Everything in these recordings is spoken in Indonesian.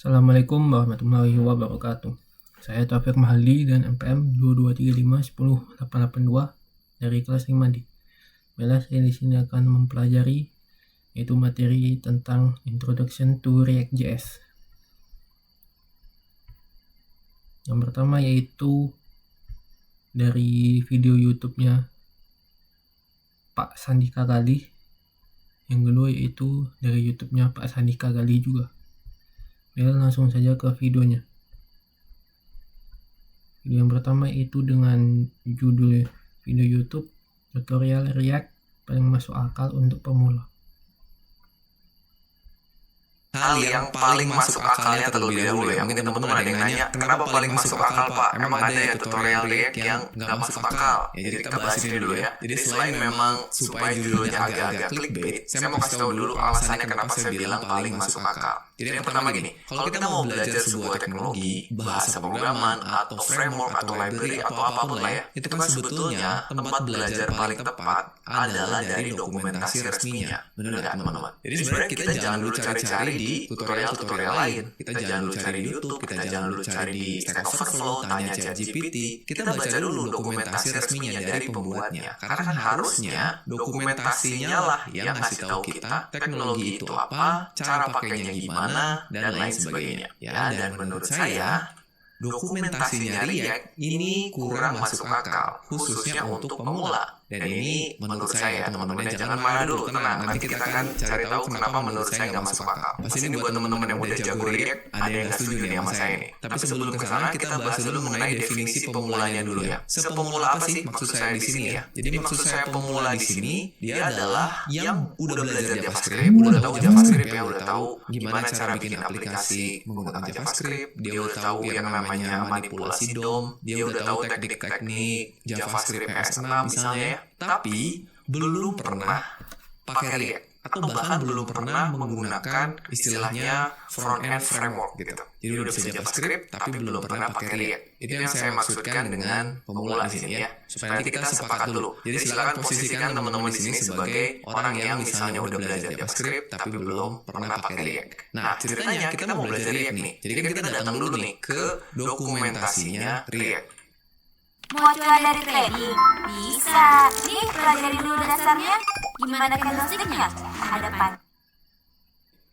Assalamualaikum warahmatullahi wabarakatuh. Saya Taufik Mahaldi dan NPM 2235108882 dari kelas 5D. Baiklah, saya di sini akan mempelajari yaitu materi tentang Introduction to React.js. Yang pertama yaitu dari video YouTube-nya Pak Sandika Gali. Yang kedua yaitu dari YouTube-nya Pak Sandika Gali juga. Langsung saja ke videonya. Video yang pertama itu dengan judul video YouTube tutorial React paling masuk akal untuk pemula. Hal yang paling masuk akalnya terlebih dahulu ya. Mungkin teman-teman ada yang nanya, kenapa paling masuk akal Pak? Emang ada ya tutorial React yang nggak masuk akal? Ya jadi kita bahas ini dulu ya. Jadi selain memang supaya judulnya agak-agak clickbait, saya mau kasih tahu dulu alasannya kenapa saya bilang paling masuk akal. Jadi yang pertama gini, kalau kita mau belajar sebuah teknologi, bahasa pemrograman, atau framework, atau library, atau apapun lah ya, itu kan sebetulnya tempat belajar paling tepat adalah dari dokumentasi resminya. Benar nggak teman-teman? Jadi sebenarnya kita jangan dulu cari-cari di tutorial-tutorial lain. Kita jangan dulu cari di YouTube, kita jangan dulu cari di Stack Overflow, tanya ChatGPT. Kita baca dulu dokumentasi resminya dari pembuatnya. Karena kan harusnya dokumentasinya lah yang ngasih tahu kita teknologi itu apa, cara pakainya gimana, dan lain sebagainya. Ya, dan menurut saya dokumentasinya React ini kurang masuk akal, khususnya untuk pemula. Dan ini menurut saya, teman-teman jangan marah dulu, tenang. Nanti kita akan cari tahu kenapa menurut saya nggak masuk akal. Pasti ini buat teman-teman yang udah jago React, ada yang nggak setuju nih sama saya ini. Tapi sebelum ke sana, kita bahas dulu mengenai definisi pemulanya dulu ya. Sepemula apa sih maksud saya di sini ya? Jadi maksud saya pemula di sini, dia adalah yang udah belajar JavaScript, udah tahu JavaScript ya, udah tahu gimana cara bikin aplikasi menggunakan JavaScript, dia udah tahu yang namanya manipulasi DOM, dia udah tahu teknik-teknik JavaScript PS6 misalnya ya. Tapi belum pernah pakai React atau bahkan belum pernah menggunakan istilahnya front-end framework gitu. Jadi udah bisa JavaScript tapi belum pernah pakai React. Itu yang saya maksudkan dengan pemula di sini ya. Supaya nanti kita sepakat dulu. Jadi silakan posisikan teman-teman di sini sebagai orang yang misalnya udah belajar JavaScript tapi belum pernah pakai React. Nah, ceritanya kita mau belajar React nih. Jadi kan kita datang dulu nih ke dokumentasinya React. Mau cuan dari trading? Bisa. Nih, pelajari dulu dasarnya. Gimana candlestick-nya? Hadapan.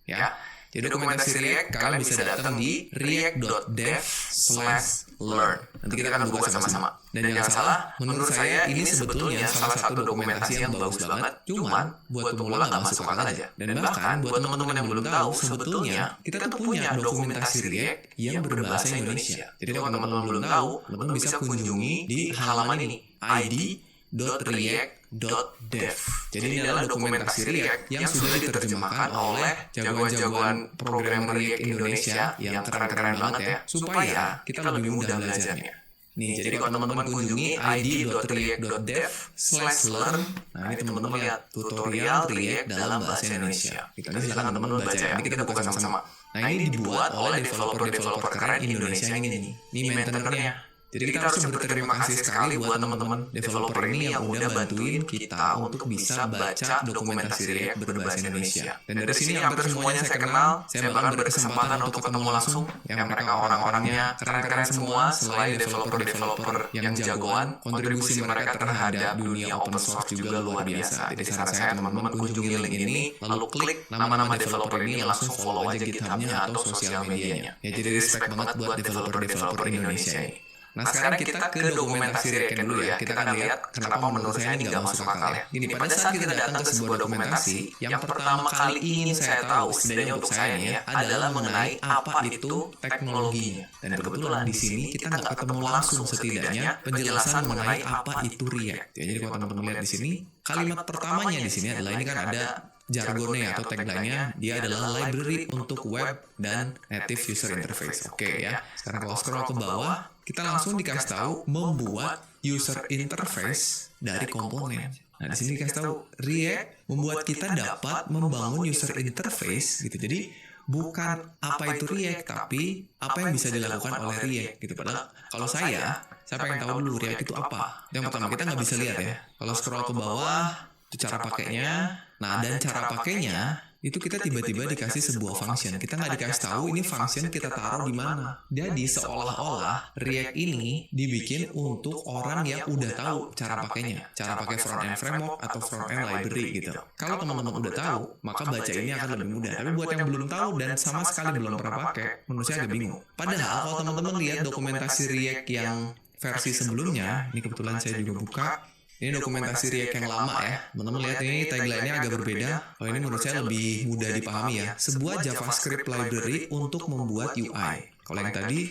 Ya, jadi dokumentasi React kalian bisa datang di react.dev/learn. Nanti kita akan buka sama-sama. Dan jangan salah, menurut saya ini sebetulnya salah satu dokumentasi yang bagus banget. Cuman buat pemula nggak masuk akal aja. Dan bahkan buat teman-teman yang belum tahu, sebetulnya kita tuh punya dokumentasi React yang berbahasa Indonesia. Jadi kalau teman-teman belum tahu, teman-teman bisa kunjungi di halaman ini, id.react.dev. Jadi ini adalah dokumentasi React yang sudah diterjemahkan oleh jagoan-jagoan program React Indonesia yang keren-keren banget ya, supaya kita lebih mudah belajarnya. Nih, jadi kalau teman-teman kunjungi id.react.dev/learn, nah ini teman-teman lihat tutorial React dalam bahasa Indonesia. Kita ini silakan teman-teman baca ya. Ini kita buka sama-sama. Nah, ini dibuat oleh developer-developer keren Indonesia yang ini. Ini maintainer-nya. Jadi kita harus berterima kasih sekali buat teman-teman developer ini yang udah bantuin kita untuk bisa baca dokumentasi React berbahasa Indonesia. Dan dari sini hampir semuanya saya kenal, saya bahkan berkesempatan untuk ketemu langsung, yang mereka orang-orangnya keren-keren semua, selain developer-developer yang jagoan, kontribusi mereka terhadap dunia open source juga luar biasa. Jadi saran saya teman-teman kunjungi link ini, lalu klik nama-nama developer ini, langsung follow aja GitHub-nya atau sosial medianya. Ya jadi respect banget buat developer-developer Indonesia ini. Nah sekarang kita ke dokumentasi React dulu ya. Kita akan lihat kenapa menurut saya ini nggak masuk akal ya. Gini, pada saat kita datang ke sebuah dokumentasi, yang pertama kali ingin saya tahu, setidaknya untuk saya nih ya, adalah mengenai apa itu teknologinya. Dan kebetulan di sini kita nggak ketemu langsung setidaknya penjelasan mengenai apa itu React. Ya, jadi kalau teman-teman lihat di sini, kalimat pertamanya di sini adalah ini kan ada jargonnya atau tagline-nya, dia adalah library untuk web dan native user interface. Oke ya. Sekarang kalau scroll ke bawah, kita langsung dikasih tahu membuat user interface dari komponen. Nah, di sini dikasih tahu React membuat kita dapat membangun user interface gitu. Jadi bukan apa itu React, tapi apa yang bisa dilakukan oleh React gitu. Padahal kalau saya pengen tahu dulu React itu apa. Yang pertama kita nggak bisa lihat ya. Kalau scroll ke bawah, itu cara pakainya. Nah, dan cara pakainya itu kita tiba-tiba dikasih sebuah function. Kita nggak dikasih tahu ini function kita taruh di mana. Jadi seolah-olah React ini dibikin untuk orang yang udah tahu cara pakainya, cara pakai front-end framework atau front-end library gitu. Kalau teman-teman udah tahu, maka baca ini akan lebih mudah. Tapi buat yang belum tahu dan sama sekali belum pernah pakai, menurut saya agak bingung. Padahal kalau teman-teman lihat dokumentasi React yang versi sebelumnya, ini kebetulan saya juga buka. Ini dokumentasi React yang lama ya. Teman-teman lihat ini tagline-nya agak berbeda. Kalau ini menurut saya lebih mudah dipahami ya. Sebuah JavaScript library untuk membuat UI. Kalau yang tadi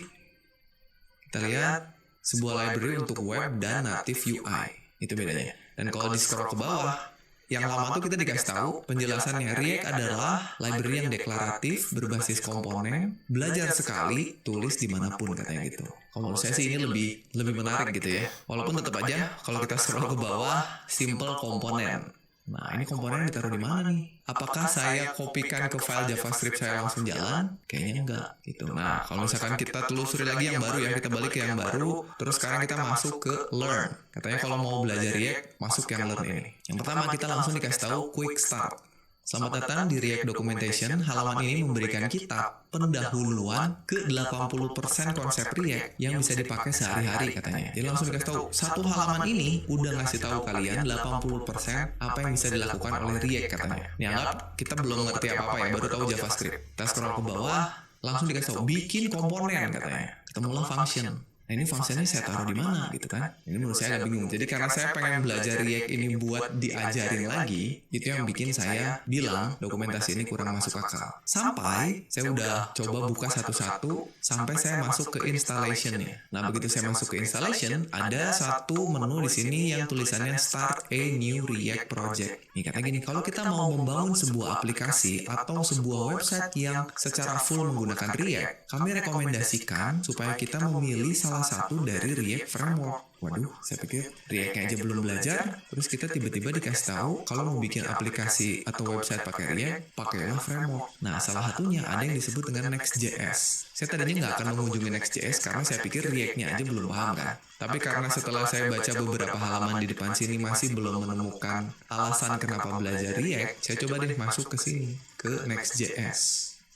kita lihat sebuah library untuk web dan native UI. Itu bedanya. Dan kalau di scroll ke bawah, yang lama tuh kita dikasih tahu penjelasannya. React adalah library yang deklaratif, berbasis komponen, belajar sekali, tulis dimanapun katanya gitu. Kalau menurut saya sih ini lebih menarik gitu ya. Walaupun tetap aja kalau kita scroll ke bawah, simple komponen. Nah ini komponen ditaruh di mana nih? Apakah saya kopikan ke file JavaScript saya langsung jalan? Kayaknya enggak gitu. Nah kalau misalkan kita telusuri lagi yang baru ya, kita balik ke yang baru. Terus sekarang kita masuk ke Learn. Katanya kalau mau belajar React, masuk ke yang Learn ini. Yang pertama kita langsung dikasih tahu Quick Start. Selamat datang di React Documentation. Halaman ini memberikan kita pendahuluan ke 80% konsep React yang bisa dipakai sehari-hari katanya. Jadi langsung dikasih tahu, satu halaman ini udah ngasih tahu kalian 80% apa yang bisa dilakukan oleh React katanya. Ini anggap kita belum ngerti apa-apa ya, baru tahu JavaScript. Kita scroll ke bawah, langsung dikasih tahu bikin komponen katanya. Ketemulah function. Nah ini fungsinya saya taruh di mana gitu kan? Ini menurut saya agak bingung. Jadi karena saya pengen belajar React ini buat diajarin lagi, itu yang bikin saya bilang dokumentasi ini kurang masuk akal. Sampai saya udah coba buka satu-satu sampai saya masuk ke installation-nya. Nah begitu saya masuk ke installation, ada satu menu di sini yang tulisannya Start a New React Project. Nih katanya gini, kalau kita mau membangun sebuah aplikasi atau sebuah website yang secara full menggunakan React, kami rekomendasikan supaya kita memilih salah satu dari React Framework. Waduh, saya pikir React-nya aja belum belajar, terus kita tiba-tiba dikasih tahu kalau mau bikin aplikasi atau website pakai React, pakailah framework. Nah, salah satunya ada yang disebut dengan Next.js. Saya tadinya nggak akan mengunjungi Next.js karena saya pikir React-nya aja belum paham kan. Tapi karena setelah saya baca beberapa halaman di depan sini masih belum menemukan alasan kenapa belajar React, saya coba deh masuk ke sini, ke Next.js.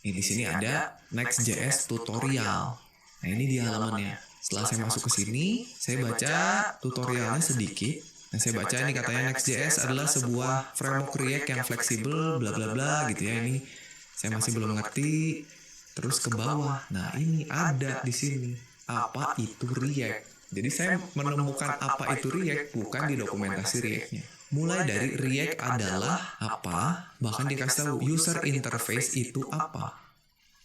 Di sini ada Next.js tutorial. Nah, ini dia halamannya. Setelah saya masuk ke sini, saya baca tutorialnya sedikit. Nah, saya baca ini katanya Next.js adalah sebuah framework React yang fleksibel, bla bla bla gitu ya. Ini saya masih belum ngerti. Terus ke bawah. Nah, ini ada di sini. Apa itu React? Jadi saya menemukan apa itu React bukan di dokumentasi React-nya. Mulai dari React adalah apa, bahkan dikasih tahu user interface itu apa.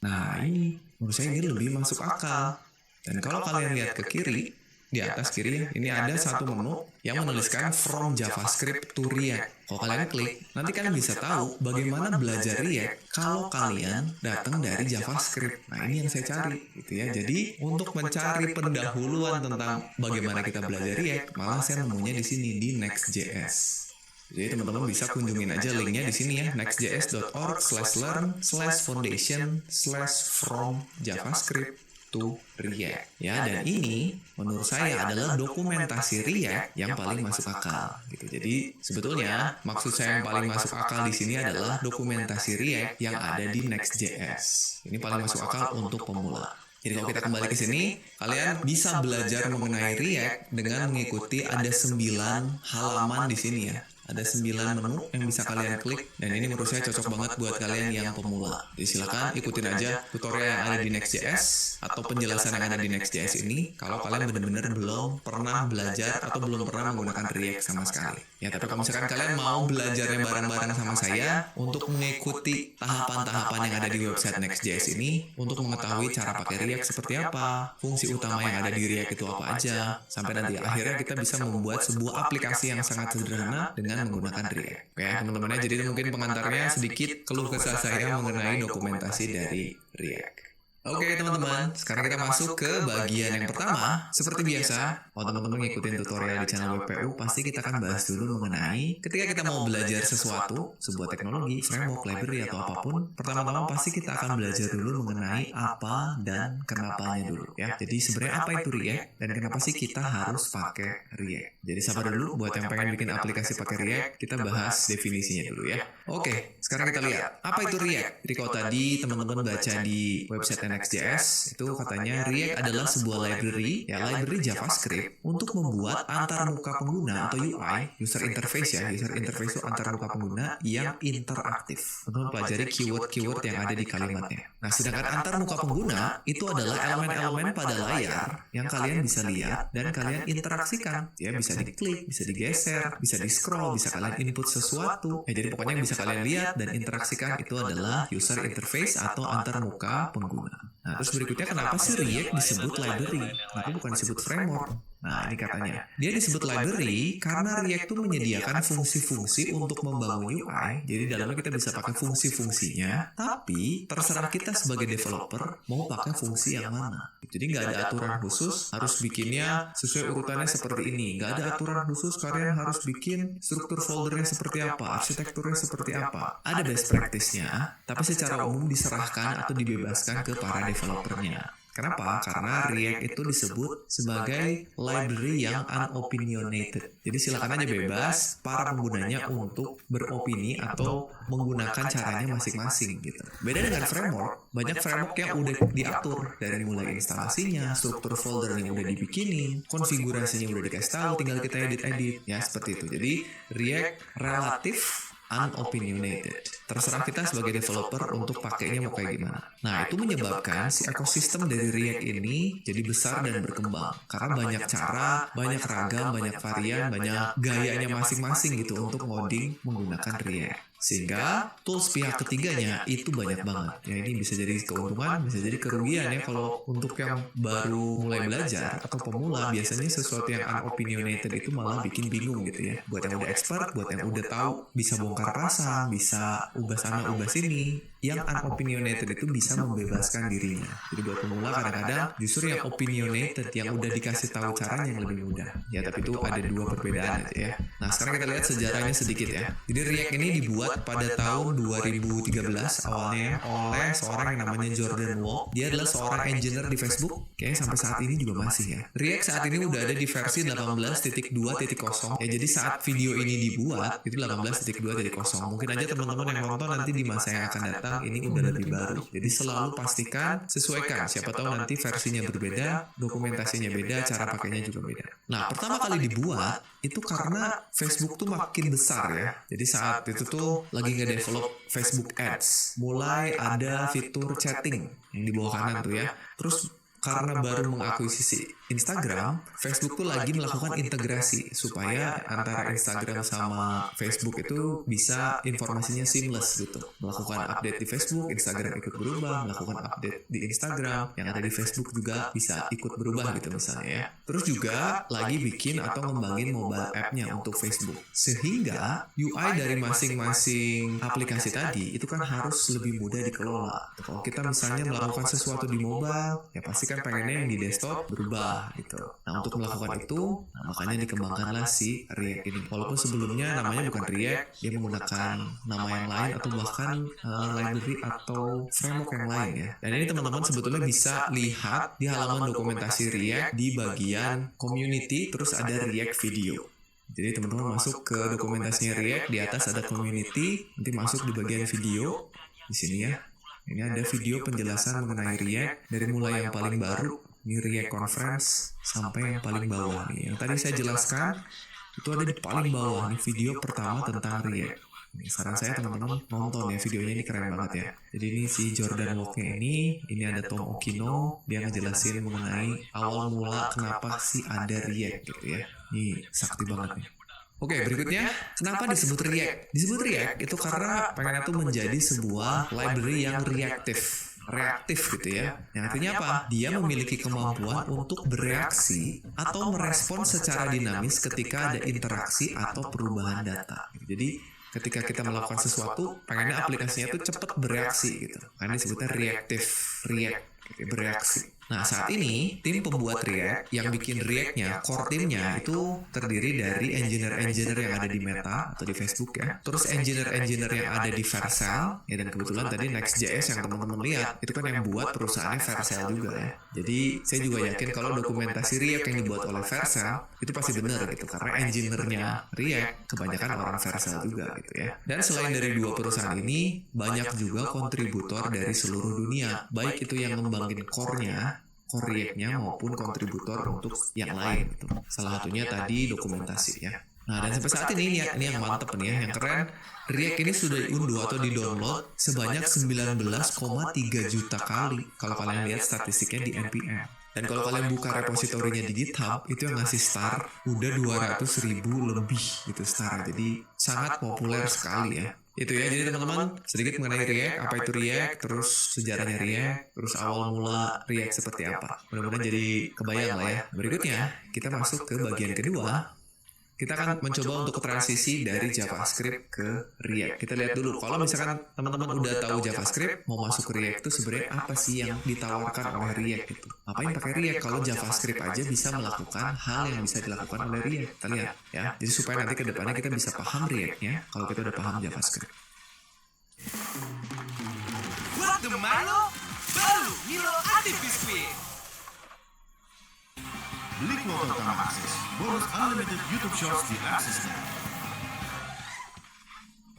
Nah, ini menurut saya ini lebih masuk akal. Dan kalau kalian lihat ke kiri, di atas kiri, ini ada satu menu yang menuliskan From JavaScript to React. Kalau kalian klik, nanti kalian bisa tahu bagaimana belajar React kalau kalian datang dari JavaScript. Nah, ini yang saya cari, gitu ya. Jadi, untuk mencari pendahuluan tentang bagaimana kita belajar React, malah saya nemunya di sini, di Next.js. Jadi teman-teman bisa kunjungin aja linknya di sini ya, nextjs.org/learn/foundation/from JavaScript to React ya, dan ini menurut saya adalah dokumentasi React yang paling masuk akal gitu. Jadi sebetulnya maksud saya yang paling masuk akal di sini adalah dokumentasi React yang ada di Next.js. Ini paling masuk akal untuk pemula. Jadi kalau kita kembali ke sini, kalian bisa belajar mengenai React dengan mengikuti ada 9 halaman di sini ya. Ada 9 menu yang bisa kalian klik, dan ini menurut saya cocok banget buat kalian yang pemula. Jadi silakan ikutin aja tutorial yang ada di Next.js atau penjelasan yang ada di Next.js ini kalau kalian benar-benar belum pernah belajar atau belum pernah menggunakan React sama sekali. Ya, tapi kalau misalkan kalian mau belajarnya bareng-bareng sama saya untuk mengikuti tahapan-tahapan yang ada di website Next.js ini, untuk mengetahui cara pakai React seperti apa, fungsi utama yang ada di React itu apa aja, sampai nanti akhirnya kita bisa membuat sebuah aplikasi yang sangat sederhana dengan menggunakan React. Oke, teman-teman ya, jadi mungkin pengantarnya sedikit keluh kesah saya mengenai dokumentasi dari React. Oke teman-teman, sekarang kita masuk ke bagian yang pertama. Seperti biasa, kalau teman-teman ngikutin tutorial di channel WPU, pasti kita akan bahas dulu mengenai ketika kita mau belajar sesuatu, sebuah teknologi, framework, library, atau apapun. Pertama-tama pasti kita akan belajar dulu mengenai apa dan kenapanya dulu ya. Jadi sebenarnya apa itu React dan kenapa sih kita harus pakai React. Jadi sabar dulu buat yang pengen bikin aplikasi pakai React, kita bahas definisinya dulu ya. Oke, sekarang kita lihat apa itu React. Jadi kalau tadi teman-teman baca di website Next.js itu katanya React adalah sebuah library JavaScript untuk membuat antarmuka pengguna atau UI, user interface ya. User interface itu antarmuka pengguna yang interaktif. Teman-teman pelajari keyword-keyword yang ada di kalimatnya. Nah, sedangkan antarmuka pengguna itu adalah elemen-elemen pada layar yang kalian bisa lihat dan kalian interaksikan. Ya, bisa diklik, bisa digeser, bisa di-scroll, bisa kalian input sesuatu. Ya, jadi pokoknya yang bisa kalian lihat dan interaksikan itu adalah user interface atau antarmuka pengguna. Nah, terus berikutnya kenapa sih React disebut library? Kenapa bukan disebut framework? Nah, ini katanya. Dia disebut library karena React itu menyediakan fungsi-fungsi untuk membangun UI. Jadi dalamnya kita bisa pakai fungsi-fungsinya, tapi terserah kita sebagai developer mau pakai fungsi yang mana. Jadi nggak ada aturan khusus harus bikinnya sesuai urutannya seperti ini. Nggak ada aturan khusus kalian harus bikin struktur foldernya seperti apa, arsitekturnya seperti apa. Ada best practice-nya, tapi secara umum diserahkan atau dibebaskan ke para developernya. Kenapa? Karena React itu disebut sebagai library yang unopinionated. Jadi silakan aja bebas para penggunanya untuk beropini atau menggunakan caranya masing-masing gitu. Beda dengan framework, banyak framework yang udah diatur dari mulai instalasinya, struktur foldernya udah dibikinin, konfigurasinya udah dikasih tahu, tinggal kita edit-edit ya seperti itu. Jadi React relatif unopinionated. Terserah kita sebagai developer untuk pakainya mau kayak gimana. Nah, itu menyebabkan si ekosistem dari React ini jadi besar dan berkembang. Karena banyak cara, banyak ragam, banyak varian, banyak gayanya masing-masing gitu untuk ngoding menggunakan React. Sehingga tools pihak ketiganya itu banyak banget. Ya, ini bisa jadi keuntungan, bisa jadi kerugian ya kalau untuk yang baru mulai belajar atau pemula biasanya sesuatu yang unopinionated itu malah bikin bingung gitu ya. Buat yang udah expert, buat yang udah tahu bisa bongkar pasang, bisa ubah sana ubah sini. Yang unopinionated itu bisa membebaskan dirinya. Jadi buat pemula kadang-kadang justru yang opinionated yang udah dikasih tahu caranya yang lebih mudah. Ya tapi itu ada dua perbedaan aja ya. Nah sekarang kita lihat sejarahnya sedikit ya. Jadi React ini dibuat pada tahun 2013 awalnya oleh seorang yang namanya Jordan Walk. Dia adalah seorang engineer di Facebook. Kayaknya sampai saat ini juga masih ya. React saat ini udah ada di versi 18.2.0. Ya jadi saat video ini dibuat itu 18.2.0. Mungkin aja teman-teman yang nonton nanti di masa yang akan datang ini udah lebih baru. Jadi selalu pastikan sesuaikan. Siapa tahu nanti versinya berbeda, dokumentasinya beda, cara pakainya juga beda. Nah, pertama kali dibuat itu karena Facebook tuh makin besar ya. Jadi saat itu tuh lagi nge-develop Facebook Ads. Mulai ada fitur chatting yang di bawah kanan tuh ya. Terus karena baru mengakuisisi Instagram, Facebook tuh lagi melakukan integrasi supaya antara Instagram sama Facebook itu bisa informasinya seamless gitu. Melakukan update di Facebook, Instagram ikut berubah, melakukan update di Instagram, yang ada di Facebook juga bisa ikut berubah gitu misalnya ya. Terus juga lagi bikin atau ngembangin mobile app-nya untuk Facebook. Sehingga UI dari masing-masing aplikasi tadi itu kan harus lebih mudah dikelola. Kalau kita misalnya melakukan sesuatu di mobile, ya pasti kan pengennya yang di desktop berubah gitu. Nah untuk melakukan itu, makanya dikembangkanlah si React ini. Walaupun sebelumnya namanya bukan React, dia menggunakan nama yang lain atau bahkan library atau framework yang lain ya. Dan ini teman-teman sebetulnya bisa lihat di halaman dokumentasi React di bagian community, terus ada React video. Jadi teman-teman masuk ke dokumentasinya React, di atas ada community, nanti masuk di bagian video di sini ya. Ini ada video penjelasan mengenai React dari mulai yang paling baru, ini React Conference, sampai yang paling bawah nih. Yang tadi saya jelaskan, itu ada di paling bawah nih video pertama tentang React. Ini saran saya teman-teman nonton ya, videonya ini keren banget ya. Jadi ini si Jordan Walk-nya ini ada Tom Okino, dia ngejelasin mengenai awal mula kenapa sih ada React gitu ya. Ini sakti banget nih. Oke, berikutnya, kenapa disebut React? Disebut React itu karena pengen itu menjadi sebuah library yang reaktif gitu ya. Yang artinya apa? Dia memiliki kemampuan untuk bereaksi atau merespon secara dinamis ketika ada interaksi atau perubahan data. Jadi, ketika kita melakukan sesuatu, pengennya aplikasinya itu cepat bereaksi gitu. Karena disebutnya React. bereaksi. Nah, saat ini tim pembuat React yang bikin React-nya, core timnya itu terdiri dari engineer-engineer yang ada di Meta atau di Facebook ya. Terus engineer-engineer yang ada di Vercel ya, dan kebetulan tadi Next.js yang teman-teman lihat itu kan yang buat perusahaannya Vercel juga ya. Jadi saya juga yakin kalau dokumentasi React yang dibuat oleh Vercel itu pasti benar gitu, karena engineer-nya React kebanyakan orang Vercel juga gitu ya. Dan selain dari dua perusahaan ini, banyak juga kontributor dari seluruh dunia, baik itu yang ngembangin core-nya, core React-nya maupun kontributor untuk yang lain gitu. Salah satunya tadi dokumentasi ya. Nah, dan sampai saat ini yang mantep nih ya, yang keren, React ini sudah diunduh atau di-download sebanyak 19,3 juta kali kalau kalian lihat statistiknya di NPM. Dan kalau kalian buka repositorinya di GitHub, itu yang ngasih star udah 200.000 lebih gitu star. Jadi sangat populer sekali ya. Itu ya, jadi teman-teman sedikit mengenai React, apa itu React, terus sejarahnya React, terus awal mula React seperti apa. Mudah-mudahan jadi kebayang lah ya. Berikutnya kita masuk ke bagian kedua. Kita akan mencoba untuk transisi dari JavaScript ke React. Kita lihat dulu, kalau misalkan teman-teman udah tahu JavaScript, mau masuk ke React itu sebenarnya apa sih yang ditawarkan oleh React itu? Ngapain pakai React kalau JavaScript aja bisa melakukan hal yang bisa dilakukan oleh React? Kita lihat ya. Jadi supaya nanti ke depannya kita bisa paham React-nya kalau kita udah paham JavaScript. Buat teman lo, baru Milo Adi Biskuit. Beli kuota utama akses, bonus unlimited YouTube Shorts di aksesnya.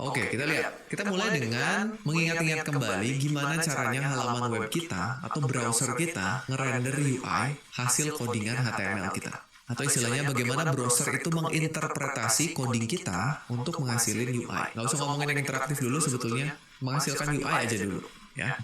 Oke, kita lihat. Kita mulai dengan mengingat-ingat kembali gimana caranya halaman web kita atau browser kita ngerender UI hasil codingan HTML kita. Atau istilahnya bagaimana browser itu menginterpretasi coding kita untuk menghasilkan UI. Nggak usah ngomongin yang interaktif dulu sebetulnya, menghasilkan UI aja dulu. Ya.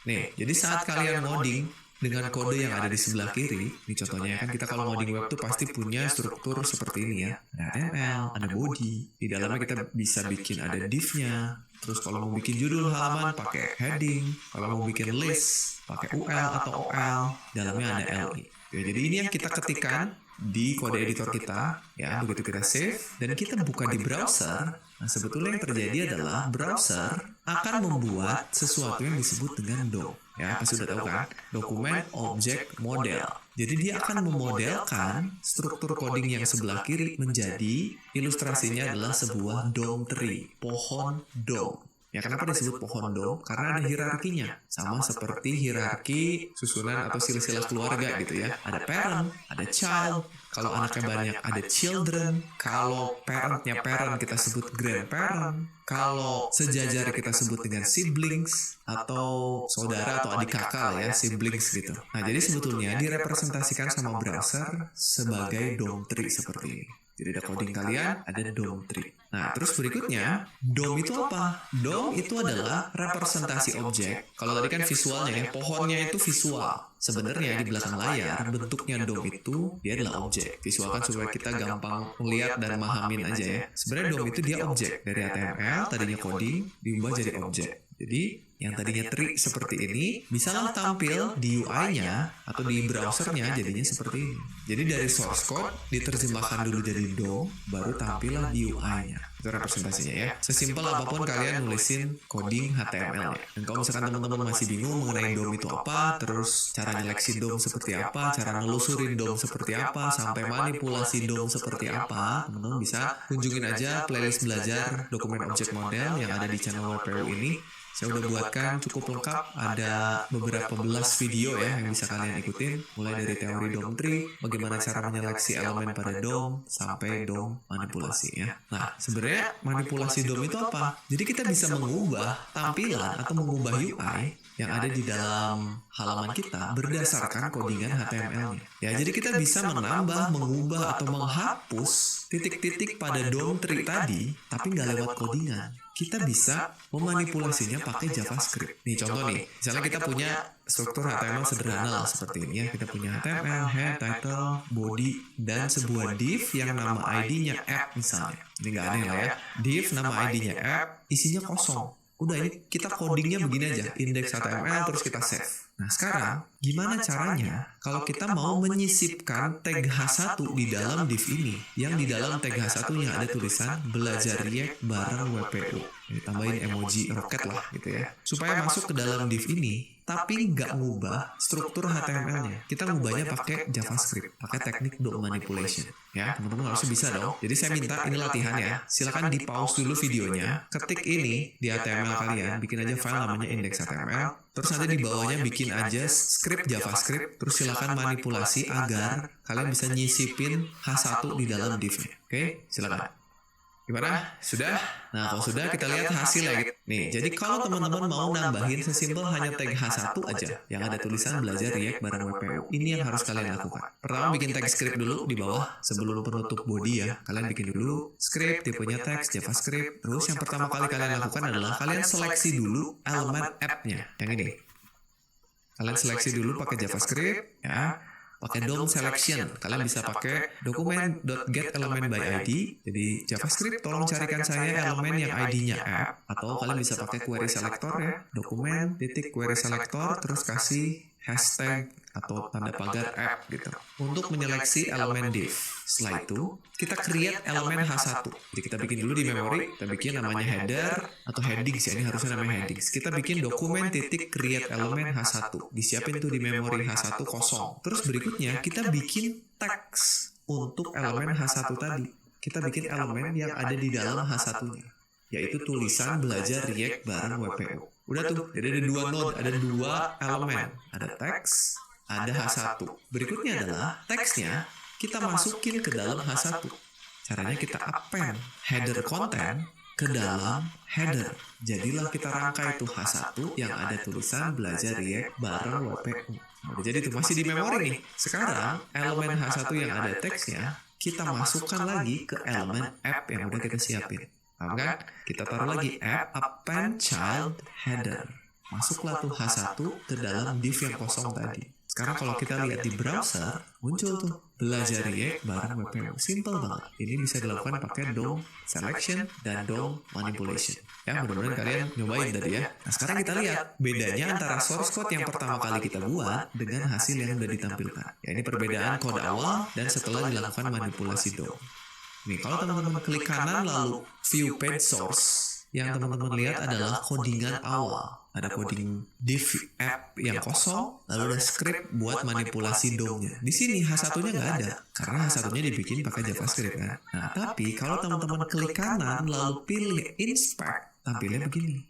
Nih, jadi saat kalian ngoding dengan kode yang ada di sebelah kiri, ini contohnya kan kita kalau ngoding web tuh pasti punya struktur seperti ini ya. Ada HTML, ada body, di dalamnya kita bisa bikin ada div-nya. Terus kalau mau bikin judul halaman pakai heading, kalau mau bikin list pakai UL atau OL, dalamnya ada LI. Ya, jadi ini yang kita ketikkan di kode editor kita, ya begitu kita save dan kita buka di browser. Nah, sebetulnya yang terjadi adalah browser akan membuat sesuatu yang disebut dengan DOM. Ya, pasti sudah tahu kan? Dokumen Object Model. Jadi dia akan memodelkan struktur coding yang sebelah kiri menjadi ilustrasinya adalah sebuah DOM tree, pohon DOM. Ya, kenapa disebut pohon DOM? Karena ada hierarkinya. Sama seperti hierarki susunan atau silsilah keluarga gitu ya. Ada parent, ada child. Kalau anaknya banyak ada children. Kalau parentnya parent kita sebut grandparent. Kalau sejajar kita sebut dengan siblings atau saudara atau adik kakak ya, siblings gitu. Nah, jadi sebetulnya direpresentasikan sama browser sebagai DOM tree seperti ini. Jadi ada coding kalian, ada DOM tree. Nah, terus berikutnya, DOM itu apa? DOM itu adalah representasi objek. Kalau tadi kan visualnya ya, pohonnya itu visual. Sebenarnya di belakang layar, bentuknya DOM itu dia adalah objek. Visual kan supaya kita gampang melihat dan mahamin aja ya. Sebenarnya DOM itu dia objek. Dari HTML, tadinya coding, diubah jadi objek. Jadi, yang tadinya tree seperti ini, bisalah tampil di UI-nya atau di browsernya jadinya seperti ini. Jadi dari source code, diterjemahkan dulu jadi DOM, baru tampillah di UI-nya. Itu representasinya ya. Sesimpel apapun kalian nulisin coding HTML ya. Dan kalau misalkan teman-teman masih bingung mengenai DOM itu apa, terus cara nyeleksi DOM seperti apa, cara nelusurin DOM seperti apa, sampai manipulasi DOM seperti apa, teman-teman bisa kunjungin aja playlist belajar dokumen object model yang ada di channel WPU ini. Saya udah buatkan cukup lengkap, ada beberapa belas video ya yang bisa kalian ikutin, mulai dari teori DOM tree, bagaimana cara menyeleksi elemen pada DOM, sampai DOM manipulasi ya. Nah, sebenarnya manipulasi DOM itu apa? Jadi kita bisa mengubah tampilan atau mengubah UI yang ada di dalam halaman kita berdasarkan codingan HTML-nya. Ya, jadi kita bisa menambah, mengubah, atau menghapus titik-titik pada DOM tree tadi, tapi nggak lewat codingan. Kita bisa memanipulasinya pakai JavaScript. Nih contoh nih, misalnya kita punya struktur HTML sederhana lah seperti ini ya. Kita punya HTML, head, title, body, dan sebuah div yang nama ID-nya app misalnya. Ini nggak aneh lah ya. Div nama ID-nya app, isinya kosong. Udah, ini kita codingnya begini aja, index HTML terus kita save. Nah sekarang, gimana caranya kalau kita mau menyisipkan tag H1 di dalam div ini, yang di dalam tag H1-nya ada tulisan belajar React bareng WPU. Ditambahin emoji roket lah gitu ya. Supaya masuk ke dalam div ini, tapi nggak ngubah struktur HTML-nya. Kita ngubahnya pakai JavaScript, pakai teknik DOM manipulation. Ya, teman-teman harusnya bisa dong. Jadi saya minta ini latihan ya. Silakan di pause dulu videonya, ketik ini di HTML kalian, bikin aja file namanya index.html. Terus nanti di bawahnya bikin aja script JavaScript. Terus silakan manipulasi agar kalian bisa nyisipin H1 di dalam div-nya. Oke, silakan. Gimana? Sudah? Nah, kalau sudah kita lihat hasilnya. Nih, jadi kalau teman-teman mau nambahin sesimpel hanya tag H1 aja yang ada tulisan belajar React bareng WPU. Ini yang harus kalian lakukan. Pertama bikin tag script dulu di bawah sebelum penutup body ya. Kalian bikin dulu script, tipenya teks, JavaScript. Terus yang pertama kali kalian lakukan adalah kalian seleksi dulu elemen app-nya. Yang ini. Kalian seleksi dulu pakai JavaScript ya. Pakai DOM selection, kalian bisa pakai document.getElementById. Jadi JavaScript tolong carikan saya elemen yang ID-nya app, atau kalian bisa pakai query selector ya, dokumen.query selector terus kasih hashtag atau tanda pagar app gitu untuk menyeleksi elemen div. Setelah itu kita create elemen H1. Jadi kita bikin dulu di memori, kita bikin namanya header atau headings ya, ini harusnya namanya headings. Kita bikin dokumen.create elemen H1. Disiapin tuh di memori H1 kosong. Terus berikutnya kita bikin teks untuk elemen H1 tadi. Kita bikin elemen yang ada di dalam H1-nya, yaitu tulisan belajar React bareng WPU. Udah tuh, jadi ada dua node, ada dua elemen. Ada teks, ada H1. Berikutnya adalah teksnya kita masukin ke dalam H1. Caranya kita append header content ke dalam header. Jadilah kita rangkai tuh H1 yang ada tulisan belajar React bareng WPU. Nah, jadi itu masih di memori nih. Sekarang elemen H1 yang ada teksnya kita masukkan lagi ke elemen app yang udah kita siapin. Paham kan? Kita taruh lagi app append child header. Masuklah tuh H1 ke dalam div yang kosong tadi. Sekarang kalau kita lihat di browser, muncul tuh belajar React bareng WPU. Simple banget. Ini bisa dilakukan pakai DOM selection dan DOM manipulation. Ya, mudah-mudahan kalian nyobain tadi ya. Nah, sekarang kita lihat bedanya antara source code yang pertama kali kita buat dengan hasil yang udah ditampilkan. Ya, ini perbedaan kode awal dan setelah dilakukan manipulasi DOM. Nih, kalau teman-teman klik kanan lalu view page source, yang teman-teman lihat adalah codingan awal. Ada coding div app yang kosong, lalu ada script buat manipulasi DOM-nya. Di sini H1-nya nggak ada, karena H1-nya dibikin pakai JavaScript kan. Nah, tapi kalau teman-teman klik kanan lalu pilih inspect, tampilnya begini.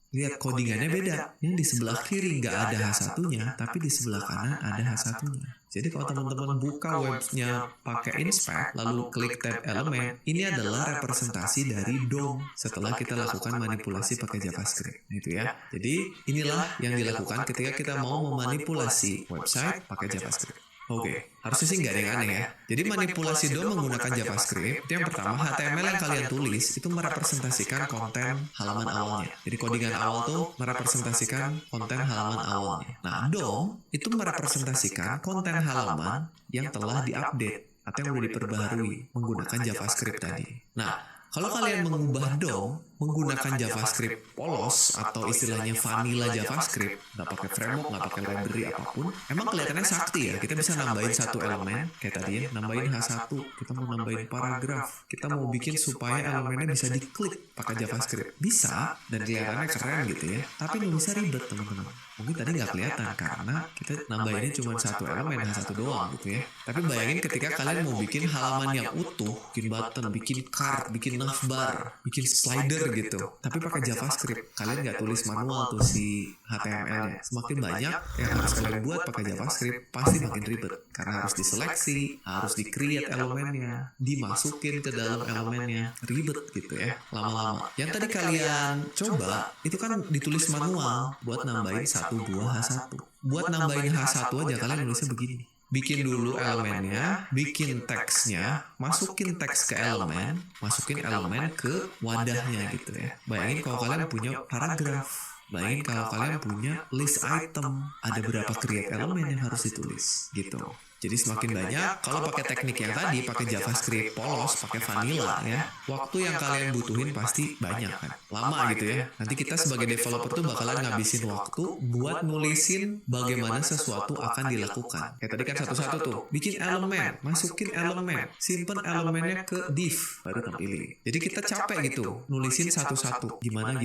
Lihat codingannya beda. Yang di sebelah kiri nggak ada H1-nya, tapi di sebelah kanan ada H1-nya. Jadi kalau teman-teman buka webnya pakai inspect, lalu klik tab elemen, ini adalah representasi dari DOM setelah kita lakukan manipulasi pakai JavaScript. Nah, itu ya. Jadi inilah yang dilakukan ketika kita mau memanipulasi website pakai JavaScript. Oke, harusnya sih nggak ada yang aneh ya. Jadi manipulasi DOM menggunakan JavaScript, yang pertama HTML yang kalian tulis itu merepresentasikan konten halaman awalnya. Jadi codingan awal tuh merepresentasikan konten halaman awalnya. Nah, DOM itu merepresentasikan konten halaman yang telah diupdate atau yang udah diperbaharui menggunakan JavaScript tadi. Nah, kalau kalian mengubah DOM menggunakan JavaScript polos atau istilahnya vanilla JavaScript, nggak pakai framework, nggak pakai library apapun, emang kelihatannya sakti ya. Kita bisa nambahin satu elemen kayak tadi ya, nambahin H1, kita mau nambahin paragraf, kita mau bikin supaya elemennya bisa diklik pakai JavaScript, bisa dan kelihatannya keren gitu ya. Tapi nulisnya ribet teman-teman. Mungkin tadi nggak kelihatan karena kita nambahinnya cuma satu elemen H1 doang gitu ya. Tapi bayangin ketika kalian mau bikin halaman yang utuh, bikin button, bikin card, bikin navbar, bikin slider gitu, tapi pakai JavaScript, kalian nggak tulis manual tuh si HTML-nya. Semakin banyak yang harus kalian buat pakai JavaScript, pasti makin ribet karena harus diseleksi, harus di-create elemennya, dimasukin ke dalam elemennya, ribet gitu ya lama-lama. Yang tadi kalian coba itu kan ditulis manual buat nambahin satu buah H1. Buat nambahin H1 aja kalian nulisnya begini. Bikin dulu elemennya, bikin teksnya, masukin teks ke elemen, masukin elemen ke wadahnya gitu ya. Bayangin kalau kalian punya paragraf, bayangin kalau kalian punya list item, ada berapa create elemen yang harus ditulis gitu. Jadi semakin banyak, kalau pakai teknik yang tadi, pakai JavaScript polos, pakai vanilla ya, waktu yang kalian butuhin pasti banyak kan, lama gitu ya. Nanti kita sebagai developer tuh bakalan ngabisin waktu buat nulisin bagaimana sesuatu akan dilakukan. Kayak tadi kan satu-satu tuh, bikin elemen, masukin elemen, simpen elemennya ke div, baru kepilih. Jadi kita capek gitu, nulisin satu-satu, gimana.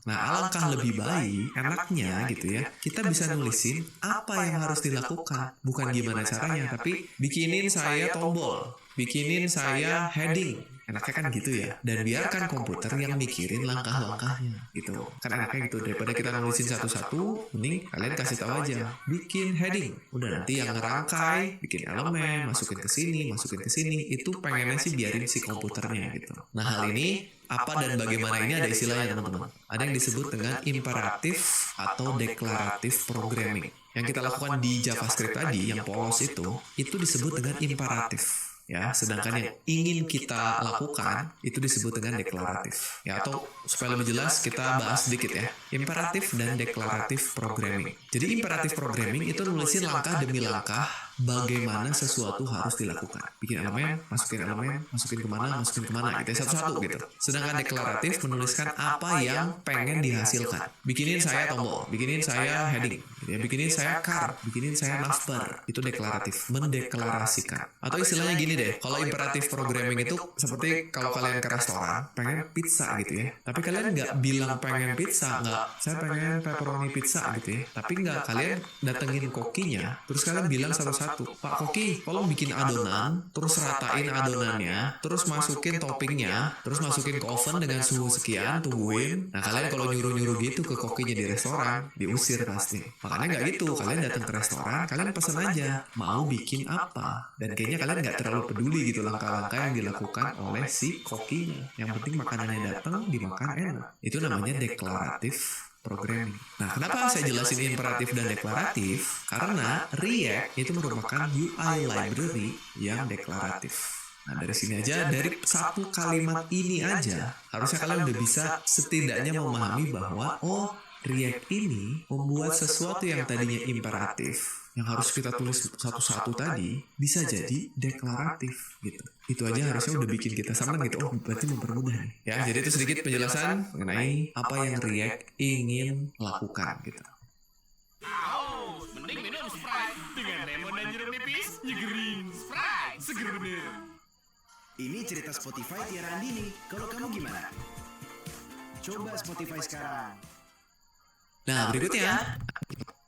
Nah, alangkah lebih baik, enaknya gitu ya, kita bisa nulisin apa yang harus dilakukan, bukan gimana caranya, tapi bikinin saya tombol, bikinin saya heading. Enaknya kan gitu ya. Dan biarkan komputer yang mikirin langkah-langkahnya gitu. Kan enaknya gitu, daripada kita nulisin satu-satu, mending kalian kasih tahu aja, bikin heading. Udah nanti yang ngerangkai, bikin elemen, masukin ke sini, itu pengennya sih biarin si komputernya gitu. Nah, hal ini apa dan bagaimana ini ada istilahnya teman-teman. Ada yang disebut dengan imperatif atau deklaratif programming. Yang kita lakukan di JavaScript tadi, yang polos itu disebut dengan imperatif. Ya, sedangkan yang ingin kita lakukan itu disebut dengan deklaratif. Ya, atau supaya lebih jelas kita bahas sedikit ya. Imperatif dan deklaratif programming. Jadi imperatif programming itu nulisin langkah demi langkah bagaimana sesuatu harus dilakukan. Bikin elemen, masukin kemana gitu ya, satu-satu gitu. Sedangkan deklaratif menuliskan apa yang pengen dihasilkan. Bikinin saya tombol, bikinin saya heading, gitu ya, bikinin saya card, bikinin saya navbar. Itu deklaratif, mendeklarasikan. Atau istilahnya gini deh, kalau imperatif programming itu seperti kalau kalian ke restoran, pengen pizza gitu ya. Tapi kalian nggak bilang pengen pizza, saya pengen pepperoni pizza gitu ya. Tapi nggak, kalian datengin kokinya, terus kalian bilang satu-satu, Pak Koki, tolong bikin adonan, terus ratain adonannya, terus masukin toppingnya, terus masukin ke oven dengan suhu sekian, tungguin. Nah, kalian kalau nyuruh-nyuruh gitu ke kokinya di restoran, diusir pasti. Makanya nggak gitu, kalian datang ke restoran, kalian pesen aja, mau bikin apa. Dan kayaknya kalian nggak terlalu peduli gitu langkah-langkah yang dilakukan oleh si kokinya. Yang penting makanannya datang, dimakan enak. Itu namanya deklaratif programming. Nah, kenapa saya jelasin imperatif dan deklaratif? Karena React itu merupakan UI library yang deklaratif. Nah, dari sini aja, dari satu kalimat ini aja, harusnya kalian udah bisa setidaknya memahami bahwa, React ini membuat sesuatu yang tadinya imperatif, yang harus kita tulis satu-satu tadi, bisa jadi deklaratif gitu. Itu aja harusnya udah bikin kita senang gitu. Berarti mempermudah nih. Ya, jadi itu sedikit penjelasan mengenai apa yang React ingin lakukan gitu. Mending minum Sprite dengan lemon dan jeruk nipis, nyegerin Sprite, seger bener. Ini cerita Spotify Tiara Andini. Kalau kamu gimana? Coba Spotify sekarang. Nah, berikutnya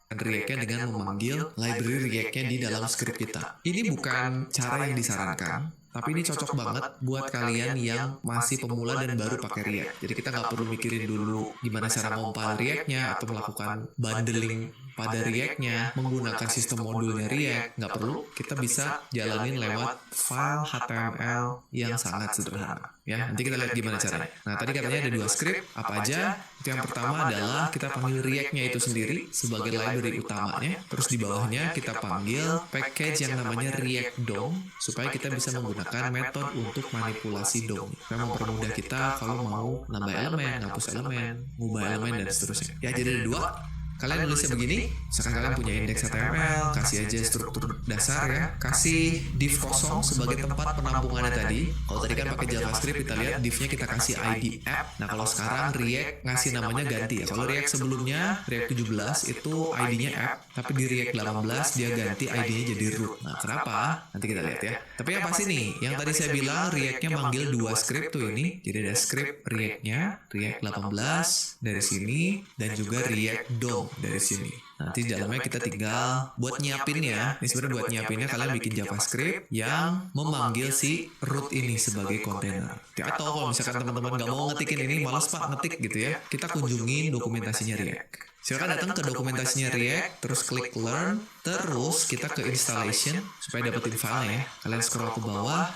React-nya dengan memanggil library React-nya di dalam script kita. Ini bukan cara yang disarankan, tapi ini cocok banget buat kalian yang masih pemula dan baru pakai React. Jadi kita nggak perlu mikirin dulu gimana cara compile React-nya atau melakukan bundling pada React-nya, menggunakan sistem modulnya React. Nggak perlu, kita bisa jalanin lewat file HTML yang sangat sederhana. Ya, nanti kita lihat gimana caranya. Nah, tadi katanya ada 2 script, apa aja? Itu yang pertama adalah kita panggil React-nya itu sendiri sebagai library utamanya. Terus di bawahnya kita panggil package yang namanya React DOM supaya kita bisa menggunakan metode untuk manipulasi DOM. Supaya mempermudah kita kalau mau nambah elemen, hapus elemen, ngubah elemen, dan seterusnya. Ya, jadi ada 2. Kalian nulisnya begini, misalkan kalian punya indeks HTML, kasih aja struktur dasar ya, kasih div kosong sebagai tempat penampungannya tadi. Kalau tadi kan pakai JavaScript, kita lihat divnya kita kasih ID app. Nah, kalau sekarang React ngasih namanya ganti ya. Kalau React sebelumnya, React 17 itu ID-nya app, tapi di React 18 dia ganti ID-nya jadi root. Nah, kenapa? Nanti kita lihat ya. Tapi yang pasti nih, yang tadi saya bilang React-nya manggil 2 script tuh ini. Jadi ada script React-nya, React 18 dari sini, dan juga React DOM dari sini. Nanti di dalamnya kita tinggal buat nyiapinnya. Ini sebenarnya buat nyiapinnya kalian bikin JavaScript yang memanggil si root ini sebagai kontainer. Atau kalau misalkan teman-teman nggak mau ngetikin ini, malas pak ngetik gitu ya, kita kunjungin dokumentasinya React. Silakan datang ke dokumentasinya React, terus klik Learn, terus kita ke Installation supaya dapetin filenya ya. Kalian scroll ke bawah,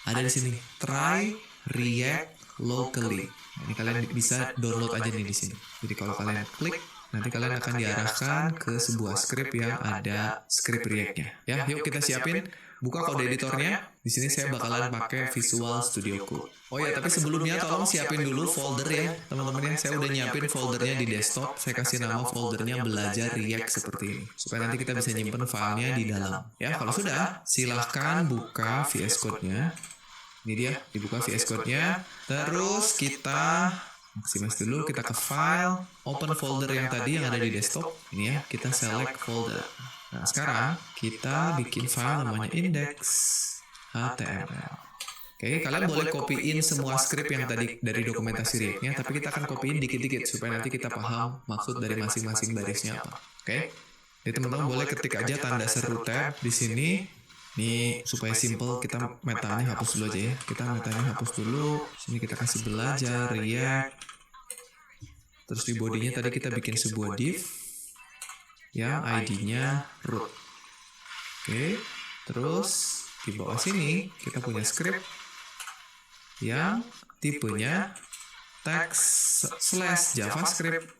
ada di sini. Try React locally. Ini kalian bisa download aja nih di sini. Jadi kalau kalian klik, nanti kalian akan diarahkan ke sebuah script yang ada script React-nya. Ya, yuk kita siapin. Buka kode editornya. Di sini saya bakalan pakai Visual Studio Code. Oh ya, tapi sebelumnya tolong siapin dulu folder ya, teman-teman ya. Saya udah nyiapin foldernya di desktop. Saya kasih nama foldernya Belajar React seperti ini, supaya nanti kita bisa nyimpen filenya di dalam. Ya, kalau sudah, silahkan buka VS Code-nya. Ini dia, dibuka VS Code-nya. Terus kita maximize dulu, kita ke file, open folder yang tadi yang ada di desktop. Ini ya, kita select folder. Nah, sekarang kita bikin file namanya index.html. Oke, kalian boleh copyin semua script yang tadi dari dokumentasi React-nya, tapi kita akan copyin dikit-dikit supaya nanti kita paham maksud dari masing-masing barisnya apa. Oke, jadi teman-teman boleh ketik aja tanda seru tab di sini. Ini supaya simple, kita metanya hapus dulu aja ya. Kita metanya hapus dulu. Sini kita kasih belajar React. Terus di bodinya tadi kita bikin sebuah div yang ID-nya root. Oke, terus di bawah sini kita punya script yang tipenya text/JavaScript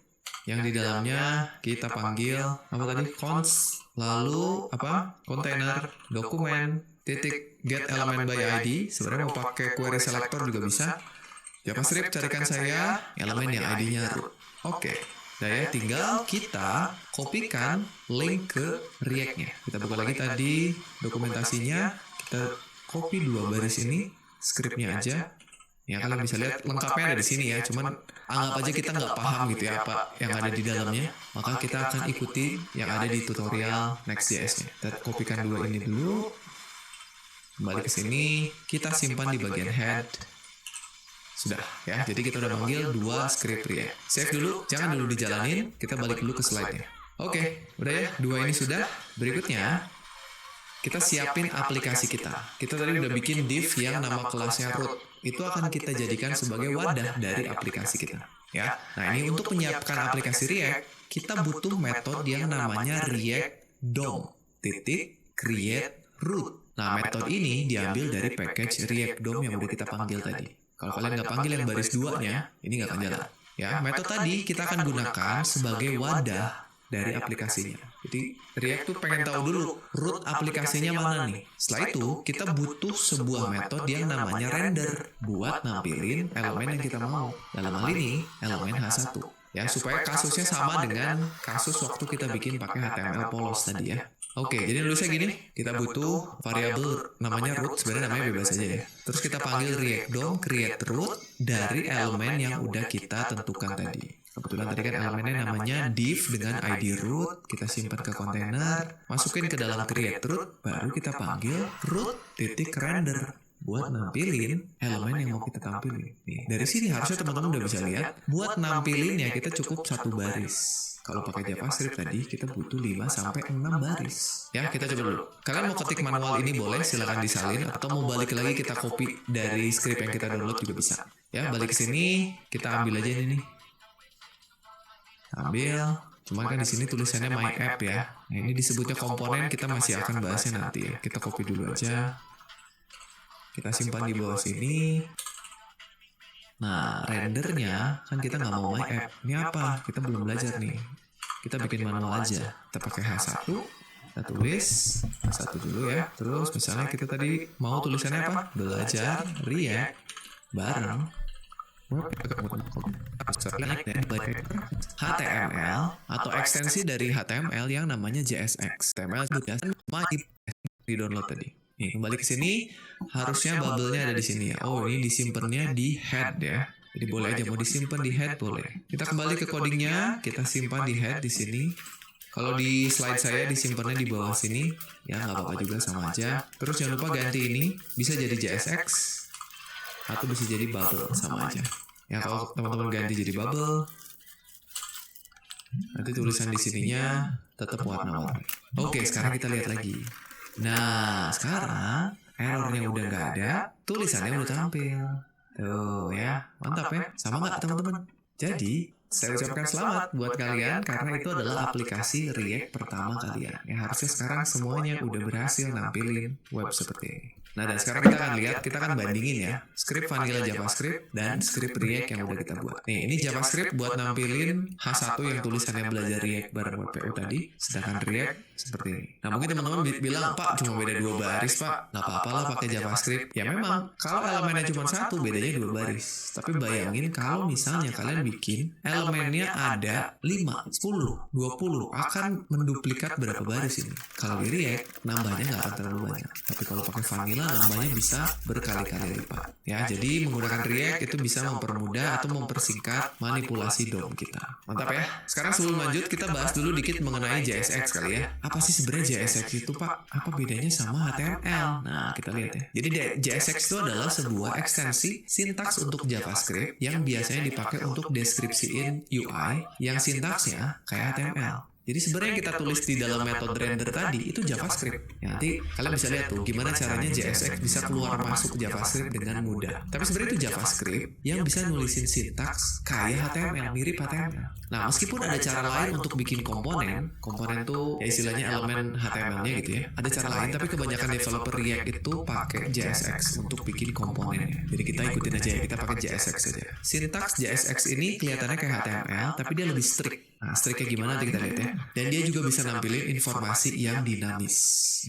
yang di dalamnya kita panggil apa tadi, const, lalu apa, container, dokumen, titik get element by ID. Sebenarnya mau pakai query selector juga bisa. JavaScript carikan saya elemen yang ID-nya root. Oke. Nah ya, tinggal kita kopikan link ke React-nya. Kita buka lagi tadi dokumentasinya, kita copy 2 baris ini, script-nya aja. Ya, kalian bisa lihat lengkapnya ada di sini ya, cuman anggap aja kita nggak paham gitu ya apa yang ada di dalamnya, maka kita akan ikuti yang ada di tutorial Next.js-nya. Kita kopikan 2 ini dulu, kembali ke sini, kita simpan di bagian head. Sudah ya, jadi kita udah panggil 2 script React. Save dulu, jangan dulu dijalanin, kita balik dulu ke slide-nya. Oke, udah ya, 2 ini sudah. Berikutnya, kita siapin aplikasi kita. Kita tadi udah bikin div yang nama kelasnya root. Itu akan kita jadikan sebagai wadah dari aplikasi kita. Ya, nah ini untuk menyiapkan aplikasi React, kita butuh metode yang namanya React DOM .create root. Nah, metode ini diambil dari package React DOM yang udah kita panggil tadi. Kalau kalian nggak panggil yang baris 2-nya, ini nggak akan jalan. Ya, metode tadi kita akan gunakan sebagai wadah dari aplikasinya. Jadi React tuh pengen tahu dulu root aplikasinya mana nih. Setelah itu kita butuh sebuah metode yang namanya render buat nampilin elemen yang kita mau. Dalam hal ini elemen H1. Ya, supaya kasusnya sama dengan kasus waktu kita bikin pakai HTML polos tadi ya. Oke, jadi nulisnya gini, kita butuh variabel namanya root, sebenarnya namanya bebas aja ya. Terus kita panggil React DOM create root dari elemen yang udah kita tentukan tadi. Kebetulan tadi kan elemennya namanya div dengan ID root, kita simpan ke kontainer, masukin ke dalam create root, baru kita panggil root.render buat nampilin elemen yang mau kita tampilin. Nih, dari sini harusnya teman-teman udah bisa lihat, buat nampilinnya kita cukup 1 baris. Kalau pakai JavaScript tadi kita butuh 5-6 baris. Ya, kita coba dulu. Kalian mau ketik manual ini boleh, silakan disalin, atau mau balik lagi kita copy dari script yang kita download juga bisa. Ya, balik ke sini, kita ambil aja ini nih. Ambil, cuman kan di sini tulisannya my app ya. Nah, ini disebutnya komponen, kita masih akan bahasnya nanti ya. Kita copy dulu aja. Kita simpan di bawah sini. Nah, rendernya kan kita nggak mau my app. Ini apa? Kita belum belajar nih. Kita bikin manual aja. Kita pakai H1. Kita tulis H1 dulu ya. Terus misalnya kita tadi mau tulisannya apa? Belajar React bareng HTML atau ekstensi dari HTML yang namanya JSX. HTML itu di download tadi. Nih, kembali ke sini, harusnya bubble-nya ada di sini ya. Oh, ini disimpannya di head ya. Jadi boleh aja mau disimpan di head boleh. Kita kembali ke codingnya, kita simpan di head di sini. Kalau di slide saya disimpannya di bawah sini, ya nggak apa-apa juga sama aja. Terus jangan lupa ganti ini, bisa jadi JSX atau bisa jadi bubble sama aja. Ya kalau teman-teman ganti jadi bubble, nanti tulisan di sininya tetap warna-warni. Oke, sekarang kita lihat lagi. Nah, sekarang errornya udah nggak ada, tulisannya udah tampil. Tuh ya, mantap ya. Sama nggak teman-teman? Jadi, saya ucapkan selamat buat kalian karena itu adalah aplikasi React pertama kalian. Yang harusnya sekarang semuanya udah berhasil nampilin web seperti ini. Nah, dan sekarang kita akan lihat, kita akan bandingin ya, script vanilla JavaScript dan script React yang udah kita buat. Nih, ini JavaScript buat nampilin H1 yang tulisannya belajar React bareng WPO tadi, sedangkan React seperti ini. Nah, mungkin teman-teman bilang, Pak, cuma beda 2 baris, Pak. Nggak apa-apa lah pakai JavaScript. Ya memang, kalau elemennya cuma 1, bedanya 2 baris. Tapi bayangin kalau misalnya kalian bikin elemennya ada 5, 10, 20, akan menduplikat berapa baris ini? Kalau di React, nambahnya nggak akan terlalu banyak. Tapi kalau pakai vanilla, nambahnya bisa berkali-kali lipat. Ya, jadi menggunakan React itu bisa mempermudah atau mempersingkat manipulasi DOM kita. Mantap ya. Sekarang sebelum lanjut, kita bahas dulu dikit mengenai JSX kali ya. Apa sih sebenarnya JSX itu, Pak? Apa bedanya sama HTML? Nah, kita lihat ya. Jadi JSX itu adalah sebuah ekstensi sintaks untuk JavaScript yang biasanya dipakai untuk deskripsiin UI yang sintaksnya kayak HTML. Jadi sebenarnya yang kita tulis di dalam metode render tadi itu JavaScript. Ya, nanti kalian bisa lihat tuh gimana caranya JSX bisa keluar masuk JavaScript dengan mudah. Tapi sebenarnya itu JavaScript yang bisa nulisin sintaks kayak HTML, mirip HTML. Nah, meskipun ada cara lain untuk bikin komponen tuh ya istilahnya elemen HTML-nya gitu ya. Ada cara lain, tapi kebanyakan developer React itu pakai JSX untuk bikin komponennya. Jadi kita ikutin aja ya, kita pakai JSX saja. Sintaks JSX ini kelihatannya kayak HTML, tapi dia lebih strict. Nah, striknya gimana nanti kita lihat ya. Dan dia juga bisa nampilin informasi yang dinamis.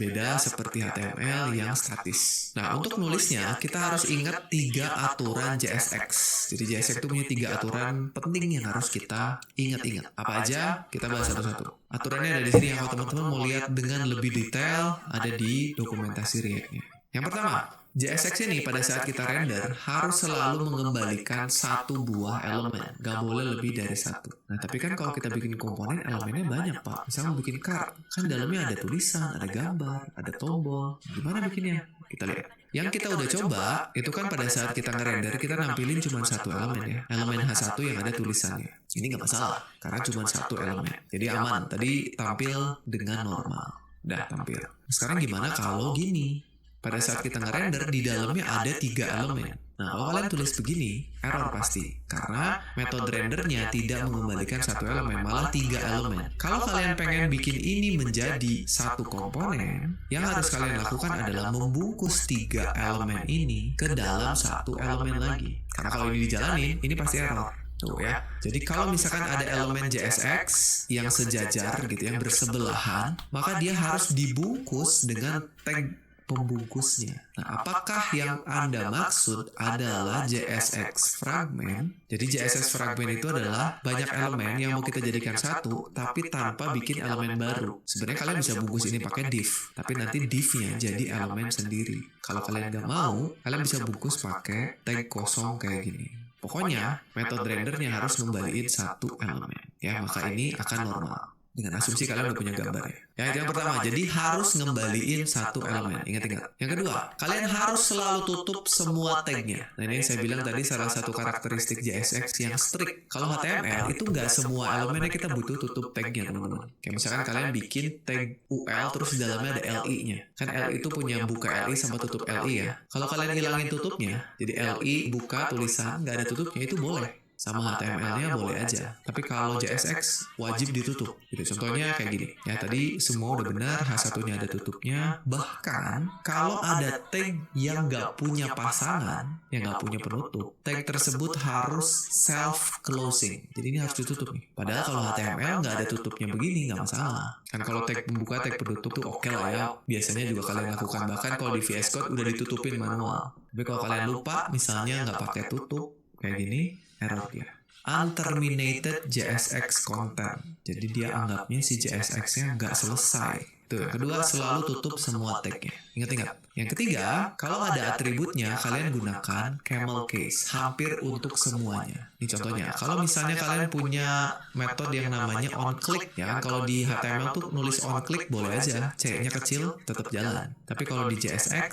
Beda seperti HTML yang statis. Nah, untuk nulisnya kita harus ingat 3 aturan JSX. Jadi JSX itu punya 3 aturan penting yang harus kita ingat-ingat. Apa aja? Kita bahas satu-satu. Aturannya ada di sini. Kalau teman-teman mau lihat dengan lebih detail, ada di dokumentasi React-nya. Yang pertama, JSX ini pada saat kita render harus selalu mengembalikan 1 buah elemen, gak boleh lebih dari 1. Nah, tapi kan kalau kita bikin komponen elemennya banyak, Pak. Misalnya bikin card, kan dalamnya ada tulisan, ada gambar, ada tombol. Gimana bikinnya? Kita lihat. Yang kita udah coba, itu kan pada saat kita ngerender, kita nampilin cuma 1 elemen ya. Elemen H1 yang ada tulisannya. Ini nggak masalah, karena cuma 1 elemen. Jadi aman, tadi tampil dengan normal. Udah tampil. Sekarang gimana kalau gini? Pada saat kita ngerender, di dalamnya ada 3 elemen. Nah, kalau kalian tulis begini, error pasti. Karena metode rendernya tidak mengembalikan 1 elemen, malah 3 elemen. Kalau kalian pengen bikin ini menjadi 1 komponen, yang harus kalian lakukan adalah membungkus 3 elemen ini ke dalam 1 elemen lagi. Karena kalau ini dijalanin, ini pasti error. Tuh ya. Jadi kalau misalkan ada elemen JSX yang sejajar gitu, yang bersebelahan, maka dia harus dibungkus dengan tag pembungkusnya. Nah, apakah yang Anda maksud adalah JSX fragment? Jadi JSX fragment itu adalah banyak elemen yang mau kita jadikan 1, tapi tanpa bikin elemen baru. Sebenarnya kalian bisa bungkus ini pakai div, tapi nanti divnya jadi elemen sendiri. Kalau kalian nggak mau, kalian bisa bungkus pakai tag kosong kayak gini. Pokoknya, metode rendernya harus ngembaliin 1 elemen. Ya, maka ini akan normal. Dengan asumsi kalian udah punya gambar ya. Yang pertama, jadi harus ngembaliin 1 elemen. Ingat-ingat. Yang kedua, kalian harus selalu tutup semua tagnya. Nah, ini saya bilang tadi salah satu karakteristik JSX yang strict. Kalau HTML itu nggak semua elemennya kita butuh tutup tagnya, teman-teman. Kayak misalkan kalian bikin tag UL terus di dalamnya ada LI-nya. Kan LI itu punya buka LI sama tutup LI ya. Kalau kalian hilangin tutupnya, jadi LI buka tulisan nggak ada tutupnya, itu boleh. Sama HTML-nya boleh aja. Tapi kalau JSX wajib ditutup. Gitu. Contohnya kayak gini. Ya, tadi semua udah benar, H1-nya ada tutupnya. Bahkan kalau ada tag yang nggak punya pasangan, yang nggak punya penutup, tag tersebut harus self-closing. Jadi ini harus ditutup nih. Padahal kalau HTML nggak ada tutupnya begini, nggak masalah. Kan kalau tag pembuka, tag penutup tuh oke lah ya. Biasanya juga kalian lakukan. Bahkan kalau di VS Code udah ditutupin manual. Tapi kalau kalian lupa, misalnya nggak pakai tutup, kayak gini, error dia. Unterminated JSX content. Jadi dia anggapnya si JSX-nya nggak selesai. Tuh, yang kedua, selalu tutup semua tag-nya. Ingat-ingat. Yang ketiga, kalau ada atributnya, kalian gunakan camel case. Hampir untuk semuanya. Ini contohnya. Kalau misalnya kalian punya metode yang namanya onClick, ya kan? Kalau di HTML tuh nulis onClick boleh aja. C-nya kecil, tetap jalan. Tapi kalau di JSX,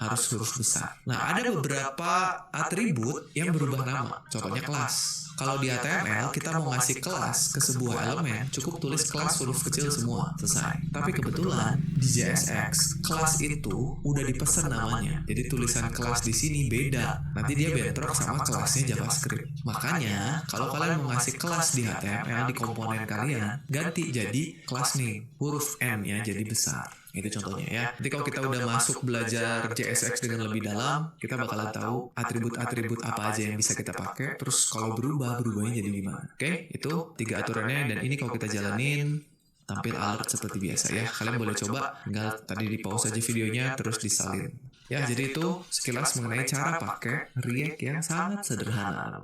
harus huruf besar. Nah, ada beberapa atribut yang berubah nama. Contohnya kelas. Kalau di HTML, kita mau ngasih kelas ke sebuah elemen, cukup tulis kelas huruf kecil semua, selesai. Tapi kebetulan, di JSX, kelas itu udah dipesan namanya. Jadi tulisan kelas di sini beda. Nanti dia bentrok sama kelasnya JavaScript. Makanya, kalau kalian mau ngasih kelas di HTML, di komponen kalian, ganti jadi kelas name. Huruf N ya, jadi besar. Itu contohnya ya. Nanti kalau kita udah masuk belajar JSX dengan lebih dalam, kita bakalan tahu atribut-atribut apa aja yang bisa kita pakai. Terus kalau berubahnya jadi gimana. Oke, itu 3 aturannya, dan ini kalau kita jalanin tampil alert seperti biasa ya. Kalian boleh coba, tinggal tadi di pause aja videonya terus disalin. Ya, jadi itu sekilas mengenai cara pakai React yang sangat sederhana.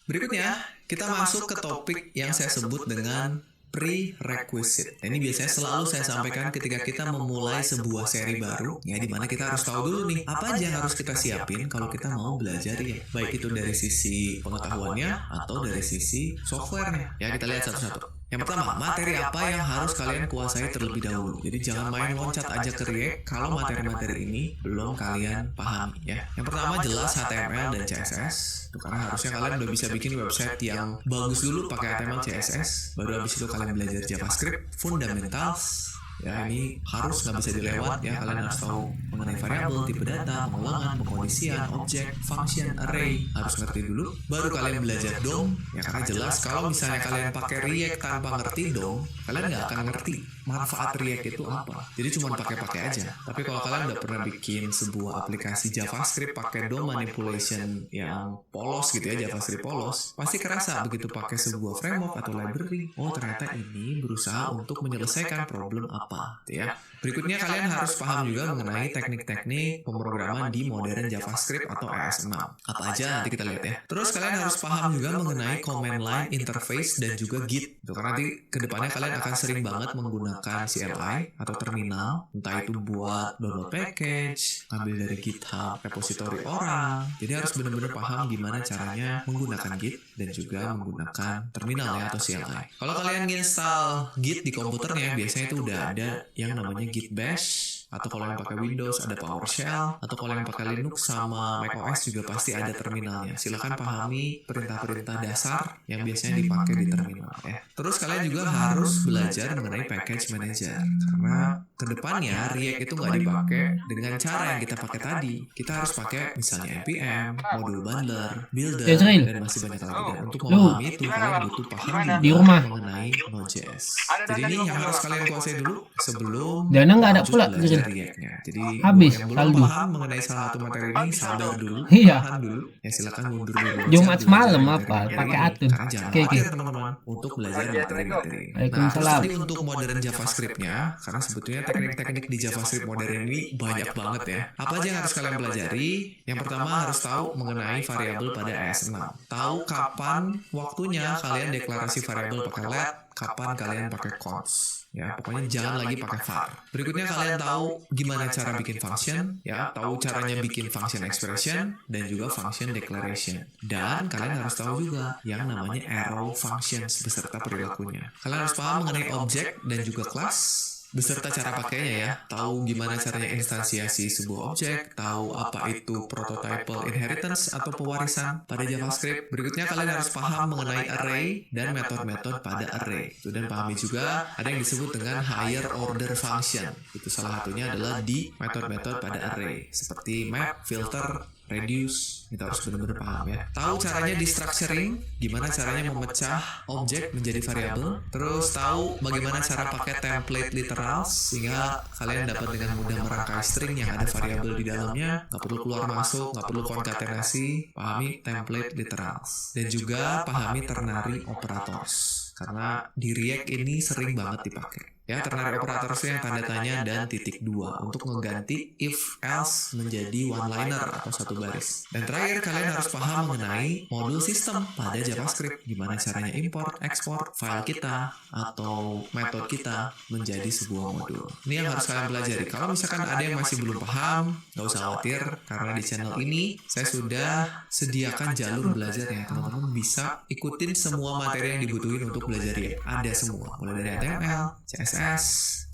Berikutnya, kita masuk ke topik yang saya sebut dengan prerequisite. Ini biasanya selalu saya sampaikan ketika kita memulai sebuah seri baru, ya, dimana kita harus tahu dulu nih, apa aja yang harus kita siapin kalau kita mau belajar ya. Baik itu dari sisi pengetahuannya atau dari sisi softwarenya. Ya, kita lihat satu-satu. Yang pertama, materi apa yang harus kalian kuasai terlebih dahulu. Jadi jangan main loncat aja ke React kalau materi-materi ini belum kalian pahami ya. Yang pertama jelas HTML dan CSS. Itu karena harusnya kalian udah bisa bikin website yang bagus dulu pakai HTML CSS. Baru habis itu kalian belajar JavaScript, fundamentals. Ya, ini harus nggak bisa dilewat ya. Kalian harus tahu mengenai variabel, tipe data, pengulangan, pengkondisian, objek, function, array. Harus ngerti dulu. Baru kalian belajar DOM. Ya, karena jelas kalau misalnya kalian pakai React tanpa ngerti DOM, kalian nggak akan ngerti manfaat React itu apa. Jadi cuma pakai-pakai aja. Tapi kalau kalian udah pernah bikin sebuah aplikasi JavaScript pakai DOM manipulation yang polos gitu ya, JavaScript polos, pasti kerasa begitu pakai sebuah framework atau library. Oh, ternyata ini berusaha untuk menyelesaikan problem apa, ya. Berikutnya kalian harus paham juga mengenai teknik-teknik pemrograman di modern JavaScript atau ES6. Apa aja nanti kita lihat ya. Terus kalian harus paham juga mengenai command line interface dan juga Git. Itu karena nanti kedepannya kalian akan sering banget menggunakan CLI atau terminal, entah itu buat download package, ambil dari GitHub repository orang. Jadi harus benar-benar paham gimana caranya menggunakan Git dan juga menggunakan terminal ya atau CLI. Kalau kalian install Git di komputernya, biasanya itu udah ada yang namanya Git Bash, atau kalau yang pakai Windows ada PowerShell, atau kalau yang pakai Linux sama macOS juga pasti ada terminalnya. Silakan pahami perintah-perintah dasar yang biasanya dipakai di terminal ya. Terus kalian juga harus belajar mengenai package manager, karena kedepannya React itu nggak dipakai dengan cara yang kita pakai tadi. Kita harus pakai misalnya npm, module bundler, builder, dan masih banyak lagi. Dan untuk memahami itu kalian butuh paham di rumah mengenai Node.js. Jadi ini yang harus kalian kuasai dulu sebelum Dana nggak ada pula belajar React-nya. Jadi habis yang belum saldo. paham mengenai salah satu materi ini, sabar dulu, Iya. tahan dulu. Ya silakan mundur dulu. Jumat Belajar malam materi apa? materi Pakai ini. atun. Karena jangan Oke, khawatir teman-teman untuk belajar materi-materi. Nah, terus Waalaikumsalam. tadi untuk modern JavaScript-nya, karena sebetulnya teknik-teknik di JavaScript modern ini banyak banget ya. Apa aja yang harus kalian pelajari? Yang pertama harus tahu mengenai variabel pada ES6. Tahu kapan waktunya kalian deklarasi variabel pakai let, kapan kalian pakai const. Ya, pokoknya jangan lagi pakai var. Berikutnya kalian tahu gimana cara bikin function, ya, tahu caranya bikin function expression dan juga function declaration. Dan kalian harus tahu juga yang namanya arrow functions beserta perilakunya. Kalian harus paham mengenai objek dan juga class beserta cara pakainya ya, tahu gimana caranya instansiasi sebuah objek, tahu apa itu prototypal inheritance atau pewarisan pada JavaScript. Berikutnya kalian harus paham mengenai array dan metode-metode pada array. Dan pahami juga ada yang disebut dengan higher order function. Itu salah satunya adalah di metode-metode pada array seperti map, filter, reduce. Kita harus benar-benar paham ya. Tahu caranya di structuring, gimana caranya memecah objek menjadi variabel. Terus tahu bagaimana cara pakai template literals sehingga kalian dapat dengan mudah merangkai string yang ada variabel di dalamnya. Nggak perlu keluar masuk, nggak perlu konkatenasi. Pahami template literals. Dan juga pahami ternary operators. Karena di React ini sering banget dipakai. Ya, ternary operators yang tanda tanya dan titik 2 untuk mengganti if else menjadi one liner atau satu baris. Dan terakhir kalian harus paham mengenai modul sistem pada JavaScript, gimana caranya import, export file kita atau metode kita menjadi sebuah modul. Ini yang harus kalian pelajari. Kalau misalkan ada yang masih belum paham, nggak usah khawatir karena di channel ini saya sudah sediakan jalur belajarnya. Teman-teman bisa ikutin semua materi yang dibutuhin untuk belajar React. Ada semua, mulai dari HTML, CSS,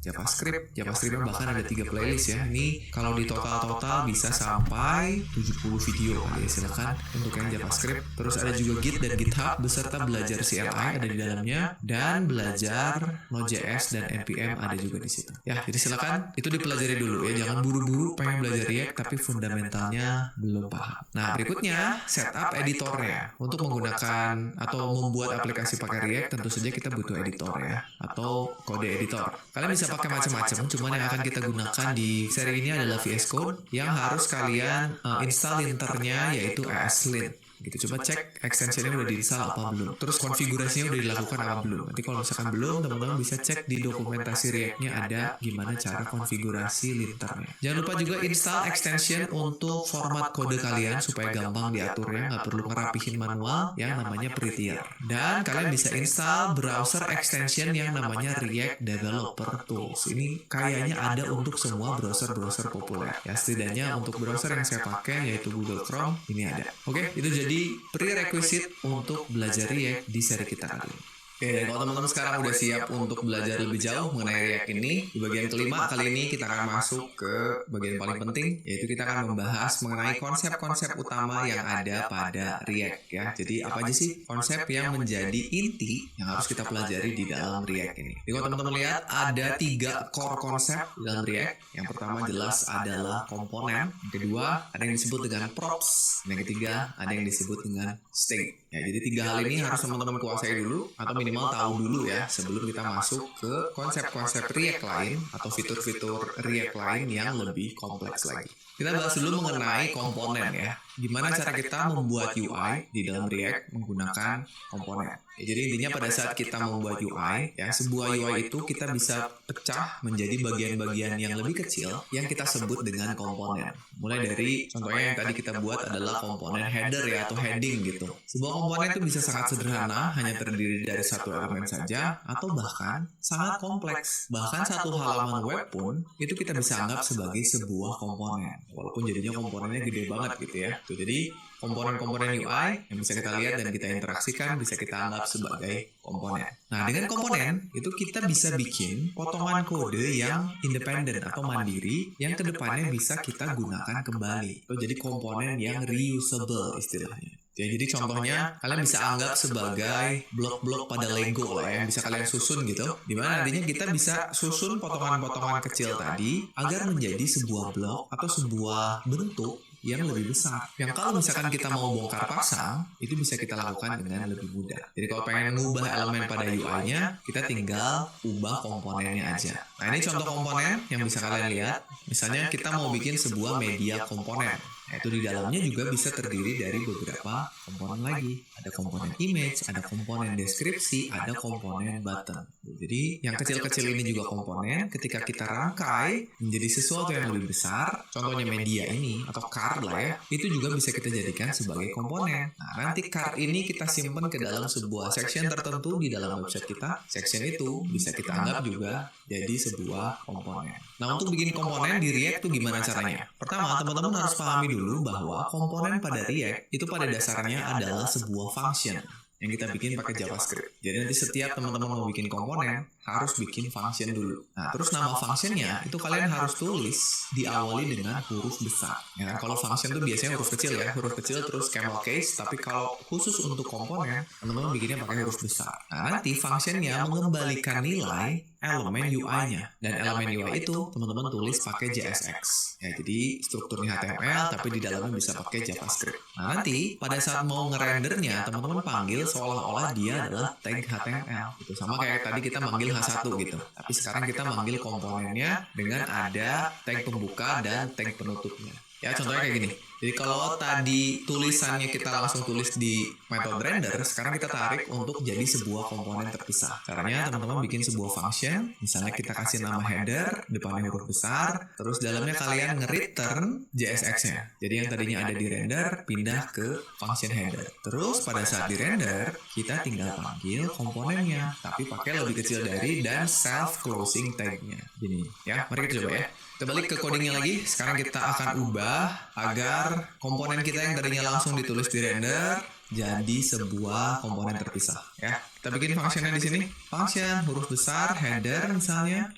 JavaScript bahkan ada 3 playlist ya. Ini kalau di total bisa sampai 70 video kali ya. Silakan untuk yang JavaScript. Terus ada juga Git dan GitHub beserta belajar CLI ada di dalamnya dan belajar Node.js dan npm ada juga di situ. Ya, jadi silakan itu dipelajari dulu ya. Jangan buru-buru pengen belajar React tapi fundamentalnya belum paham. Nah, berikutnya setup editornya. Untuk menggunakan atau membuat aplikasi pakai React tentu saja kita butuh editor ya atau kode editor. Kalian bisa pakai macam-macam, cuman yang akan kita gunakan di seri ini adalah VS Code yang harus kalian install linternya, yaitu ESLint. Gitu. Coba cek extensionnya udah diinstal apa belum, terus konfigurasinya udah dilakukan apa belum. Nanti kalau misalkan belum, teman-teman bisa cek di dokumentasi React-nya ada gimana cara konfigurasi linternya. Jangan lupa juga install extension untuk format kode kalian supaya gampang diaturnya, nggak perlu ngerapihin manual yang namanya Prettier. Dan kalian bisa install browser extension yang namanya React Developer Tools. Ini kayaknya ada untuk semua browser-browser populer. Ya, setidaknya untuk browser yang saya pakai yaitu Google Chrome ini ada. Oke, itu jadi prerequisite untuk belajar React di seri kita kali ini. Oke, dan kalau teman-teman sekarang udah siap untuk belajar lebih jauh mengenai React ini, di bagian kelima kali ini kita akan masuk ke bagian paling penting, yaitu kita akan membahas mengenai konsep-konsep utama yang ada pada React ya. Jadi apa aja sih konsep yang menjadi inti yang harus kita pelajari di dalam React ini. Jadi kalau teman-teman lihat ada 3 core konsep di dalam React. Yang pertama jelas adalah komponen, yang kedua ada yang disebut dengan props, dan yang ketiga ada yang disebut dengan state. Ya, jadi 3 hal ini harus teman-teman kuasai dulu atau minimal tahu dulu ya sebelum kita masuk ke konsep-konsep React lain atau fitur-fitur React lain yang lebih kompleks lagi. Kita bahas dulu mengenai komponen ya. Gimana cara kita membuat UI di dalam React menggunakan komponen. Ya, jadi intinya pada saat kita membuat UI, ya sebuah UI itu kita bisa pecah menjadi bagian-bagian yang lebih kecil yang kita sebut dengan komponen. Mulai dari contohnya yang tadi kita buat adalah komponen header ya atau heading gitu. Sebuah komponen itu bisa sangat sederhana, hanya terdiri dari satu elemen saja atau bahkan sangat kompleks. Bahkan satu halaman web pun itu kita bisa anggap sebagai sebuah komponen. Walaupun jadinya komponennya gede banget gitu ya. Tuh, jadi komponen-komponen UI yang bisa kita lihat dan kita interaksikan bisa kita anggap sebagai komponen. Nah, dengan komponen itu kita bisa bikin potongan kode yang independen atau mandiri yang kedepannya bisa kita gunakan kembali. Itu jadi komponen yang reusable istilahnya. Ya, jadi contohnya kalian bisa anggap sebagai blok-blok pada Lego lah yang bisa kalian susun gitu. Dimana nantinya kita bisa susun potongan-potongan kecil tadi agar menjadi sebuah blok atau sebuah bentuk yang lebih besar. Yang kalau misalkan kita mau bongkar pasang, itu bisa kita lakukan dengan lebih mudah. Jadi kalau pengen ngubah elemen pada UI-nya, kita tinggal ubah komponennya aja. Nah, ini contoh komponen yang bisa kalian lihat. Misalnya kita mau bikin sebuah media komponen. Nah, itu di dalamnya juga bisa terdiri dari beberapa komponen lagi. Ada komponen image, ada komponen deskripsi, ada komponen button. Jadi yang kecil-kecil ini juga komponen. Ketika kita rangkai menjadi sesuatu yang lebih besar, contohnya media ini atau card lah ya, itu juga bisa kita jadikan sebagai komponen. Nah, nanti card ini kita simpan ke dalam sebuah section tertentu di dalam website kita. Section itu bisa kita anggap juga jadi sebuah komponen. Nah, untuk bikin komponen di React itu gimana caranya? Pertama, teman-teman harus pahami dulu bahwa komponen pada React itu pada dasarnya adalah sebuah function yang kita bikin pakai JavaScript. Jadi nanti setiap teman-teman mau bikin komponen harus bikin function dulu. Nah, terus nama functionnya itu kalian harus tulis diawali dengan huruf besar. Ya kan? Kalau function itu biasanya huruf kecil ya, huruf kecil terus camel case. Tapi kalau khusus untuk komponen, teman-teman bikinnya pakai huruf besar. Nah, nanti functionnya mengembalikan nilai elemen UI-nya. Dan elemen UI itu teman-teman tulis pakai JSX. Ya, jadi strukturnya HTML tapi di dalamnya bisa pakai JavaScript. Nah, nanti pada saat mau ngerendernya, teman-teman panggil seolah-olah dia adalah tag HTML. Gitu. Sama kayak tadi kita manggil H1 gitu. Tapi sekarang kita manggil komponennya dengan ada tag pembuka dan tag penutupnya. Ya, contohnya kayak gini. Jadi kalau tadi tulisannya kita langsung tulis di metode render, sekarang kita tarik untuk jadi sebuah komponen terpisah. Caranya teman-teman bikin sebuah function, misalnya kita kasih nama header, depannya huruf besar, terus dalamnya kalian nge-return JSX-nya. Jadi yang tadinya ada di render, pindah ke function header. Terus pada saat di render, kita tinggal panggil komponennya, tapi pakai lebih kecil dari dan self-closing tag-nya. Gini, ya, mari kita coba ya. Kita balik ke codingnya lagi. Sekarang kita akan ubah agar komponen kita yang tadinya langsung ditulis di render jadi sebuah komponen terpisah. Ya, kita bikin functionnya di sini. Function huruf besar header misalnya,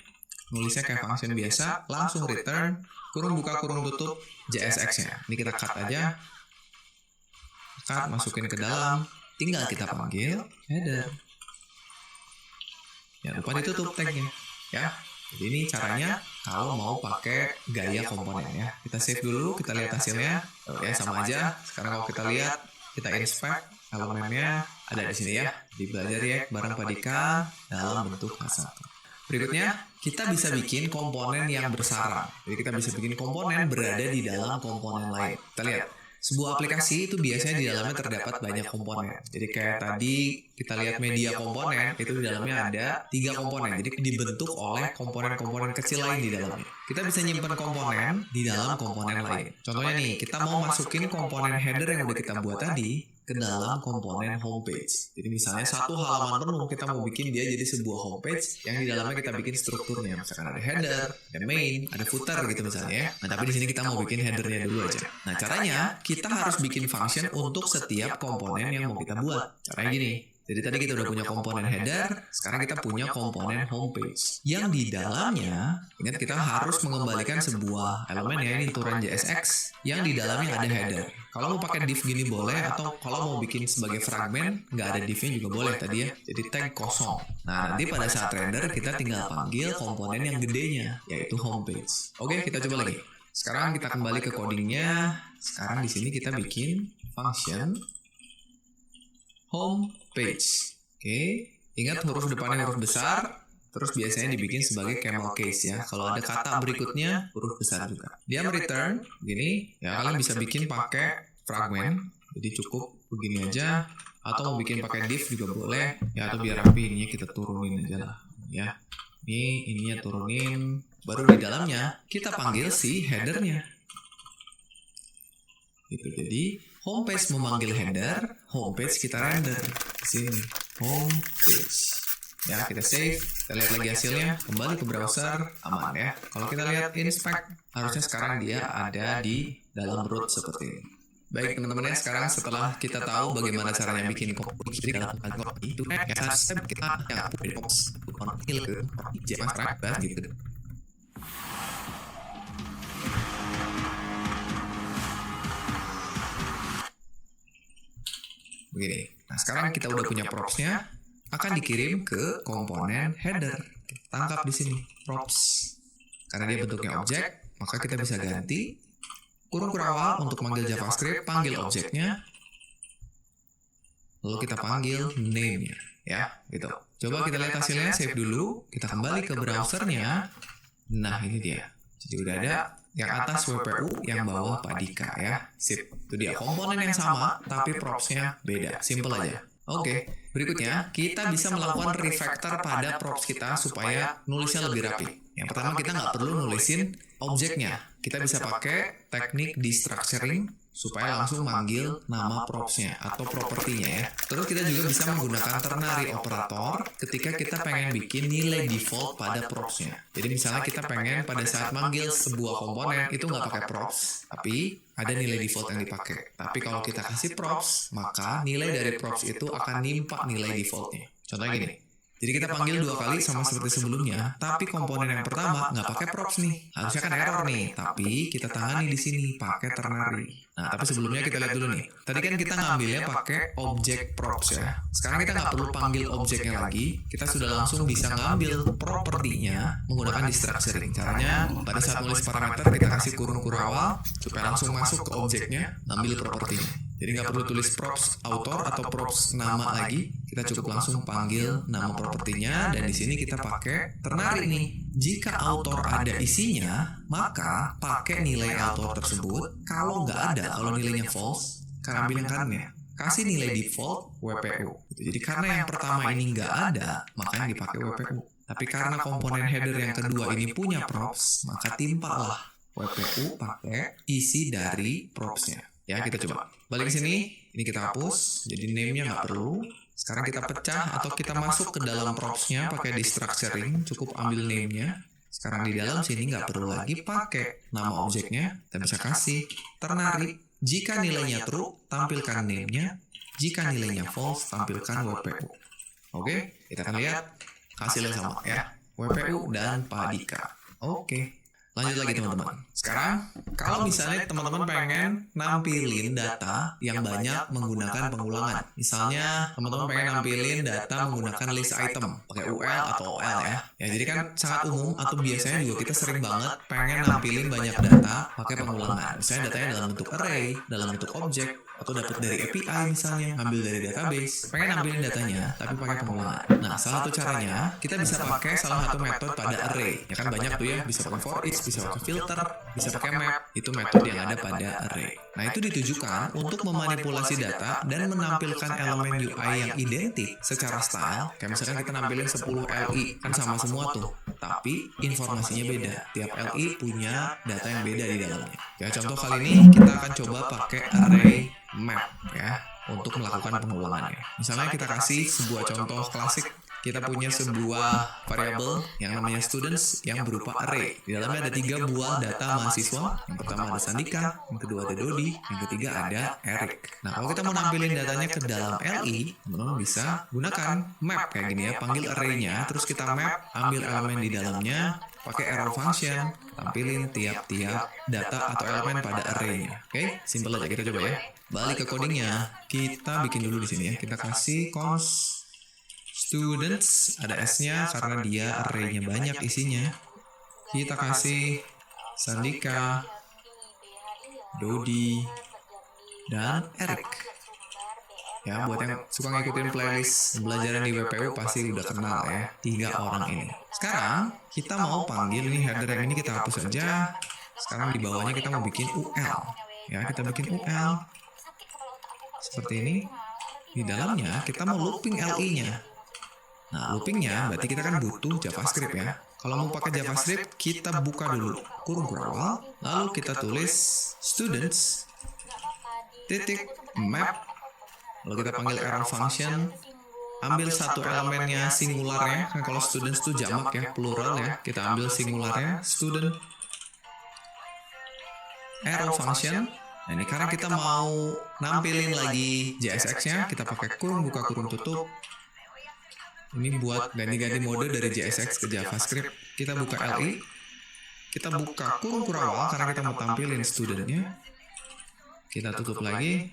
nulisnya kayak function biasa, langsung return kurung buka kurung tutup JSX-nya. Ini kita cut aja, cut masukin ke dalam, tinggal kita panggil header. Jangan lupa ditutup tagnya. Ya. Jadi ini caranya kalau mau pakai gaya komponen ya. Kita save dulu, kita lihat hasilnya. Ya sama aja. Sekarang kalau kita lihat, kita inspect elemennya ada di sini ya. Di belajar ya bareng Padika dalam bentuk H1. Berikutnya, kita bisa bikin komponen yang bersarang. Jadi kita bisa bikin komponen berada di dalam komponen lain. Kita lihat, sebuah aplikasi itu biasanya di dalamnya terdapat banyak komponen. Jadi kayak tadi kita lihat media komponen, itu di dalamnya ada 3 komponen. Jadi dibentuk oleh komponen-komponen kecil lain di dalamnya. Kita bisa nyimpan komponen di dalam komponen lain. Contohnya nih, kita mau masukin komponen header yang udah kita buat tadi ke dalam komponen homepage. Jadi misalnya satu halaman penuh kita mau bikin dia jadi sebuah homepage yang di dalamnya kita bikin strukturnya. Misalkan ada header, ada main, ada footer gitu misalnya ya. Nah tapi di sini kita mau bikin headernya dulu aja. Nah caranya kita harus bikin function untuk setiap komponen yang mau kita buat. Caranya gini. Jadi tadi kita udah punya komponen header, sekarang kita punya komponen homepage. Yang di dalamnya, ingat kita harus mengembalikan sebuah elemen ya, ini turunan JSX, yang di dalamnya ada header. Kalau mau pakai div gini boleh, atau kalau mau bikin sebagai fragmen, nggak ada divnya juga boleh tadi ya. Jadi tag kosong. Nah nanti pada saat render kita tinggal panggil komponen yang gedenya, yaitu homepage. Oke, kita coba lagi. Sekarang kita kembali ke codingnya. Sekarang di sini kita bikin function home page. Oke, ingat huruf depannya huruf besar, terus biasanya dibikin sebagai camel case ya. Kalau ada kata berikutnya huruf besar juga. Dia return gini, ya kalian bisa bikin pakai fragment. Jadi cukup begini aja, atau mau bikin pakai div juga boleh. Ya atau biar rapi ininya kita turunin aja lah. Ya, ininya turunin. Baru di dalamnya kita panggil si headernya. Gitu. Jadi homepage memanggil header, homepage kita render. Sini, homepage. Ya, kita save, kita lihat lagi hasilnya, kembali ke browser, aman ya. Kalau kita lihat inspect, harusnya sekarang dia ada di dalam root seperti ini. Baik teman-teman ya, sekarang setelah kita tahu bagaimana caranya bikin komponen di dalam algoritma itu, ya step kita yang dari box konfil ke JavaScript gitu. Begini. Nah, sekarang kita udah punya props-nya, akan dikirim ke komponen header. Tangkap di sini, props. Karena dia bentuknya objek, maka kita bisa ganti kurung kurawal untuk manggil JavaScript, panggil objeknya, lalu kita panggil name-nya, ya, gitu. Coba kita lihat hasilnya, save dulu, kita kembali ke browsernya. Nah, ini dia. Jadi udah ada yang atas WPU, yang bawah Padika ya. Sip. Itu dia komponen yang sama, tapi props-nya beda. Simple aja. Oke, berikutnya kita bisa melakukan refactor pada props kita supaya nulisnya lebih rapi. Yang pertama kita nggak perlu nulisin objeknya. Kita bisa pakai teknik destructuring supaya langsung manggil nama propsnya atau propertinya ya. Terus kita juga bisa menggunakan ternary operator ketika kita pengen bikin nilai default pada propsnya. Jadi misalnya kita pengen pada saat manggil sebuah komponen itu nggak pakai props, tapi ada nilai default yang dipakai. Tapi kalau kita kasih props, maka nilai dari props itu akan nimpa nilai defaultnya. Contohnya gini. Jadi kita panggil 2 kali sama seperti sebelumnya, tapi komponen yang pertama nggak pakai props nih. Harusnya kan error nih, tapi kita tangani di sini pakai ternary. Nah, tapi sebelumnya kita lihat dulu nih. Tadi kan kita ngambilnya pakai objek props ya. Sekarang kita nggak perlu panggil objeknya lagi, kita sudah langsung bisa ngambil propertinya menggunakan destructuring. Caranya pada saat nulis parameter kita kasih kurung kurawal supaya langsung masuk ke objeknya, ngambil propertinya. Jadi nggak perlu tulis props author atau props nama lagi, kita cukup langsung panggil nama propertinya dan di sini kita pakai ternary nih. Jika author ada isinya, maka pakai nilai author tersebut. Kalau nggak ada, kalau nilainya false, karena ambil yang kanannya, kasih nilai default WPU. Jadi karena yang pertama ini nggak ada, maka yang dipakai WPU. Tapi karena komponen header yang kedua ini punya props, maka timpalah WPU pakai isi dari propsnya. Ya, kita coba. Balik ke sini, ini kita hapus, jadi name-nya nggak perlu. Sekarang kita pecah atau kita masuk ke dalam props-nya pakai destructuring, cukup ambil name-nya. Sekarang di dalam sini nggak perlu lagi pakai nama objeknya, kita bisa kasih ternary. Jika nilainya true, tampilkan name-nya. Jika nilainya false, tampilkan WPU. Oke, kita akan lihat hasilnya sama ya, WPU dan Padika. Oke. Lanjut lagi teman-teman. Sekarang, kalau misalnya teman-teman pengen nampilin data yang banyak menggunakan pengulangan. Misalnya, teman-teman pengen nampilin data menggunakan list item, pakai UL atau OL ya. Ya, jadi kan sangat umum atau biasanya juga kita sering banget pengen nampilin banyak data pakai pengulangan. Misalnya datanya dalam bentuk array, dalam bentuk objek, atau dapat dari API misalnya, ambil dari database, pengen ambilin datanya tapi pakai pengulangan. Nah, salah satu caranya kita bisa pakai salah satu metode pada array. Ya kan banyak tuh ya, bisa pakai for each, bisa pakai filter, bisa pakai map. Itu metode yang ada pada array. Nah, itu ditujukan untuk memanipulasi data dan menampilkan elemen UI yang identik secara style. Kayak misalkan kita nampilin 10 LI, kan sama semua tuh. Tapi informasinya beda. Tiap LI punya data yang beda di dalamnya. Ya, contoh kali ini kita akan coba pakai array map ya untuk melakukan pengulangannya. Misalnya kita kasih sebuah contoh klasik. Kita punya sebuah variabel yang namanya students yang berupa array. Di dalamnya ada 3 buah data mahasiswa. Yang pertama ada Sandika, yang kedua ada Dodi, yang ketiga ada Eric. Nah, kalau kita mau nampilin datanya ke dalam LI, teman-teman bisa gunakan map kayak gini ya. Panggil array-nya, terus kita map, ambil elemen di dalamnya, pakai arrow function, tampilin tiap-tiap data atau elemen pada array-nya. Oke, simple aja, kita coba ya. Balik ke codingnya, kita bikin dulu di sini ya. Kita kasih const students, ada S-nya karena dia array-nya banyak isinya. Kita kasih Sandika, Dodi, dan Eric. Ya, buat yang suka ngikutin playlist belajaran di WPU pasti udah kenal ya 3 orang ini. Sekarang kita mau panggil nih header yang ini kita hapus aja. Sekarang di bawahnya kita mau bikin UL. Ya, kita bikin UL seperti ini. Di dalamnya kita mau looping LI-nya. Nah, loopingnya berarti kita kan butuh JavaScript ya. Kalau mau pakai JavaScript, kita buka dulu kurung kurawal, lalu kita tulis students titik map, lalu kita panggil arrow function, ambil satu elemennya singularnya, kan kalau students itu jamak ya, plural ya, kita ambil singularnya student arrow function. Nah, ini karena kita mau nampilin lagi JSX-nya, kita pakai kurung buka kurung tutup. Ini buat ganti-ganti mode dari JSX ke JavaScript. Kita buka LI, kita buka kurung kurawal karena kita mau tampilin studentnya. Kita tutup lagi,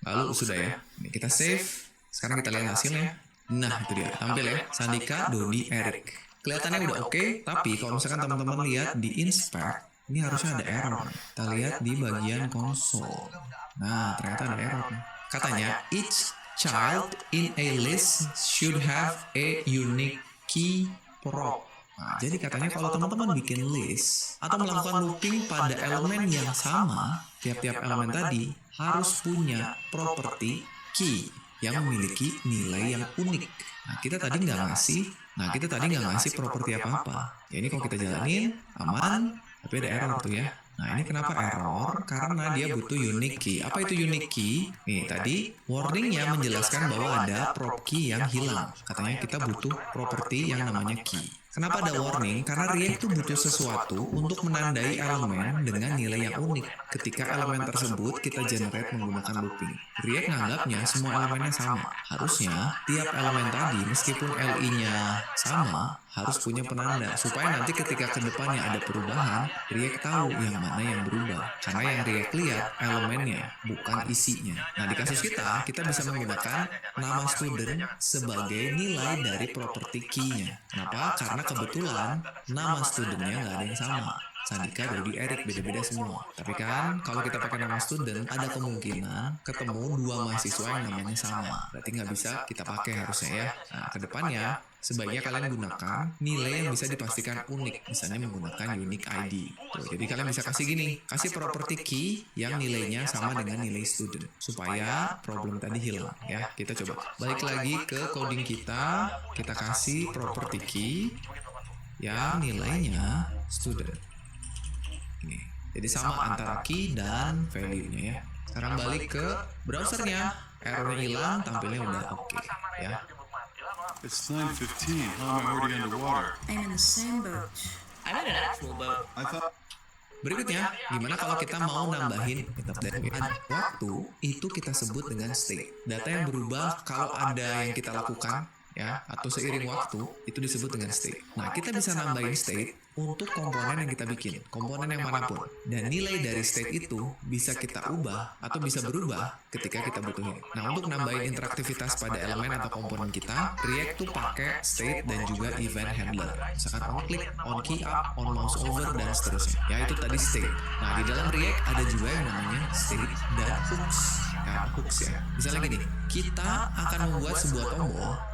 lalu sudah ya. Ini kita save. Sekarang kita lihat hasilnya. Nah, itu dia, tampil ya. Sandika, Dodi, Eric. Kelihatannya udah oke, tapi kalau misalkan teman-teman lihat di inspect, ini harusnya ada error. Kita lihat di bagian konsol. Nah, ternyata ada error. Katanya, each child in a list should have a unique key prop. Nah, jadi katanya kalau teman-teman bikin list atau melakukan looping pada elemen yang sama, tiap-tiap elemen tadi harus punya property key yang memiliki nilai yang unik. Nah, kita tadi nggak ngasih properti apa-apa. Ya, ini kalau kita jalanin aman, tapi ada error tuh ya. Nah, ini kenapa error? Karena dia butuh unique key. Apa itu unique key? Nih, tadi warningnya menjelaskan bahwa ada prop key yang hilang. Katanya kita butuh properti yang namanya key. Kenapa ada warning? Karena React itu butuh sesuatu untuk menandai elemen dengan nilai yang unik. Ketika elemen tersebut kita generate menggunakan looping. React nganggapnya semua elemennya sama. Harusnya tiap elemen tadi meskipun LI-nya sama harus punya penanda supaya nanti ketika kedepannya ada perubahan, React tahu yang mana yang berubah. Karena yang React lihat elemennya, bukan isinya. Nah, di kasus kita bisa menggunakan nama student sebagai nilai dari property key-nya. Kenapa? Karena kebetulan nama studentnya nggak ada yang sama. Sandika, Dodi, Eric beda-beda semua. Tapi kan kalau kita pakai nama student ada kemungkinan ketemu 2 mahasiswa yang namanya sama. Berarti nggak bisa kita pakai harusnya ya. Nah, kedepannya sebaiknya kalian gunakan nilai yang bisa dipastikan unik, misalnya menggunakan unique ID. Tuh, jadi kalian bisa kasih gini, kasih property key yang nilainya sama dengan nilai student supaya problem tadi hilang ya. Kita coba balik lagi ke coding kita kasih property key yang nilainya student. Ini. Jadi sama antara key dan value-nya ya. Sekarang balik ke browsernya, errornya hilang, tampilnya udah oke ya. It's 9:15. How am I already underwater? I'm in the same boat. I'm in an actual boat. I thought. Berikutnya, gimana kalau kita mau nambahin waktu itu kita sebut dengan state. Data yang berubah kalau ada yang kita lakukan ya atau seiring waktu itu disebut dengan state. Nah, kita bisa nambahin state untuk komponen yang kita bikin, komponen yang manapun. Dan nilai dari state itu bisa kita ubah atau bisa berubah ketika kita butuhin. Nah, untuk nambahin interaktivitas pada elemen atau komponen kita, React tuh pakai state dan juga event handler. Misalkan on click, on key up, on mouse over, dan seterusnya. Ya, itu tadi state. Nah, di dalam React ada juga yang namanya state dan hooks. hooks ya. Misalnya gini, kita akan membuat sebuah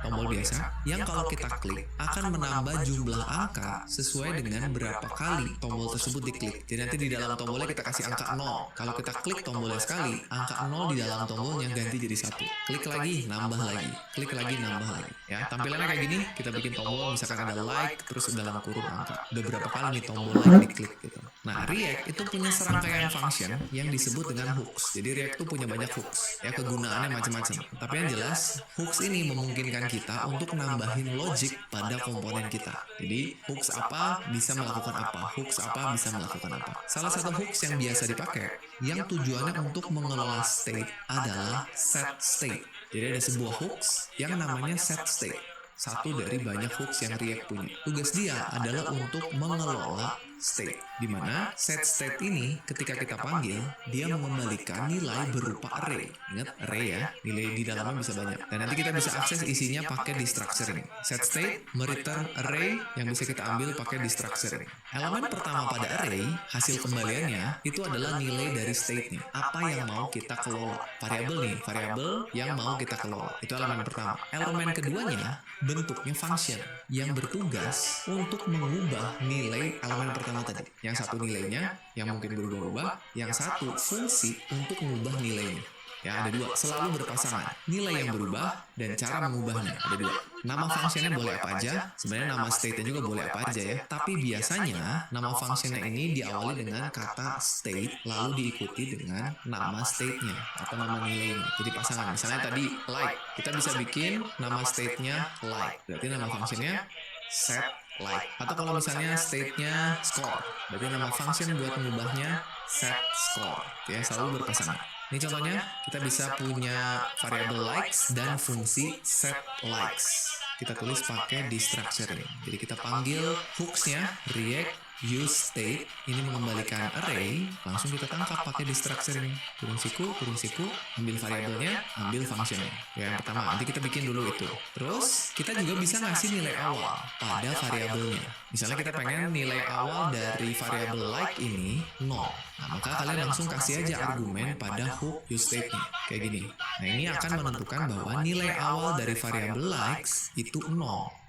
tombol biasa yang kalau kita klik akan menambah jumlah angka sesuai dengan berapa kali tombol tersebut diklik. Jadi nanti di dalam tombolnya kita kasih angka 0. Kalau kita klik tombolnya sekali, angka 0 di dalam tombolnya ganti jadi 1. Klik lagi, nambah lagi. Klik lagi, nambah lagi. Ya, tampilannya kayak gini, kita bikin tombol, misalkan ada like, terus dalam kurung angka. Udah berapa kali nih tombol like diklik gitu. Nah, React itu punya serangkaian function yang disebut dengan hooks. Jadi React itu punya banyak hooks. Ya, kegunaannya macam-macam. Tapi yang jelas, hooks ini memungkinkan kita untuk nambahin logic pada komponen kita. Jadi, hooks apa bisa melakukan apa, hooks apa bisa melakukan apa. Salah satu hooks yang biasa dipakai, yang tujuannya untuk mengelola state adalah set state. Jadi ada sebuah hooks yang namanya set state. Satu dari banyak hooks yang React punya. Tugas dia adalah untuk mengelola state, di mana set state ini ketika kita panggil, dia mengembalikan nilai berupa array. Ingat array ya, nilai di dalamnya bisa banyak. Dan nanti kita bisa akses isinya pakai di structure ini. Set state mereturn array yang bisa kita ambil pakai di structure ini. Elemen pertama pada array, hasil kembaliannya itu adalah nilai dari state-nya. Apa yang mau kita kelola? Variabel yang mau kita kelola. Itu elemen pertama. Elemen keduanya bentuknya function yang bertugas untuk mengubah nilai elemen pertama tadi. Yang satu nilainya yang mungkin berubah-ubah, yang satu fungsi untuk mengubah nilainya. Ya, ada dua, selalu berpasangan. Nilai yang berubah dan cara mengubahnya, ada dua. Nama fungsinya boleh apa aja, sebenarnya nama state-nya juga boleh apa aja ya. Tapi biasanya nama fungsinya ini diawali dengan kata state, lalu diikuti dengan nama state-nya atau nama nilainya. Jadi pasangan, misalnya tadi like, kita bisa bikin nama state-nya like. Berarti nama fungsinya set like. Atau kalau misalnya state-nya score, berarti nama function buat mengubahnya set score. Ya, selalu berpasangan. Ini contohnya, kita bisa punya variable likes dan fungsi set likes. Kita tulis pakai di structure ini. Jadi kita panggil hooks-nya React use state, ini mengembalikan array, langsung kita tangkap pakai di structure ini. Kurung siku, ambil variabelnya, ambil functionnya. Ya, yang pertama, nanti kita bikin dulu itu. Terus, kita juga bisa ngasih nilai awal pada variabelnya. Misalnya kita pengen nilai awal dari variabel like ini 0. Nah, maka kalian langsung kasih aja argumen pada hook use state-nya. Kayak gini. Nah, ini akan menentukan bahwa nilai awal dari variabel likes itu 0.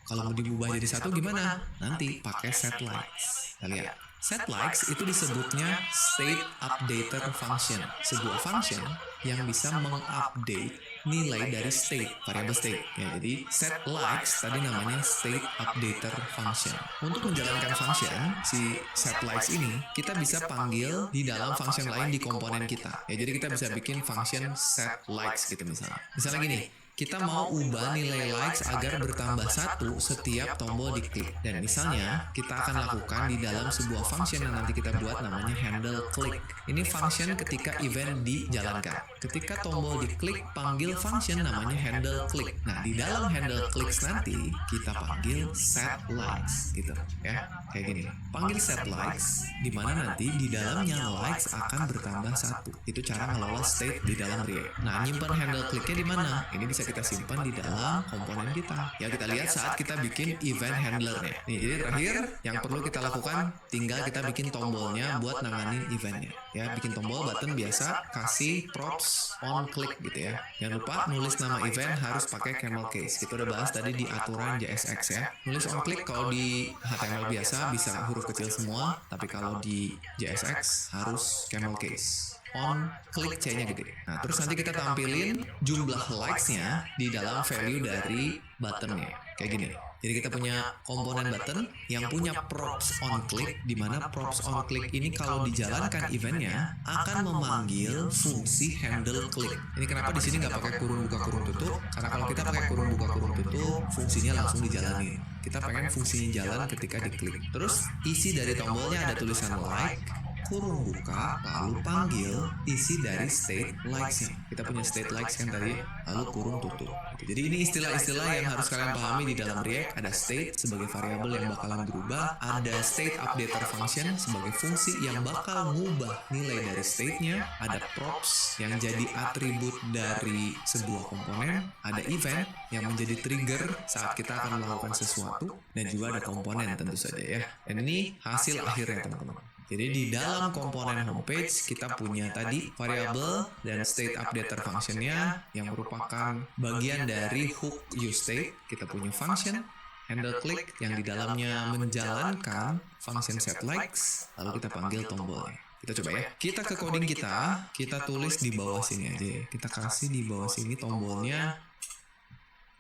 Kalau mau diubah jadi 1 gimana? Nanti pakai set likes. Kita lihat. Set likes itu disebutnya state updater function. Sebuah function yang bisa mengupdate nilai dari state, variable state. Ya, jadi set likes tadi namanya state updater function. Untuk menjalankan function, si set likes ini, kita bisa panggil di dalam function lain di komponen kita. Ya, jadi kita bisa bikin function set likes gitu misalnya. Misalnya gini, kita mau ubah nilai likes agar bertambah 1 setiap tombol diklik. Dan misalnya, kita akan lakukan di dalam sebuah function yang nanti kita buat namanya handle click. Ini function ketika event dijalankan. Ketika tombol diklik, panggil function namanya handle click. Nah, di dalam handle clicks nanti, kita panggil set likes gitu ya. Kayak gini. Panggil set likes, di mana nanti di dalamnya likes akan bertambah 1. Itu cara ngelola state di dalam React. Nah, nyimpan handle clicknya di mana? Ini bisa kita simpan di dalam komponen kita. Ya, kita lihat saat kita bikin event handler-nya. Nih, jadi terakhir yang perlu kita lakukan tinggal kita bikin tombolnya buat nanganin eventnya. Ya, bikin tombol button biasa, kasih props on click gitu ya. Jangan lupa nulis nama event harus pakai camel case. Kita udah bahas tadi di aturan JSX ya. Nulis on click kalau di HTML biasa bisa huruf kecil semua, tapi kalau di JSX harus camel case. On klik C-nya gede. Nah, terus nanti kita tampilin jumlah likes-nya di dalam value dari button-nya. Kayak gini. Jadi kita punya komponen button yang punya props on click, di mana props on click ini kalau dijalankan eventnya akan memanggil fungsi handle click. Ini kenapa di sini nggak pakai kurung buka kurung tutup? Karena kalau kita pakai kurung buka kurung tutup, fungsinya langsung dijalani. Kita pengen fungsinya jalan ketika diklik. Terus isi dari tombolnya ada tulisan like, kurung buka, lalu panggil isi dari state likes-nya. Kita punya state likes kan tadi, lalu kurung tutup. Jadi ini istilah-istilah yang harus kalian pahami di dalam React. Ada state sebagai variabel yang bakalan berubah, ada state updater function sebagai fungsi yang bakal ngubah nilai dari state-nya, ada props yang jadi atribut dari sebuah komponen, ada event yang menjadi trigger saat kita akan melakukan sesuatu, dan juga ada komponen tentu saja ya. Dan ini hasil akhirnya teman-teman. Jadi di dalam komponen homepage kita punya tadi variable dan state updater functionnya yang merupakan bagian dari hook useState. Kita punya function handle click yang di dalamnya menjalankan function setLikes, lalu kita panggil tombolnya. Kita coba ya. Kita ke coding kita tulis di bawah sini aja. Kita kasih di bawah sini tombolnya.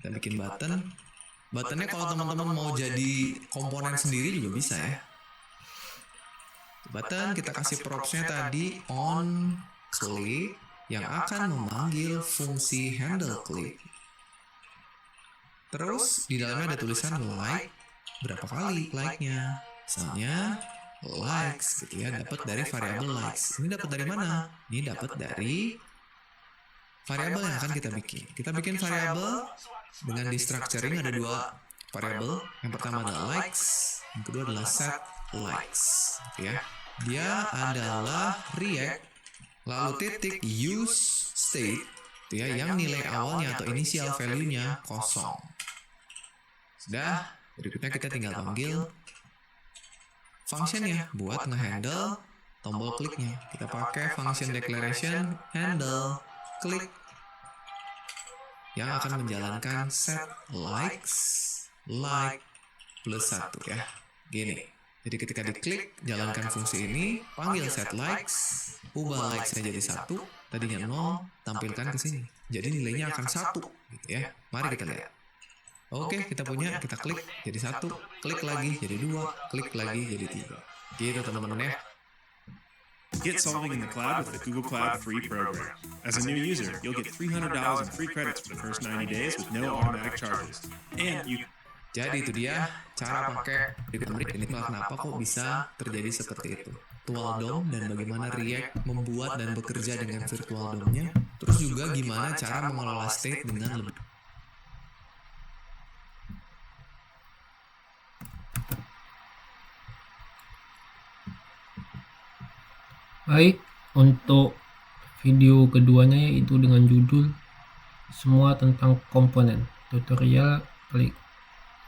Kita bikin button. Buttonnya kalau teman-teman mau jadi komponen sendiri juga bisa ya. Button kita kasih propsnya tadi on click yang akan memanggil fungsi handle click. Terus di dalamnya ada tulisan like, berapa kali like-nya. Misalnya likes gitu ya, dapat dari variabel likes. Ini dapat dari mana? Ini dapat dari variabel yang akan kita bikin. Kita bikin variabel dengan di structuring ada dua variabel. Yang pertama adalah likes, yang kedua adalah set likes gitu ya. Dia adalah react lalu titik use state gitu ya, yang nilai awalnya atau initial value-nya kosong. Sudah, berikutnya kita tinggal panggil function ya buat ngehandle tombol kliknya. Kita pakai function declaration handle click yang akan menjalankan set likes like plus 1 ya. Gini. Jadi ketika diklik, jalankan fungsi ini, panggil set likes, ubah likes-nya jadi 1, tadinya 0, tampilkan ke sini. Jadi nilainya akan 1, gitu ya. Mari kita lihat. Oke, kita punya, kita klik jadi 1, klik lagi jadi 2, klik lagi jadi 3. Gitu teman-teman ya. Get solving in the cloud with the Google Cloud free program. As a new user, you'll get $300 in free credits for the first 90 days with no automatic charges. And you Jadi itu dia cara pakai React ini. Kenapa kok bisa terjadi seperti itu? Virtual DOM dan bagaimana React membuat dan bekerja dengan virtual DOM-nya. Terus juga gimana cara mengelola state dengan lebih. Baik, untuk video keduanya yaitu dengan judul semua tentang komponen tutorial klik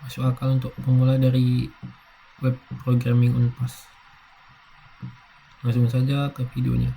masuk akal untuk pemula dari web programming Unpas. Langsung saja ke videonya.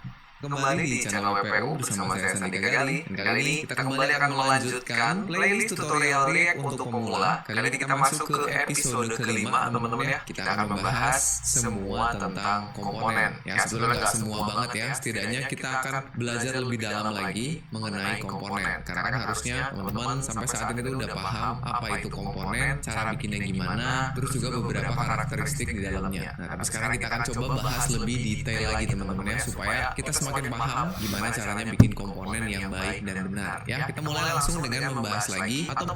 Kembali di channel WPU bersama saya Sandika Gali. Dan kali ini kita kembali akan melanjutkan playlist tutorial React untuk pemula. Kali ini kita masuk ke episode kelima teman-teman ya. Kita akan membahas semua tentang komponen. Ya sebetulnya nggak semua banget ya. Setidaknya kita akan belajar lebih dalam lagi mengenai komponen. Karena kan harusnya teman-teman sampai saat ini tuh udah paham apa itu komponen, cara bikinnya gimana, terus juga beberapa karakteristik di dalamnya. Nah tapi sekarang kita akan coba bahas lebih detail lagi teman-teman ya, supaya kita semakin paham gimana caranya bikin komponen yang baik dan benar. Ya, kita mulai langsung dengan membahas lagi atau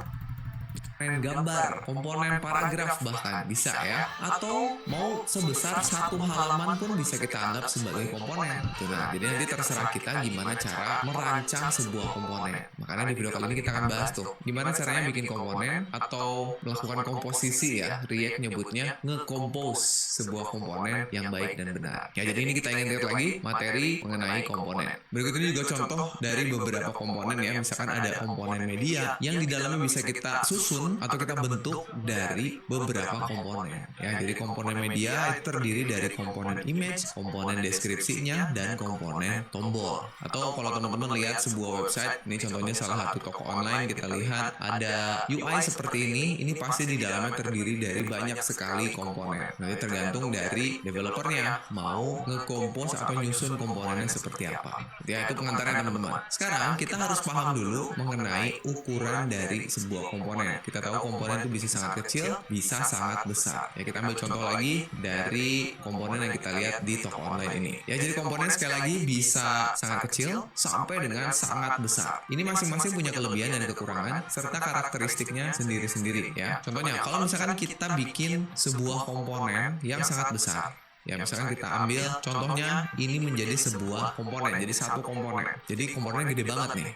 komponen gambar, komponen paragraf bahkan bisa ya, atau mau sebesar satu halaman pun bisa kita anggap sebagai komponen. Nah, jadi nanti terserah kita gimana cara merancang sebuah komponen. Makanya di video kali ini kita akan bahas tuh gimana caranya bikin komponen atau melakukan komposisi ya, React nyebutnya nge-compose sebuah komponen yang baik dan benar. Ya, jadi ini kita ingin lihat lagi materi mengenai komponen. Berikut ini juga contoh dari beberapa komponen ya, misalkan ada komponen media yang di dalamnya bisa kita susun atau kita bentuk dari beberapa komponen ya. Jadi komponen media itu terdiri dari komponen image, komponen deskripsinya, dan komponen tombol. Atau kalau teman-teman lihat sebuah website, ini contohnya salah satu toko online, kita lihat ada UI seperti ini pasti di dalamnya terdiri dari banyak sekali komponen. Nanti tergantung dari developernya mau nge-compose atau nyusun komponennya seperti apa. Ya itu pengantarnya teman-teman. Sekarang kita harus paham dulu mengenai ukuran dari sebuah komponen. Kita tahu komponen itu bisa sangat kecil, bisa sangat besar. Ya kita ambil contoh lagi dari komponen yang kita lihat di toko online ini. Ya jadi komponen sekali lagi bisa sangat kecil sampai dengan sangat besar. Ini masing-masing punya kelebihan dan kekurangan serta karakteristiknya sendiri-sendiri ya. Contohnya kalau misalkan kita bikin sebuah komponen yang sangat besar. Ya misalkan kita ambil contohnya ini menjadi sebuah komponen, jadi satu komponen. Jadi komponennya gede banget nih.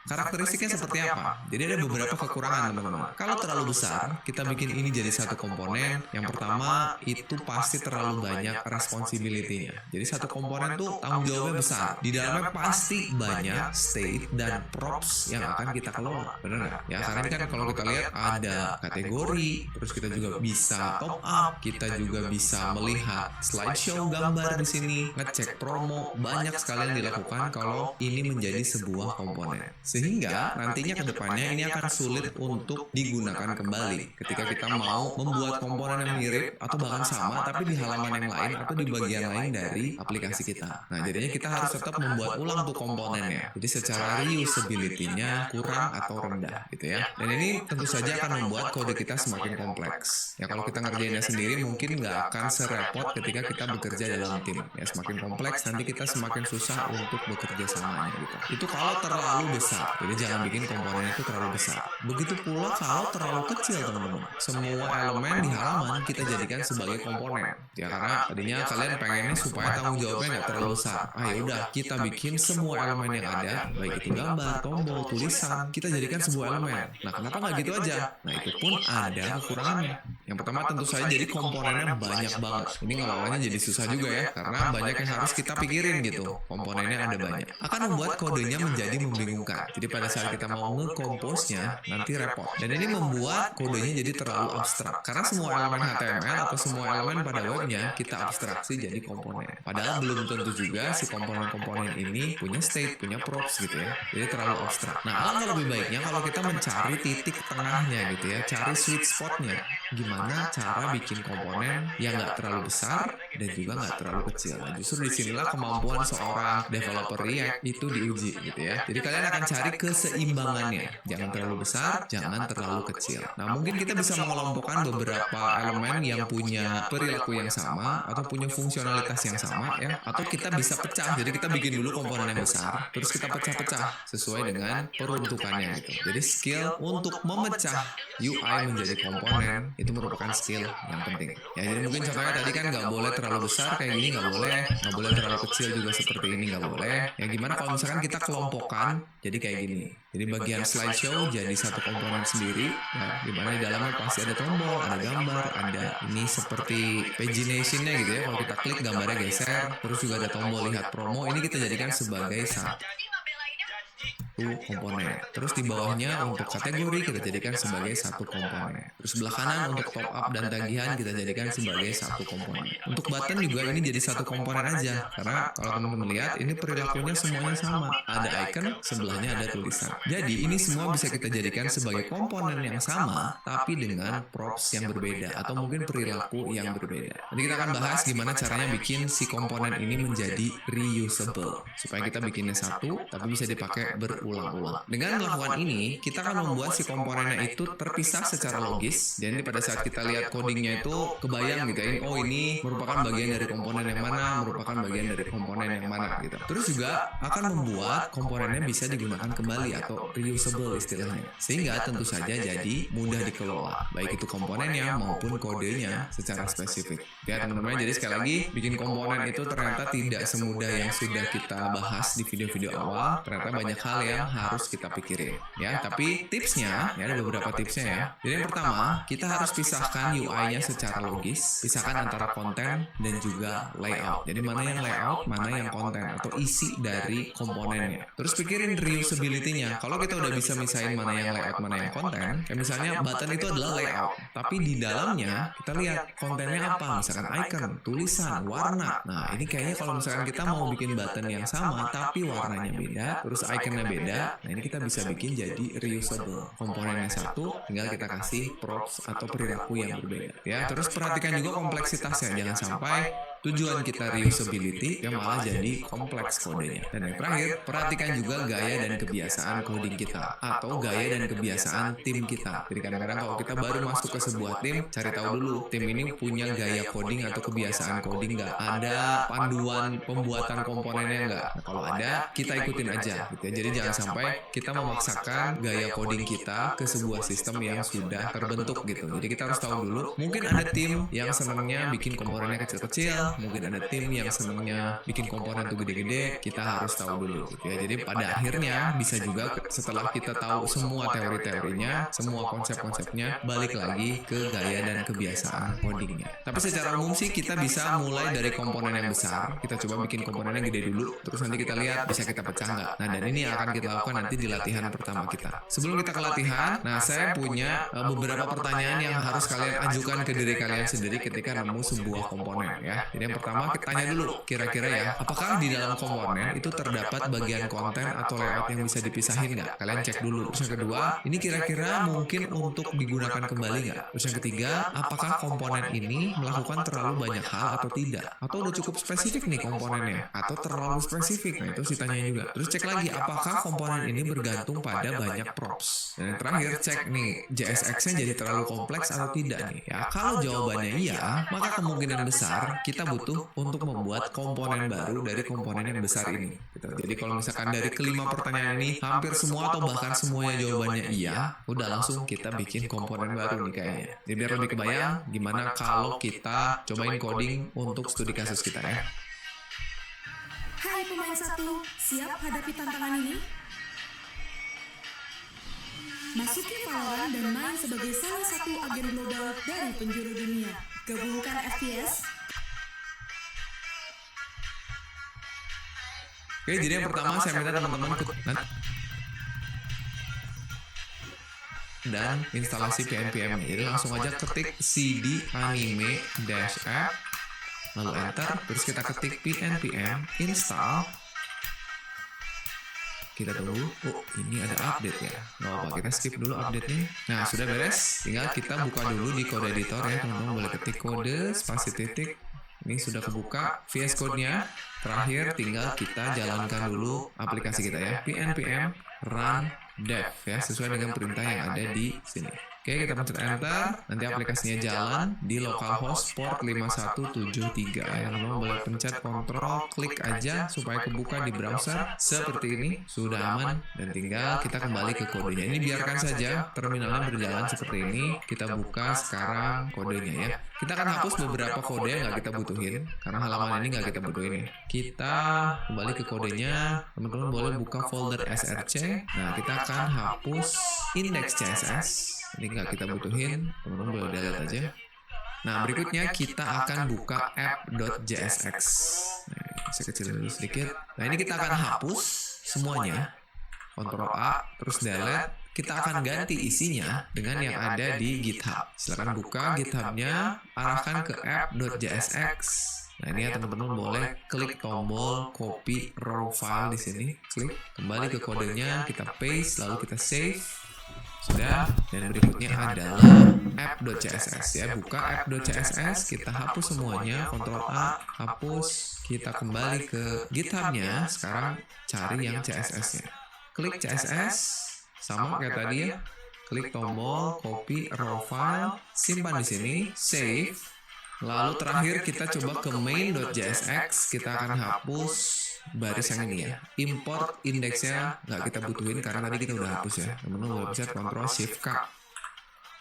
Karakteristiknya seperti apa? Jadi ada beberapa kekurangan teman-teman. Kalau terlalu besar, kita bikin ini jadi satu komponen. Yang pertama itu pasti terlalu banyak responsibility-nya. Jadi satu komponen tuh tanggung jawabnya besar. Di dalamnya pasti banyak state dan props yang akan kita kelola. Benar nggak? Ya karena ini kan kalau kita lihat ada kategori, terus kita juga bisa top up, kita juga bisa melihat slideshow gambar di sini, ngecek promo, banyak sekali yang dilakukan kalau ini menjadi sebuah komponen. Sehingga nantinya ke depannya ini akan sulit untuk digunakan kembali ketika kita mau membuat komponen yang mirip atau bahkan sama tapi di halaman yang lain atau di bagian lain dari aplikasi kita. Nah, jadinya kita harus tetap membuat ulang tuh komponennya. Jadi secara reusability-nya kurang atau rendah gitu ya. Dan ini tentu saja akan membuat kode kita semakin kompleks. Ya kalau kita ngerjainnya sendiri mungkin nggak akan serepot ketika kita bekerja dalam tim. Ya semakin kompleks nanti kita semakin susah untuk bekerja samanya gitu. Itu kalau terlalu besar. Jadi jangan bikin komponen itu terlalu besar. Begitu pula kalau terlalu kecil teman-teman. Semua elemen di halaman kita jadikan sebagai komponen. Ya karena tadinya kalian pengennya supaya tanggung jawabnya nggak terlalu besar. Ya udah kita bikin semua elemen yang ada, baik itu gambar, tombol, tulisan, kita jadikan sebuah elemen. Nah kenapa nggak gitu aja? Nah itu pun ada kekurangannya. Yang pertama tentu saja jadi komponennya banyak banget. Ini ngelolanya jadi susah juga ya, karena banyak yang harus kita pikirin gitu. Komponennya ada banyak. Akan membuat kodenya menjadi membingungkan. Jadi pada saat kita mau nge-compose-nya, nanti repot. Dan ini membuat kodenya jadi terlalu abstrak. Karena semua elemen HTML atau semua elemen pada webnya kita abstraksi jadi komponen. Padahal belum tentu juga si komponen-komponen ini punya state, punya props gitu ya. Jadi terlalu abstrak. Nah, alangkah lebih baiknya kalau kita mencari titik tengahnya gitu ya, cari sweet spot-nya. Gimana cara bikin komponen yang nggak terlalu besar dan juga nggak terlalu kecil. Nah, justru disinilah kemampuan seorang developer React itu diuji gitu ya. Jadi kalian akan cari keseimbangannya. Jangan terlalu besar, jangan terlalu kecil. Nah, mungkin kita bisa mengelompokkan beberapa elemen yang punya perilaku yang sama atau punya fungsionalitas yang sama ya. Atau kita bisa pecah. Jadi kita bikin dulu komponen yang besar, terus kita pecah-pecah sesuai dengan peruntukannya gitu. Jadi skill untuk memecah UI menjadi komponen itu merupakan skill yang penting. Ya jadi mungkin contohnya tadi kan nggak boleh terlalu besar kayak gini, nggak boleh terlalu kecil juga seperti ini, nggak boleh. Ya gimana kalau misalkan kita kelompokkan jadi kayak gini. Jadi bagian slideshow jadi satu komponen sendiri, ya, dimana di dalamnya pasti ada tombol, ada gambar, ada ini seperti pagination-nya gitu ya. Kalau kita klik gambarnya geser, terus juga ada tombol lihat promo. Ini kita jadikan sebagai satu komponen. Terus di bawahnya untuk kategori kita jadikan sebagai satu komponen. Terus sebelah kanan untuk top up dan tagihan kita jadikan sebagai satu komponen. Untuk button juga ini jadi satu komponen aja. Karena kalau teman-teman lihat ini perilakunya semuanya sama. Ada icon, sebelahnya ada tulisan. Jadi ini semua bisa kita jadikan sebagai komponen yang sama tapi dengan props yang berbeda atau mungkin perilaku yang berbeda. Nanti kita akan bahas gimana caranya bikin si komponen ini menjadi reusable supaya kita bikinnya satu tapi bisa dipakai berulang-ulang. Dengan melakukan ini, kita akan membuat si komponennya itu terpisah secara logis. Jadi pada saat kita lihat codingnya itu kebayang gitu ya, oh ini merupakan bagian dari komponen yang mana, merupakan bagian dari komponen yang mana gitu. Terus juga akan membuat komponennya bisa digunakan kembali atau reusable istilahnya. Sehingga tentu saja jadi mudah dikelola, baik itu komponennya maupun kodenya secara spesifik. Ya teman-teman, jadi sekali lagi bikin komponen itu ternyata tidak semudah yang sudah kita bahas di video-video awal. Ternyata banyak hal yang harus kita pikirin ya, tapi tipsnya ya ada beberapa tipsnya ya. Jadi yang pertama, kita harus pisahkan UI-nya secara logis, pisahkan antara konten dan juga layout. Jadi mana yang layout, mana yang konten atau isi dari komponennya. Terus pikirin reusability-nya. Kalau kita udah bisa misahin mana yang layout, mana yang konten, kayak misalnya button itu adalah layout, tapi di dalamnya kita lihat kontennya apa, misalkan icon, tulisan, warna. Nah ini kayaknya kalau misalkan kita mau bikin button yang sama tapi warnanya beda, terus iconnya beda, nah ini kita bisa bikin jadi reusable. Komponennya satu, tinggal kita kasih props atau perilaku yang berbeda. Ya, terus perhatikan juga kompleksitasnya, jangan sampai tujuan kita reusability yang malah jadi kompleks kodenya. Dan yang terakhir, perhatikan juga gaya dan kebiasaan coding kita atau gaya dan kebiasaan tim kita. Jadi kadang-kadang kalau kita baru masuk ke sebuah tim, cari tahu dulu tim ini punya gaya coding atau kebiasaan coding nggak? Ada panduan pembuatan komponennya nggak? Nah, kalau ada, kita ikutin aja gitu ya. Jadi jangan sampai kita memaksakan gaya coding kita ke sebuah sistem yang sudah terbentuk gitu. Jadi kita harus tahu dulu, mungkin ada tim yang senangnya bikin komponennya kecil-kecil, mungkin ada tim yang senangnya bikin komponen tuh gede-gede, kita harus tahu dulu gitu ya. Jadi pada akhirnya bisa juga setelah kita tahu semua teori-teorinya, semua konsep-konsepnya, balik lagi ke gaya dan kebiasaan codingnya. Tapi secara umum sih kita bisa mulai dari komponen yang besar. Kita coba bikin komponen yang gede dulu, terus nanti kita lihat bisa kita pecah nggak. Nah, dan ini yang akan kita lakukan nanti di latihan pertama kita. Sebelum kita ke latihan, nah saya punya beberapa pertanyaan yang harus kalian ajukan ke diri kalian sendiri ketika nemu sebuah komponen ya. Jadi yang pertama kita tanya dulu, kira-kira ya, apakah di dalam komponen itu terdapat bagian konten atau layout yang bisa dipisahin nggak? Kalian cek dulu. Terus yang kedua, ini kira-kira mungkin untuk digunakan kembali nggak? Terus yang ketiga, apakah komponen ini melakukan terlalu banyak hal atau tidak? Atau udah cukup spesifik nih komponennya? Atau terlalu spesifik? Nah itu sih tanya juga. Terus cek lagi, apakah komponen ini bergantung pada banyak props? Dan yang terakhir, cek nih JSX-nya jadi terlalu kompleks atau tidak nih ya. Kalau jawabannya iya, maka kemungkinan besar kita butuh untuk membuat komponen baru dari komponen yang besar ini gitu. Jadi kalau misalkan dari kelima pertanyaan ini hampir semua atau bahkan semuanya jawabannya iya, udah langsung kita bikin komponen baru nih kayaknya. Jadi biar lebih kebayang gimana kalau kita cobain coding untuk studi kasus kita ya. Hai pemain 1, siap hadapi tantangan ini? Masuki Valorant dan main sebagai salah satu agen global dari penjuru dunia. Gabungkan FPS. Oke, jadi yang pertama saya minta teman-teman dan instalasi PNPM. Jadi langsung aja ketik cd anime-app, lalu enter, terus kita ketik PNPM install. Kita tunggu, oh ini ada update ya, nggak apa-apa, kita skip dulu update-nya. Nah sudah beres, tinggal kita buka dulu di kode editor ya teman-teman, boleh ketik kode spasi titik. Ini sudah kebuka VS Code-nya. Terakhir tinggal kita jalankan dulu aplikasi kita ya, PNPM run dev ya, sesuai dengan perintah yang ada di sini. Oke, kita pencet enter, nanti aplikasinya jalan di localhost port 5173 ya. Teman-teman boleh pencet kontrol, klik aja supaya kebuka di browser seperti ini, sudah aman, dan tinggal kita kembali ke kodenya. Ini biarkan saja terminalnya berjalan seperti ini. Kita buka sekarang kodenya ya. Kita akan hapus beberapa kode yang nggak kita butuhin karena halaman ini nggak kita butuhin ya. Kita kembali ke kodenya, teman-teman boleh buka folder src. Nah, kita akan hapus index.css. Ini nggak kita butuhin, teman-teman boleh delete aja. Nah, berikutnya kita akan buka app.jsx. Nah, saya kecilin dulu sedikit. Nah, ini kita akan hapus semuanya. Ctrl A, terus delete. Kita akan ganti isinya dengan yang ada di GitHub. Silakan buka GitHub-nya, arahkan ke app.jsx. Nah, ini ya teman-teman boleh klik tombol copy raw file di sini, klik, kembali ke kodenya, kita paste, lalu kita save. Sudah, dan berikutnya adalah app.css ya. Buka app.css, kita hapus semuanya, Ctrl A, hapus, kita kembali ke GitHub-nya, sekarang cari yang CSS-nya. Klik CSS, sama kayak tadi ya. Klik tombol copy raw file, simpan di sini, save. Lalu terakhir kita coba ke main.jsx, kita akan hapus baris yang ini ya. Import indeksnya nggak kita butuhin karena tadi kita udah hapus ya. Teman-teman boleh pencet Ctrl Shift K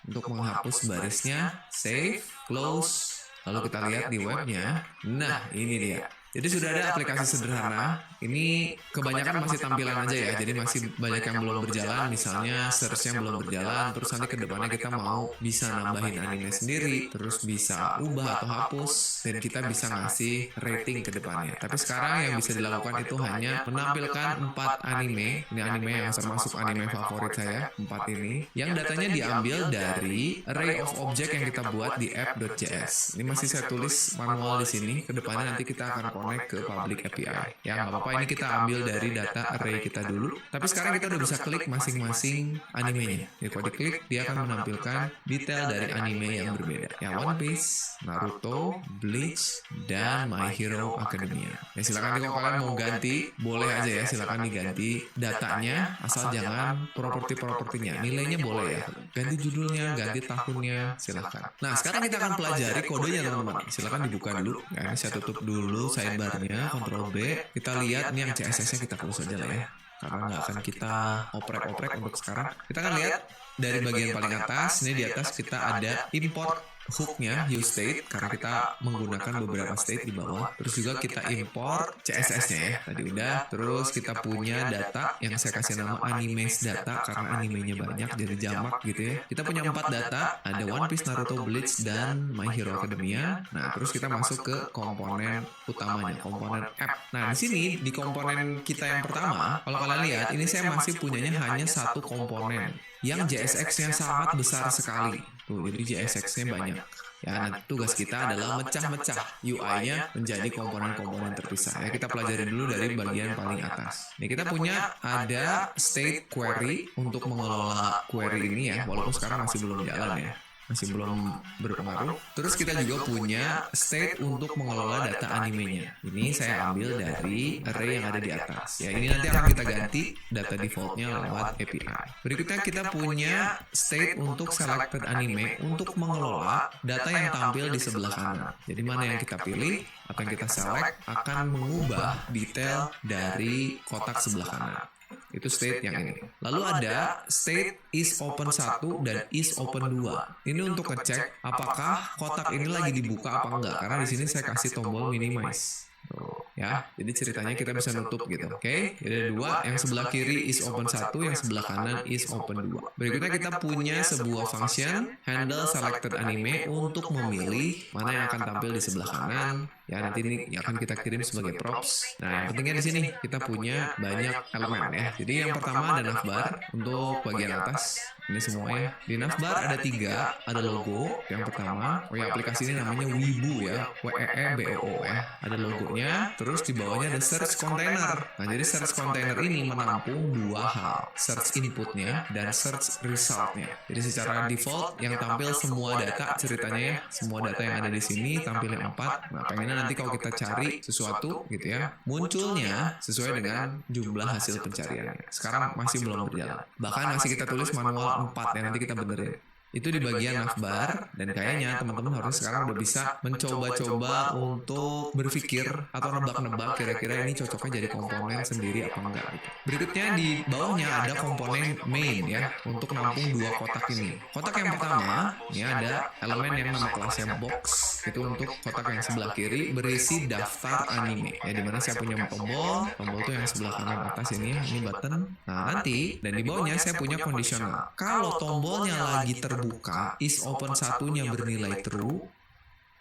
untuk menghapus barisnya, save, close. Lalu kita lihat di webnya. Nah, ini dia. Jadi sudah ada aplikasi sederhana. Ini kebanyakan masih tampilan aja ya. Jadi masih banyak yang belum berjalan. Misalnya search-nya belum berjalan. Terus nanti ke depannya kita mau bisa nambahin anime sendiri. Terus bisa ubah atau hapus. Dan kita bisa ngasih rating ke depannya. Tapi sekarang yang bisa dilakukan itu hanya menampilkan 4 anime. Ini anime yang termasuk anime favorit saya. 4 ini. Yang datanya diambil dari array of object yang kita buat di app.js. Ini masih saya tulis manual di sini. Ke depannya nanti kita akan connect ke public API. Ya, nggak apa-apa, ini kita ambil dari data array kita dulu. Tapi sekarang kita udah bisa klik masing-masing animenya. Ya, kalau diklik, dia akan menampilkan detail dari anime yang berbeda. Ya, One Piece, Naruto, Bleach, dan My Hero Academia. Ya, silakan kalau kalian mau ganti, boleh aja ya, silakan diganti datanya, asal jangan properti-propertinya. Nilainya boleh ya. Ganti judulnya, ganti tahunnya, silakan. Nah, sekarang kita akan pelajari kodenya, teman-teman. Silakan dibuka dulu. Ya, ini saya tutup dulu sidebar-nya, Ctrl B. Kita lihat nih yang CSS-nya kita close aja lah ya. Karena nggak akan kita oprek-oprek untuk sekarang. Kita akan lihat dari bagian paling atas. Ini di atas kita ada import hooknya use state karena kita menggunakan beberapa state di bawah. Terus juga kita import CSS-nya ya, tadi udah. Terus kita punya data yang saya kasih nama animes data karena animenya banyak jadi jamak gitu ya. Kita punya 4 data, ada One Piece, Naruto, Bleach, dan My Hero Academia. Nah, terus kita masuk ke komponen utamanya, komponen app. Nah, di sini di komponen kita yang pertama, kalau kalian lihat ini saya masih punyanya hanya satu komponen yang JSX-nya sangat besar sekali. Tuh, jadi JSX-nya banyak. Ya, nanti tugas kita adalah mecah-mecah UI-nya menjadi komponen-komponen terpisah. Ya, kita pelajari dulu dari bagian paling atas. Nih, kita punya ada state query untuk mengelola query ini ya, walaupun sekarang masih belum jalan ya. Masih belum berpengaruh. Terus kita juga punya state untuk mengelola data animenya. Ini saya ambil dari array yang ada di atas. Ya, ini nanti akan kita ganti data defaultnya lewat API. Berikutnya kita punya state untuk selected anime untuk mengelola data yang tampil di sebelah kanan. Jadi mana yang kita pilih atau yang kita select akan mengubah detail dari kotak sebelah kanan. Itu state yang ini. Lalu ada state is open 1 dan is open 2. Ini untuk ngecek apakah kotak ini lagi dibuka apa enggak. Karena di sini saya kasih tombol minimize. Tuh, ya, jadi ceritanya kita bisa nutup gitu. Oke, jadi ada 2, yang sebelah kiri is open 1, yang sebelah kanan is open 2. Berikutnya kita punya sebuah function handle selected anime untuk memilih mana yang akan tampil di sebelah kanan. Ya, nanti ini akan kita kirim sebagai props. Nah, yang pentingnya di sini kita punya banyak elemen ya. Jadi yang pertama ada navbar untuk bagian atas. Ini semuanya. Di navbar ada 3, ada logo yang pertama. Oh ya, aplikasi ini namanya Weibo ya, WEEBO ya. Ada logonya, terus di bawahnya ada search container. Nah, jadi search container ini menampung 2 hal, search inputnya dan search resultnya. Jadi secara default yang tampil semua data ceritanya ya, semua data yang ada di sini tampil yang 4. Nah, pengennya nanti kalau kita cari sesuatu gitu ya, munculnya sesuai dengan jumlah hasil pencariannya. Sekarang masih belum berjalan. Bahkan masih kita tulis manual 4 yang nanti kita benerin. Itu di bagian navbar, dan kayaknya teman-teman harus sekarang udah bisa mencoba-coba untuk berpikir atau nebak-nebak kira-kira ini cocoknya jadi komponen sendiri apa enggak gitu. Berikutnya di bawahnya ada komponen main ya, untuk nampung 2 kotak ini. Kotak yang pertama, ini ada elemen yang nama kelasnya box. Itu untuk kotak yang sebelah kiri berisi daftar anime. Ya, dimana saya punya tombol tuh yang sebelah kanan atas ini button. Nah, nanti dan di bawahnya saya punya kondisional. Kalau tombolnya lagi terbuka, is open 1-nya bernilai true,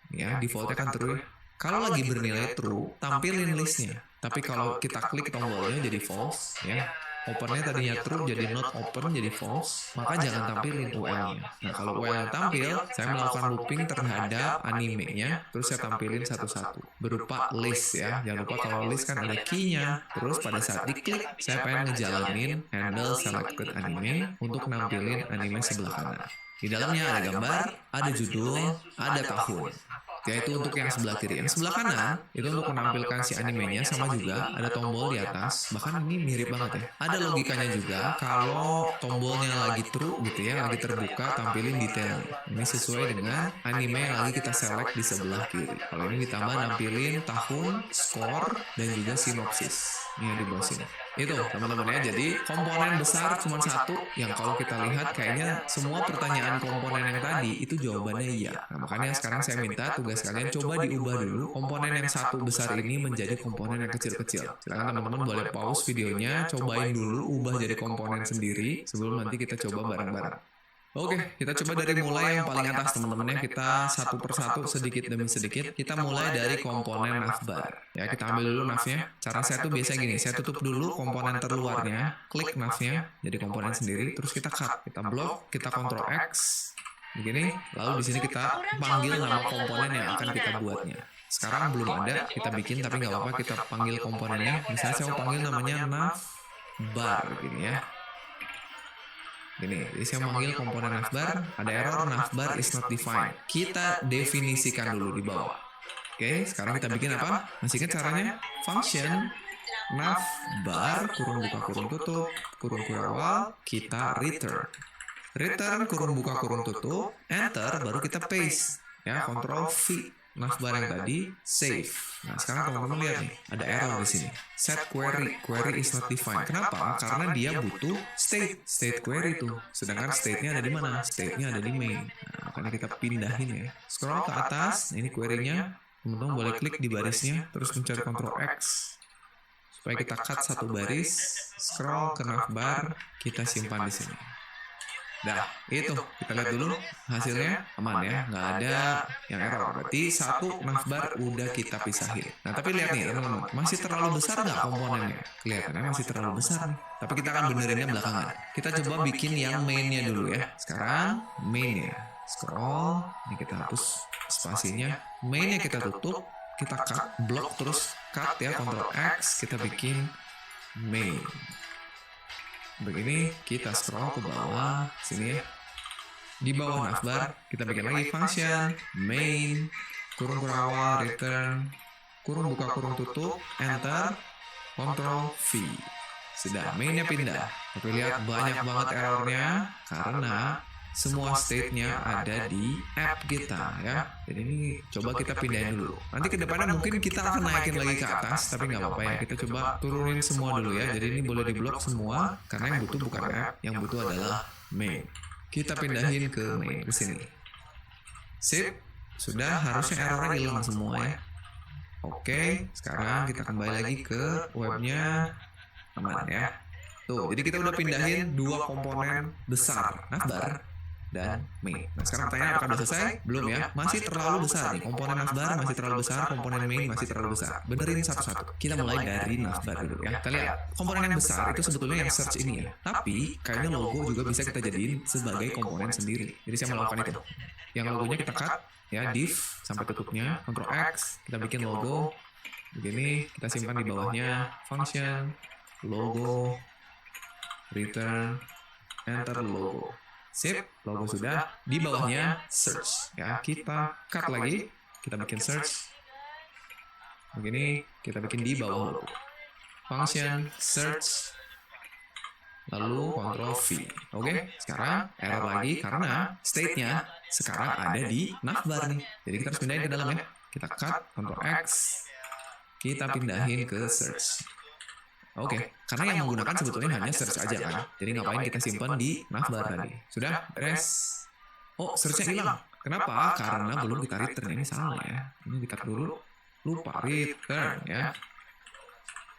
ya defaultnya kan true. Kalau lagi bernilai true, tampilin listnya. Tapi kalau kita klik tombolnya jadi false, ya opennya tadinya true jadi not open jadi false, maka jangan tampilin UL-nya. Nah, kalau UL tampil, saya melakukan looping terhadap animenya, terus saya tampilin satu-satu berupa list ya. Jangan lupa kalau list kan ada key-nya. Terus pada saat diklik, saya pengen ngejalanin handle selected anime untuk nampilin anime sebelah kanan. Di dalamnya ada gambar, ada judul, ada tahun. Yaitu untuk yang sebelah kiri. Yang sebelah kanan itu untuk menampilkan si animenya, sama juga ada tombol di atas. Bahkan ini mirip banget ya. Ada logikanya juga kalau tombolnya lagi true gitu ya, lagi terbuka, tampilin detail. Ini sesuai dengan anime yang lagi kita select di sebelah kiri. Kalau ini ditambah nampilin tahun, skor, dan juga sinopsis. Ini di bawah sini. Itu teman-teman ya, jadi komponen besar cuma 1 yang kalau kita lihat kayaknya semua pertanyaan komponen yang tadi itu jawabannya iya. Nah, makanya sekarang saya minta tugas kalian coba diubah dulu komponen yang 1 besar ini menjadi komponen yang kecil-kecil. Silakan teman-teman boleh pause videonya, cobain dulu ubah jadi komponen sendiri sebelum nanti kita coba bareng-bareng. Oke, kita coba dari mulai yang paling atas teman-teman ya. Kita satu persatu sedikit demi sedikit. Kita mulai dari komponen navbar. Ya, kita ambil dulu navnya. Cara saya tuh biasanya gini, saya tutup dulu komponen terluarnya, klik navnya jadi komponen sendiri, terus kita cut, kita blok, kita Ctrl X begini, lalu di sini kita panggil nama komponen yang akan kita buatnya. Sekarang belum ada, kita bikin tapi nggak apa-apa, kita panggil komponennya. Misalnya saya mau panggil namanya navbar gini ya. Gini, jadi saya manggil komponen navbar, ada error navbar is not defined. Kita definisikan dulu di bawah. Oke, sekarang kita bikin apa? Masih ingat caranya? Function navbar kurung buka kurung tutup kurung awal, kita return kurung buka kurung tutup, enter, baru kita paste ya, Ctrl V. Navbar yang tadi save. Nah, sekarang teman-teman lihat nih, ada error di sini. Set query is not defined. Kenapa? Karena dia butuh state query tuh. Sedangkan state-nya ada di mana? State-nya ada di main. Nah, makanya kita pindahin ya. Scroll ke atas, ini query-nya. Teman-teman boleh klik di barisnya, terus mencari Ctrl X supaya kita cut satu baris. Scroll ke navbar, kita simpan di sini. Dah, itu kita lihat dulu hasilnya aman ya, nggak ada yang error. Berarti satu navbar udah kita pisahin. Nah, tapi lihat nih teman-teman, masih terlalu besar nggak komponennya? Kelihatannya masih terlalu besar nih. Tapi kita akan benerinnya belakangan. Kita coba bikin yang mainnya dulu ya. Sekarang mainnya. Scroll, ini kita hapus spasinya. Mainnya kita tutup, kita cut, blok terus cut ya, Ctrl X, kita bikin main. Begini, kita scroll ke bawah sini ya. Di bawah navbar kita bikin lagi function main kurung awal return kurung buka kurung tutup enter Ctrl V. Sudah, mainnya pindah. Tapi lihat banyak banget errornya karena semua state-nya ada di app kita ya. Jadi ini coba kita pindahin dulu. Nanti ke depannya mungkin kita akan naikin lagi ke atas, tapi nggak apa-apa ya. Kita coba turunin semua dulu ya. Jadi ini boleh diblok semua karena yang butuh bukan app, yang butuh adalah main. Kita pindahin ke main ke sini. Sip, sudah, harusnya errornya hilang semua ya. Oke, sekarang kita kembali lagi ke webnya, aman ya. Tuh, jadi kita udah pindahin dua komponen besar, navbar dan main. Nah, sekarang pertanyaan apakah sudah selesai? Belum ya, masih terlalu besar nih. Komponen navbar masih terlalu besar, komponen main masih terlalu besar. Benerin satu-satu. Kita mulai dari navbar dulu ya. Kita lihat, komponen yang besar itu sebetulnya yang search ini ya. Tapi kayaknya logo juga bisa kita jadiin sebagai komponen sendiri. Jadi saya melakukan itu. Yang logonya kita cut ya, div sampai tutupnya, Ctrl X, kita bikin logo. Begini, kita simpan di bawahnya function logo return enter logo. Sip, logo sudah. Di bawahnya search ya, kita cut lagi, kita bikin search. Begini, kita bikin di bawah logo. Function search lalu Ctrl V. Oke, sekarang error lagi karena state-nya sekarang ada di navbar nih. Jadi kita harus pindahin ke dalam ya. Kita cut, Ctrl X, kita pindahin ke search. Oke, karena yang menggunakan sebetulnya hanya search aja kan. Jadi ngapain kita simpan di navbar tadi? Sudah, beres. Oh, search-nya hilang. Kenapa? Karena belum kita return. Ini salah ya. Ini di-cut dulu. Lupa return ya.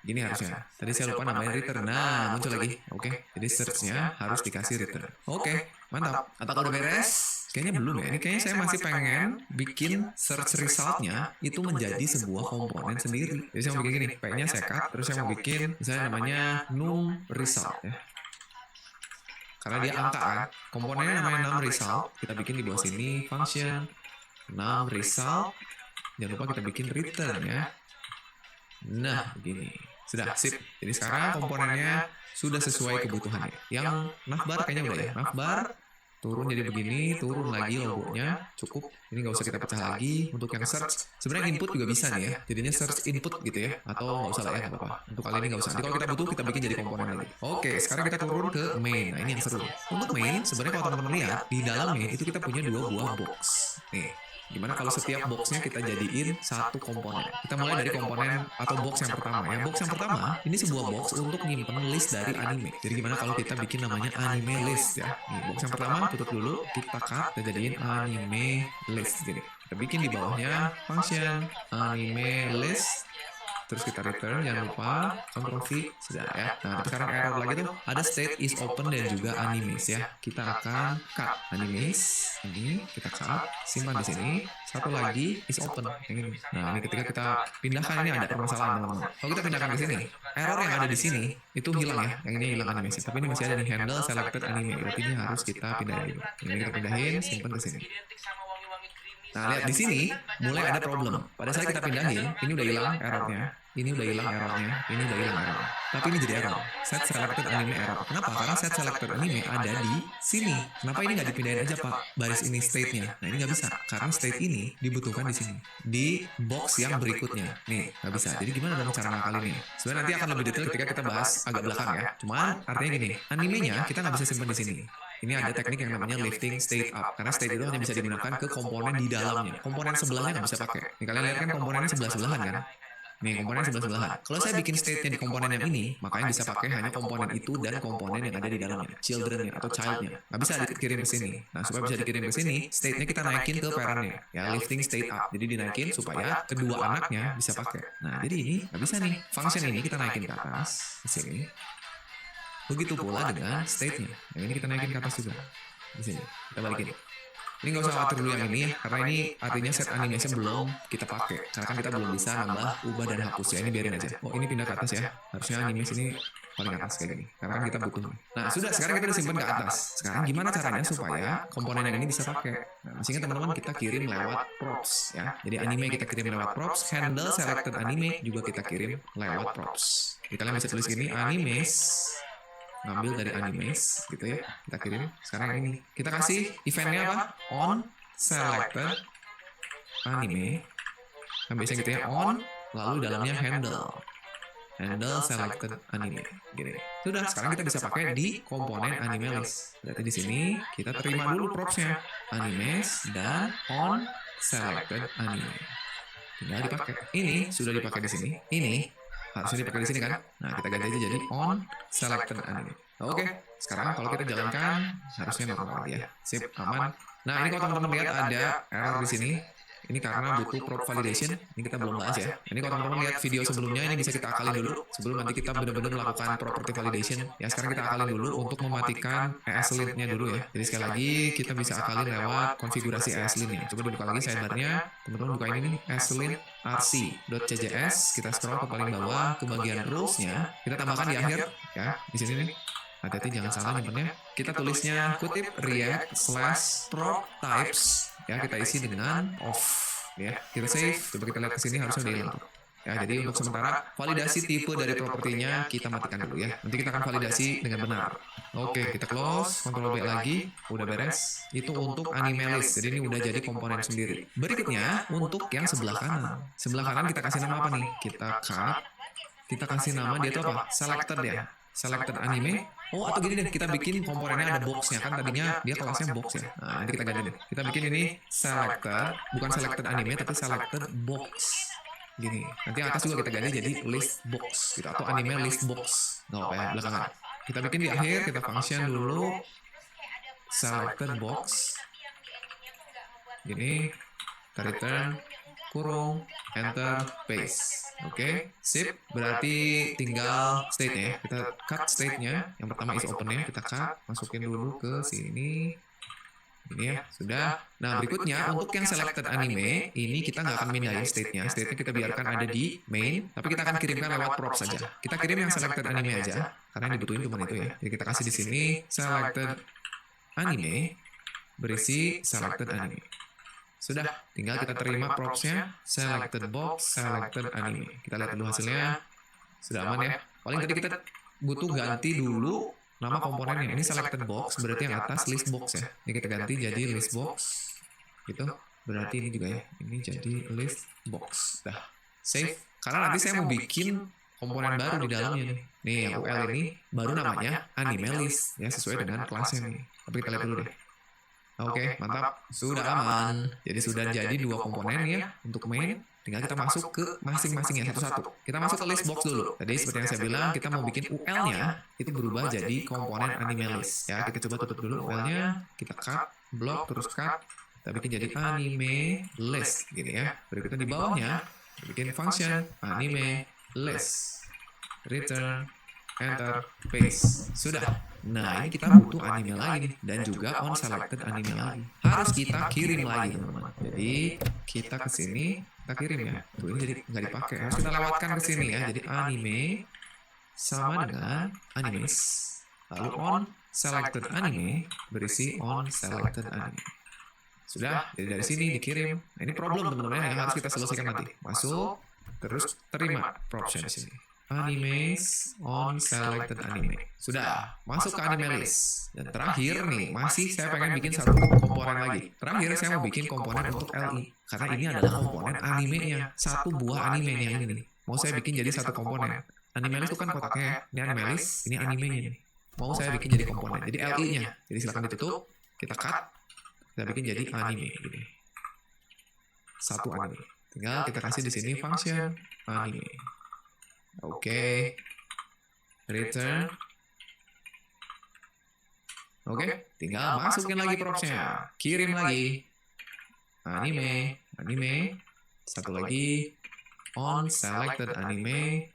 Gini harusnya. Tadi saya lupa namanya return. Nah, muncul lagi. Oke, jadi search-nya harus dikasih return. Oke, mantap. Apakah udah beres? Kayaknya belum ya. Ini kayaknya saya masih pengen bikin search result-nya itu menjadi sebuah komponen sendiri. Jadi saya mau bikin gini, P-nya saya cut, terus saya mau bikin misalnya namanya num result ya. Karena dia angka kan. Komponennya namanya num result. Kita bikin di bawah sini function num result. Jangan lupa kita bikin return ya. Nah, begini. Sudah, sip. Jadi sekarang komponennya sudah sesuai kebutuhannya. Yang navbar kayaknya udah ya. Navbar turun jadi begini, turun lagi logonya, cukup. Ini nggak usah kita pecah lagi. Untuk yang search, sebenarnya input juga bisa nih ya. Jadinya search input gitu ya, atau nggak usah lah ya, nggak apa-apa. Untuk kali ini nggak usah. Jadi kalau kita butuh, kita bikin jadi komponen lagi. Oke, sekarang kita turun ke main. Nah, ini yang seru. Untuk main, sebenarnya kalau teman-teman lihat di dalam main itu kita punya dua buah box. Nih. Gimana kalau setiap boxnya kita jadiin satu komponen? Kita mulai dari komponen atau box yang pertama ya. Box yang pertama, ini sebuah box untuk nyimpen list dari anime. Jadi gimana kalau kita bikin namanya anime list ya? Nih, box yang pertama tutup dulu, kita cut, kita jadiin anime list. Gini, kita bikin di bawahnya function anime list. Terus kita return, jangan lupa Ctrl V, sudah ya. Nah, sekarang error lagi tuh, ada state is open dan juga animes ya. Kita akan cut animes, ini kita cut, simpan di sini. Satu lagi is open, yang ini. Nah, ini ketika kita pindahkan ini ada permasalahan teman-teman. Kalau kita pindahkan ke sini, error yang ada di sini itu hilang ya. Yang ini hilang animes, tapi ini masih ada di handle selected anime. Berarti ini harus kita pindahin. Ini kita pindahin, simpan ke sini. Nah, lihat di sini mulai ada problem. Pada saat kita pindahin, ini udah hilang errornya, ini udah hilang errornya, ini udah hilang error. Tapi ini jadi error. Set selected anime error. Kenapa? Karena set selected anime ada di sini. Kenapa ini nggak dipindahin aja Pak? Baris ini state-nya. Nah, ini nggak bisa. Karena state ini dibutuhkan di sini. Di box yang berikutnya. Nih, nggak bisa. Jadi gimana dong cara ngakalinnya? Sebenarnya nanti akan lebih detail ketika kita bahas agak belakang ya. Cuman artinya gini, animenya kita nggak bisa simpan di sini. Ini ada teknik yang namanya lifting state up. Karena state itu hanya bisa digunakan ke komponen di dalamnya. Komponen sebelahnya nggak bisa pakai. Nih, kalian lihat kan komponennya sebelah-sebelahan kan? Nih komponen sebelah-sebelahan. Kalau saya bikin state-nya di komponen yang ini, makanya bisa pakai hanya komponen itu dan komponen yang ada di dalamnya, children-nya atau child-nya. Nggak bisa dikirim ke sini. Nah, supaya bisa dikirim ke sini, state-nya kita naikin ke parent-nya, ya lifting state up. Jadi dinaikin supaya kedua anaknya bisa pakai. Nah, jadi ini nggak bisa nih. Function ini kita naikin ke atas, ke sini. Begitu pula dengan state-nya. Yang ini kita naikin ke atas juga. Di sini. Kita balikin. Ini nggak usah khawatir dulu yang ini ya, karena ini artinya set animation belum kita pakai. Karena kan kita belum bisa nambah, ubah dan hapus ya. Ini biarin aja. Oh ini pindah ke atas ya. Harusnya animation ini paling atas kayak gini. Karena kan kita butuh. Nah sudah, sekarang kita udah simpan ke atas. Sekarang gimana caranya supaya komponen yang ini bisa pakai? Nah masih ingat teman-teman, kita kirim lewat props ya. Jadi anime kita kirim lewat props, handle selected anime juga kita kirim lewat props. Jadi kalian bisa tulis gini, animes, ngambil dari animes gitu ya, kita kirim. Sekarang ini kita kasih eventnya apa? On selected anime, kan biasanya gitu ya, on lalu dalamnya handle selected anime gini. Sudah, sekarang kita bisa pakai di komponen anime list. Berarti di sini kita terima dulu propsnya animes dan on selected anime, tinggal dipakai. Ini sudah dipakai di sini, ini harusnya dipakai di sini kan. Nah kita ganti aja jadi on selected anime. Oke, sekarang kalau kita jalankan harusnya normal ya. Sip, aman. Nah ini kalau teman-teman lihat ada error di sini. Ini karena butuh prop validation. Ini kita belum bahas ya. Ini kalau teman-teman lihat video sebelumnya, ini bisa kita akalin dulu sebelum nanti kita benar-benar melakukan property validation. Ya sekarang kita akalin dulu untuk mematikan ESLint-nya dulu ya. Jadi sekali lagi kita bisa akalin lewat konfigurasi ESLint-nya. Coba dibuka lagi sidebar-nya. Teman-teman buka ini nih, ESLint rc.cjs. Kita scroll ke paling bawah ke bagian rules-nya. Kita tambahkan di akhir ya. Di sini nih. Hati-hati jangan salah nyimpennya. Kita tulisnya kutip react/prop types ya, kita isi dengan off ya. Kita save, coba kita lihat ke sini harusnya udah hilang. Ya, jadi untuk sementara validasi tipe dari propertinya kita matikan dulu ya. Nanti kita akan validasi dengan benar. Oke, kita close, Ctrl B lagi, udah beres. Itu untuk anime list. Jadi ini udah jadi komponen sendiri. Berikutnya untuk yang sebelah kanan. Sebelah kanan kita kasih nama apa nih? Kita cut. Kita kasih nama dia itu apa? Selected ya. Selected anime. Oh atau gini deh, kita bikin komponennya ada boxnya kan, tadinya dia kelasnya box ya. Nah nanti kita ganti deh, kita bikin ini selected, bukan selected anime tapi selected box gini. Nanti atas juga kita ganti jadi list box gitu, atau anime list box, nggak apa ya, belakangan. Kita bikin di akhir, kita function dulu selected box gini, kita return kurung enter paste. Oke, sip. Berarti tinggal state-nya ya. Kita cut state-nya. Yang pertama is open-nya kita cut, masukin dulu ke sini. Ini ya, sudah. Nah, berikutnya untuk yang selected anime, ini kita nggak akan mindahin state-nya. State-nya kita biarkan ada di main, tapi kita akan kirimkan lewat props saja. Kita kirim yang selected anime aja, karena yang dibutuhin cuma itu ya. Jadi kita kasih di sini selected anime berisi selected anime. Sudah, tinggal kita terima props-nya, selected box, selected anime. Kita lihat dulu hasilnya. Sudah aman ya. Paling tadi kita butuh ganti dulu nama komponennya. Ini selected box, berarti yang atas list box ya. Ini kita ganti jadi list box. Gitu. Berarti ini juga ya. Ini jadi list box. Dah. Save. Karena nanti saya mau bikin komponen baru di dalamnya nih. Nih yang UL ini baru namanya anime list ya, sesuai dengan kelasnya nih. Tapi kita lihat dulu deh. Oke, mantap. Sudah aman. Jadi sudah jadi dua komponen ya untuk main. Tinggal kita masuk ke masing-masingnya satu-satu. Kita masuk ke list box dulu. Tadi seperti yang saya bilang, kita mau bikin UL-nya itu berubah jadi komponen anime list. Ya, kita coba tutup dulu UL-nya. Kita cut, block, terus cut. Kita bikin jadi anime list, gini ya. Berikutnya di bawahnya, kita bikin function anime list. Return, enter, paste. Sudah. Nah, ini kita butuh anime lagi nih, dan juga on selected anime lagi. Harus kita kirim lagi, teman-teman. Jadi kita ke sini, kita kirim ya. Tuh ini jadi nggak dipakai. Harus kita lewatkan ke sini ya. Jadi anime sama dengan animes. Lalu on selected anime berisi on selected anime. Sudah, jadi dari sini dikirim. Nah, ini problem teman-teman yang harus kita selesaikan nanti. Masuk, terus terima proption di sini. Animes on selected anime. Sudah, masuk ke anime list. Dan terakhir nih, masih saya pengen bikin satu komponen lagi. Terakhir saya mau bikin komponen untuk LI. Karena ini adalah komponen animenya. Satu buah anime nih yang ini nih. Mau saya bikin jadi satu komponen. Anime list itu kan kotaknya ya. Ini anime list, ini animenya nih. Mau saya bikin jadi komponen. Jadi LI-nya. Jadi silakan ditutup, kita cut. Kita bikin jadi anime. Gini. Satu anime. tinggal kita kasih di sini function anime. Oke. Return. Oke, tinggal masukin lagi propsnya, kirim lagi. Anime. Satu lagi on selected anime.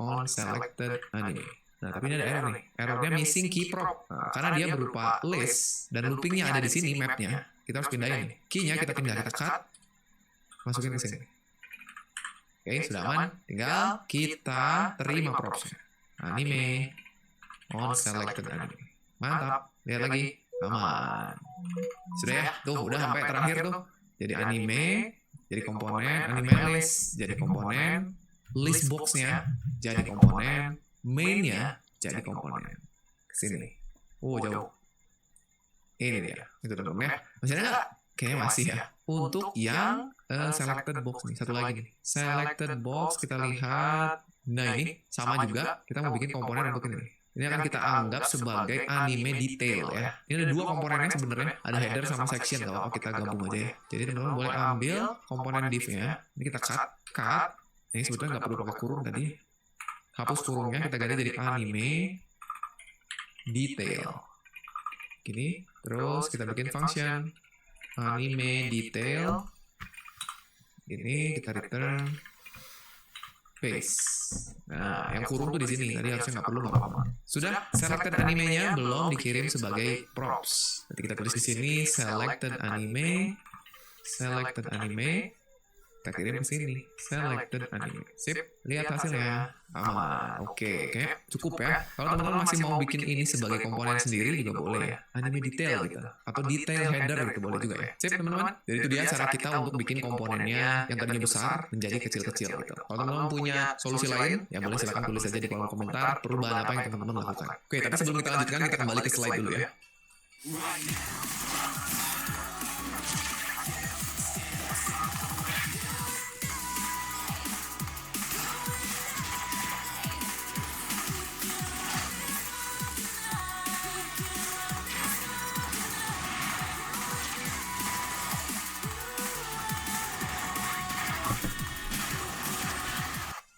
Nah, tapi ini ada error nih. Errornya missing key prop. Nah, karena dia berupa list dan loopingnya ada di sini mapnya. Kita harus pindahin nih. Key-nya kita pindah, kita cut, masukin ke sini. Oke, sudah aman. Tinggal kita terima propsnya. Anime on selected anime. Mantap. Lihat lagi. Aman. Sudah ya? Tuh, udah sampai terakhir tuh. Jadi anime, jadi komponen, anime list, jadi komponen, list box-nya, jadi komponen, main-nya, jadi komponen. Kesini. Jauh. Ini dia. Itu teman-teman ya. Masih ada nggak? Kayaknya masih ya. Untuk yang selected box nih. Satu lagi nih. Selected box, kita lihat. Nah ini, sama juga. Kita mau bikin komponen untuk ini. Ini akan kita anggap sebagai anime detail ya. Ini ada dua komponennya sebenarnya, ada header sama section. Gak apa-apa kita gabung aja ya. Jadi teman-teman boleh ambil komponen div-nya. Ini kita cut. Ini sebetulnya nggak perlu pakai kurung tadi. Hapus kurungnya, kita ganti jadi anime detail. Gini, terus kita bikin function anime detail. Ini kita return paste. Nah, yang kurung tuh di sini. Tadi harusnya nggak perlu apa-apa. Sudah, selected animenya belum dikirim sebagai props. Nanti kita tulis di sini selected anime. Kita kirim ke sini. Selected anime. Sip, lihat hasilnya. Aman. Oke, kayak cukup ya. Kalau teman-teman masih mau bikin ini sebagai komponen sendiri juga boleh ya. Anime detail gitu. Atau detail header gitu boleh juga ya. Sip teman-teman. Jadi itu dia cara kita untuk bikin komponennya yang tadinya besar menjadi kecil-kecil gitu. Kalau teman-teman punya solusi lain, ya boleh silakan tulis aja di kolom komentar perubahan apa yang teman-teman lakukan. Oke, tapi sebelum kita lanjutkan, kita kembali ke slide dulu ya.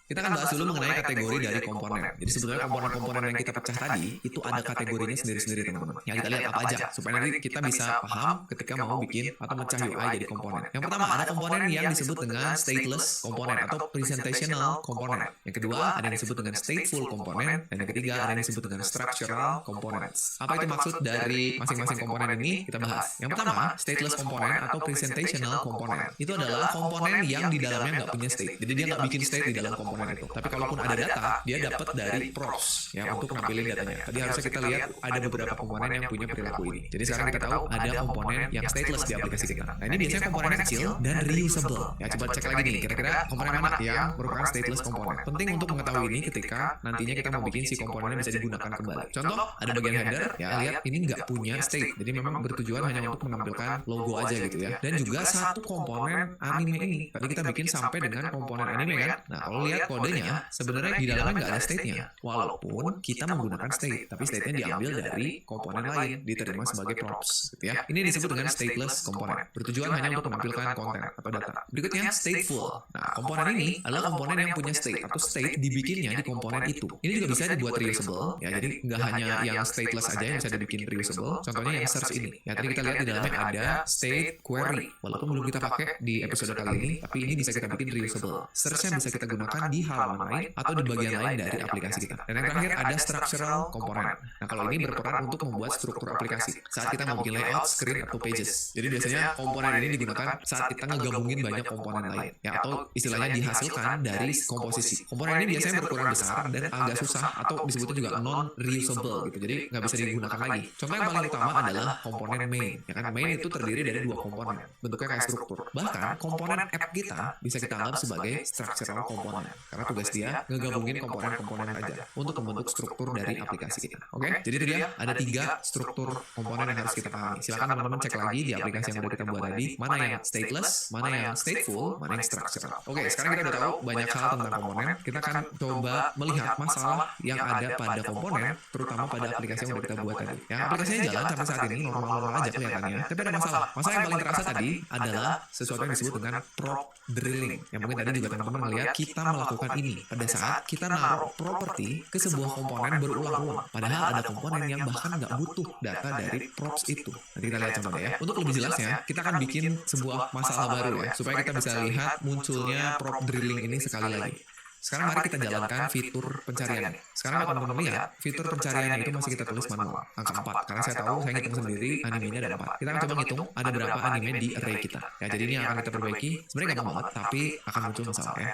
Kita akan bahas dulu mengenai kategori dari komponen. Jadi sebenarnya komponen-komponen yang kita pecah tadi itu ada kategorinya sendiri-sendiri teman-teman. Yang kita lihat apa aja supaya nanti kita bisa paham ketika mau bikin atau mecah UI jadi komponen. Yang pertama ada komponen yang disebut dengan stateless komponen atau presentational komponen. Yang kedua ada yang disebut dengan stateful komponen dan yang ketiga ada yang disebut dengan structural components. Apa itu maksud dari masing-masing komponen ini? Kita bahas. Yang pertama, stateless komponen atau presentational komponen. Itu adalah komponen yang di dalamnya nggak punya state. Jadi dia nggak bikin state di dalam komponen itu. Tapi kalaupun ada data, dia dapat dari props ya untuk nampilin datanya. Tadi harusnya kita lihat ada beberapa komponen yang punya perilaku ini. Jadi sekarang kita tahu ada komponen yang stateless di aplikasi kita. Nah ini biasanya komponen kecil dan reusable. Ya coba cek lagi nih, kira-kira komponen mana yang merupakan stateless komponen. Penting untuk mengetahui ini ketika nantinya kita mau bikin si komponennya bisa digunakan kembali. Contoh, ada bagian header, ya lihat ini nggak punya state. Jadi memang bertujuan hanya untuk menampilkan logo aja gitu ya. Dan juga satu komponen anime ini. Tadi kita bikin sampai dengan komponen anime kan. Nah kalau lihat kodenya sebenarnya di dalamnya nggak ada state-nya, walaupun kita menggunakan state, tapi state-nya diambil dari komponen lain, diterima sebagai props, gitu ya. Ini disebut dengan stateless komponen, bertujuan hanya untuk menampilkan konten atau data. Berikutnya stateful. Nah, komponen ini adalah komponen yang punya state atau state dibikinnya di komponen itu. Ini juga bisa dibuat reusable, ya. Jadi nggak hanya yang stateless aja yang bisa dibikin reusable. Contohnya yang search ini. Ya tadi kita lihat di dalamnya ada state query, walaupun belum kita pakai di episode kali ini, tapi ini bisa kita bikin reusable. Search-nya bisa kita gunakan di halaman lain atau di bagian lain dari aplikasi kita. Dan yang terakhir ada structural component. Nah kalau ini berperan untuk membuat struktur aplikasi saat kita mau bikin layout, screen, atau pages. Jadi biasanya komponen ini digunakan saat kita ngegabungin banyak komponen lain, ya, atau istilahnya dihasilkan dari komposisi. Komponen ini biasanya berukuran besar dan agak susah atau disebutnya juga non-reusable gitu. Jadi nggak bisa digunakan lagi. Contoh yang paling utama adalah komponen main. Ya kan, main itu terdiri dari dua komponen, bentuknya kayak struktur. Bahkan komponen app kita bisa kita anggap sebagai structural component. karena tugas dia ngegabungin komponen-komponen aja untuk membentuk struktur dari aplikasi kita. Oke, jadi itu dia ada 3 struktur komponen yang harus kita pahami. Silakan teman-teman cek lagi di aplikasi yang udah kita buat tadi, mana yang stateless, mana yang stateful, mana yang structural. Oke, sekarang kita udah tahu banyak hal tentang komponen. Kita akan coba melihat masalah yang ada pada komponen, terutama pada aplikasi yang udah kita buat tadi. Ya, aplikasinya jalan sampai saat ini normal-normal aja kelihatannya, tapi ada masalah. Masalah yang paling terasa tadi adalah sesuatu yang disebut dengan prop drilling. Yang mungkin tadi juga teman-teman melihat kita melakukan ini pada saat kita naruh properti ke sebuah komponen berulang-ulang. Padahal ada komponen yang bahkan nggak butuh data dari props itu. Nanti kita lihat contohnya ya. Untuk lebih jelasnya, kita akan bikin sebuah masalah baru ya, supaya kita bisa lihat munculnya prop drilling ini sekali lagi. Sekarang mari kita jalankan fitur pencariannya. Sekarang kalau teman-teman lihat, fitur pencariannya itu masih kita tulis manual, angka 4. Karena saya tahu, saya ngitung sendiri, animenya ada 4. Kita akan coba ngitung ada berapa anime di array kita. Ya, jadi ini yang akan kita perbaiki. Sebenarnya gampang banget, tapi akan muncul masalah ya.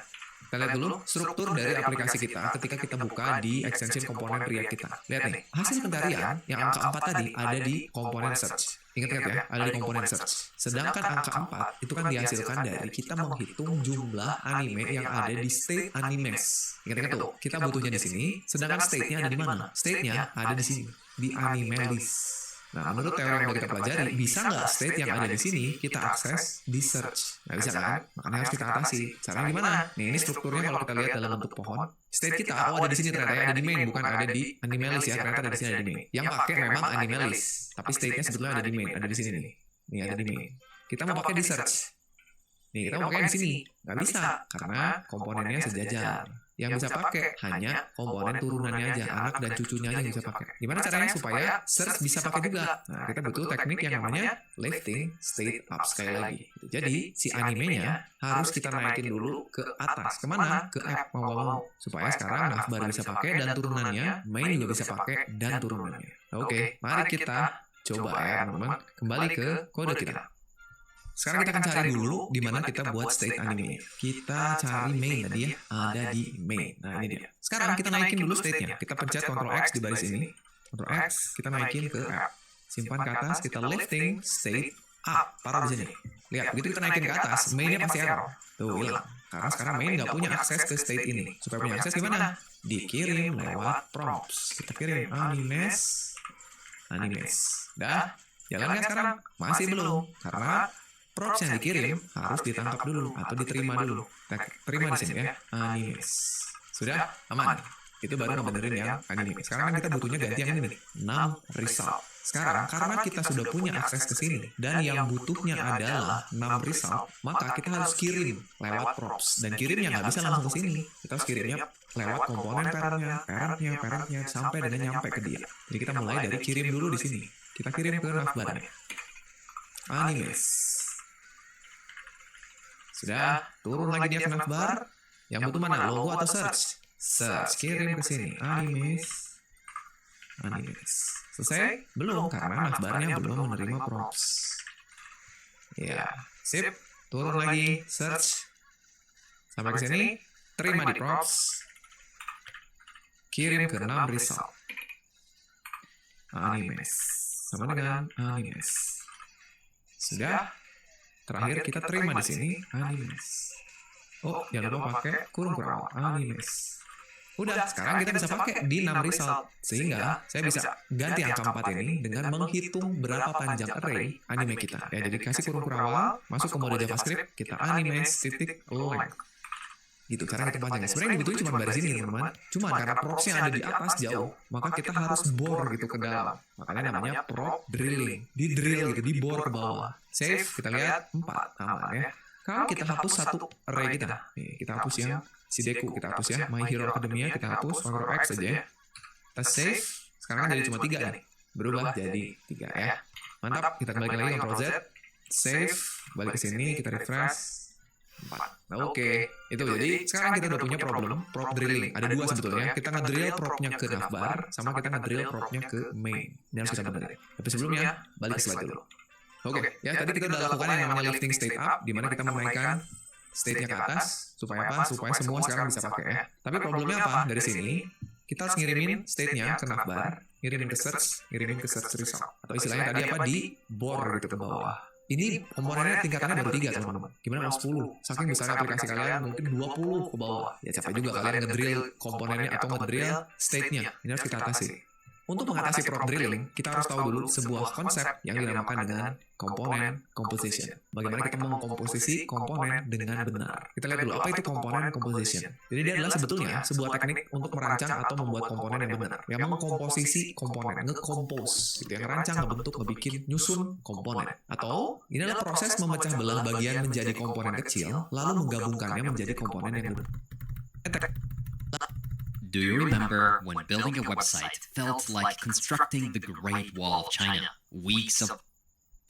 Kita lihat dulu struktur dari aplikasi kita ketika kita buka di extension komponen React kita. Lihat nih, hasil pencarian yang angka 4 tadi ada di komponen search. Ingat-ingat ya, ada di komponen search. Sedangkan angka 4 itu kan dihasilkan dari kita menghitung jumlah anime yang ada di state animes. Ingat-ingat tuh, kita butuhnya di sini, sedangkan state-nya ada di mana? State-nya ada di sini, di anime list. Nah, menurut teori yang udah kita pelajari, bisa nggak state yang ada di sini kita akses di search? Nggak bisa kan? Makanya harus kita atasi. Caranya gimana? Nih, ini strukturnya kalau kita lihat dalam bentuk pohon. State kita, ada di sini ternyata ya, ada di main, bukan ada di anime list ya. Ternyata ada di sini ada di main. Yang pakai memang anime list, tapi state-nya sebetulnya ada di main, ada di sini nih. Nih, ada di main. Kita mau pakai di search. Nih, kita mau pakai di sini. Nggak bisa, karena komponennya sejajar. Yang bisa pakai hanya komponen turunannya aja, anak dan cucunya aja yang bisa pakai. Gimana caranya supaya search bisa pakai juga? Nah, kita butuh teknik yang namanya lifting state up sekali lagi. Jadi si animenya harus kita naikin dulu ke atas. Kemana? Ke app mau supaya sekarang navbar bisa pakai dan turunannya, main juga bisa pakai dan turunannya. Oke, mari kita coba ya teman-teman. Kembali ke kode kita. Sekarang kita akan cari dulu di mana kita buat state anime. Kita cari main tadi ya, ada di main. Nah, ini dia. Sekarang kita naikin dulu state-nya. Kita pencet Ctrl X di baris ini. Ctrl X, kita naikin ke app. Simpan ke atas, kita lifting state up. Taruh di sini. Lihat, begitu kita naikin ke atas, mainnya pasti error. Tuh, hilang. Karena sekarang main nggak punya akses ke state ini. Supaya punya akses gimana? Dikirim lewat props. Kita kirim animes. Dah, jalan kan sekarang? Masih belum. Karena props yang dikirim harus ditangkap dulu atau diterima dulu. Terima di sini ya, animes. Sudah aman. Itu baru ngebenerin yang anime. Sekarang kan kita butuhnya ganti yang ini nih, num result. Sekarang karena kita sudah punya akses ke sini dan yang butuhnya adalah num result, maka kita harus kirim lewat props. Dan kirimnya nggak bisa langsung ke sini. Kita harus kirimnya lewat komponen parentnya sampai dengan nyampe ke dia. Jadi kita mulai dari kirim dulu di sini. Kita kirim ke navbarnya. Animes. Sudah, turun lagi dia ke navbar. Yang butuh mana? Logo atau search? Search, kirim ke sini. Animes. Selesai? Belum, karena navbarnya belum menerima props. Ya, sip. Turun lagi, search. Sampai ke sini, terima di props. Kirim ke num result. Animes. Sama dengan animes. Sudah. Terakhir kita terima di sini animes. Oh, jangan lupa pakai kurung awal animes. Udah, sekarang kita bisa pakai di num result. Sehingga saya bisa ganti angka 4 ini dengan menghitung berapa panjang array anime kita. Ya, jadi kasih kurung awal, masuk ke mode JavaScript, kita animes titik length. Gitu, cara kita panjangnya. Sebenarnya yang dibutuhin cuma baris ini, teman-teman. Cuma karena propsnya ada di atas jauh, maka kita harus bore gitu ke dalam. Makanya namanya prop drilling. Di drill gitu, di bore ke bawah. Save, kita lihat 4, aman ya. Kalau kita hapus satu array kita, nih, kita hapus yang si Deku, kita hapus ya. My Hero Academia, kita hapus, Ctrl X aja ya. Kita save, sekarang jadi cuma 3 nih. Berubah jadi 3 ya. Mantap, kita balik lagi Ctrl Z. Save, balik ke sini, kita refresh. 4. Nah, oke. Itu jadi sekarang kita udah punya problem prop drilling. Ada 2 sebetulnya. Kita ngedrill propnya ke navbar sama kita ngedrill propnya ke main. Ini harus kita benerin. Tapi sebelumnya balik ke slide dulu. Oke, ya tadi kita udah lakukan yang namanya lifting state up, di mana kita menaikkan state-nya ke atas supaya apa? Supaya semua sekarang bisa pakai ya. Tapi problemnya apa? Dari sini kita harus ngirimin state-nya ke navbar, ngirimin ke search result. Atau istilahnya tadi apa? Di bore gitu ke bawah. Ini komponennya tingkatannya baru 3 teman-teman. Gimana mau 10? Saking besar aplikasi kalian mungkin 20 ke bawah. Ya capek juga kalian ngedrill komponennya atau ngedrill state-nya. Ini harus kita atasi. Untuk mengatasi prop drilling, kita harus tahu dulu sebuah konsep yang dinamakan dengan komponen composition. Bagaimana kita mengkomposisi komponen dengan benar. Kita lihat dulu apa itu komponen composition. Jadi dia adalah sebetulnya sebuah teknik untuk merancang atau membuat komponen yang benar. Yang mengkomposisi komponen, nge-compose, gitu ya, ngerancang, ngebentuk, ngebikin, nyusun komponen. Atau ini adalah proses memecah belah bagian menjadi komponen kecil, lalu menggabungkannya menjadi komponen yang benar. Do you remember when building a website felt like constructing the Great Wall of China? Weeks of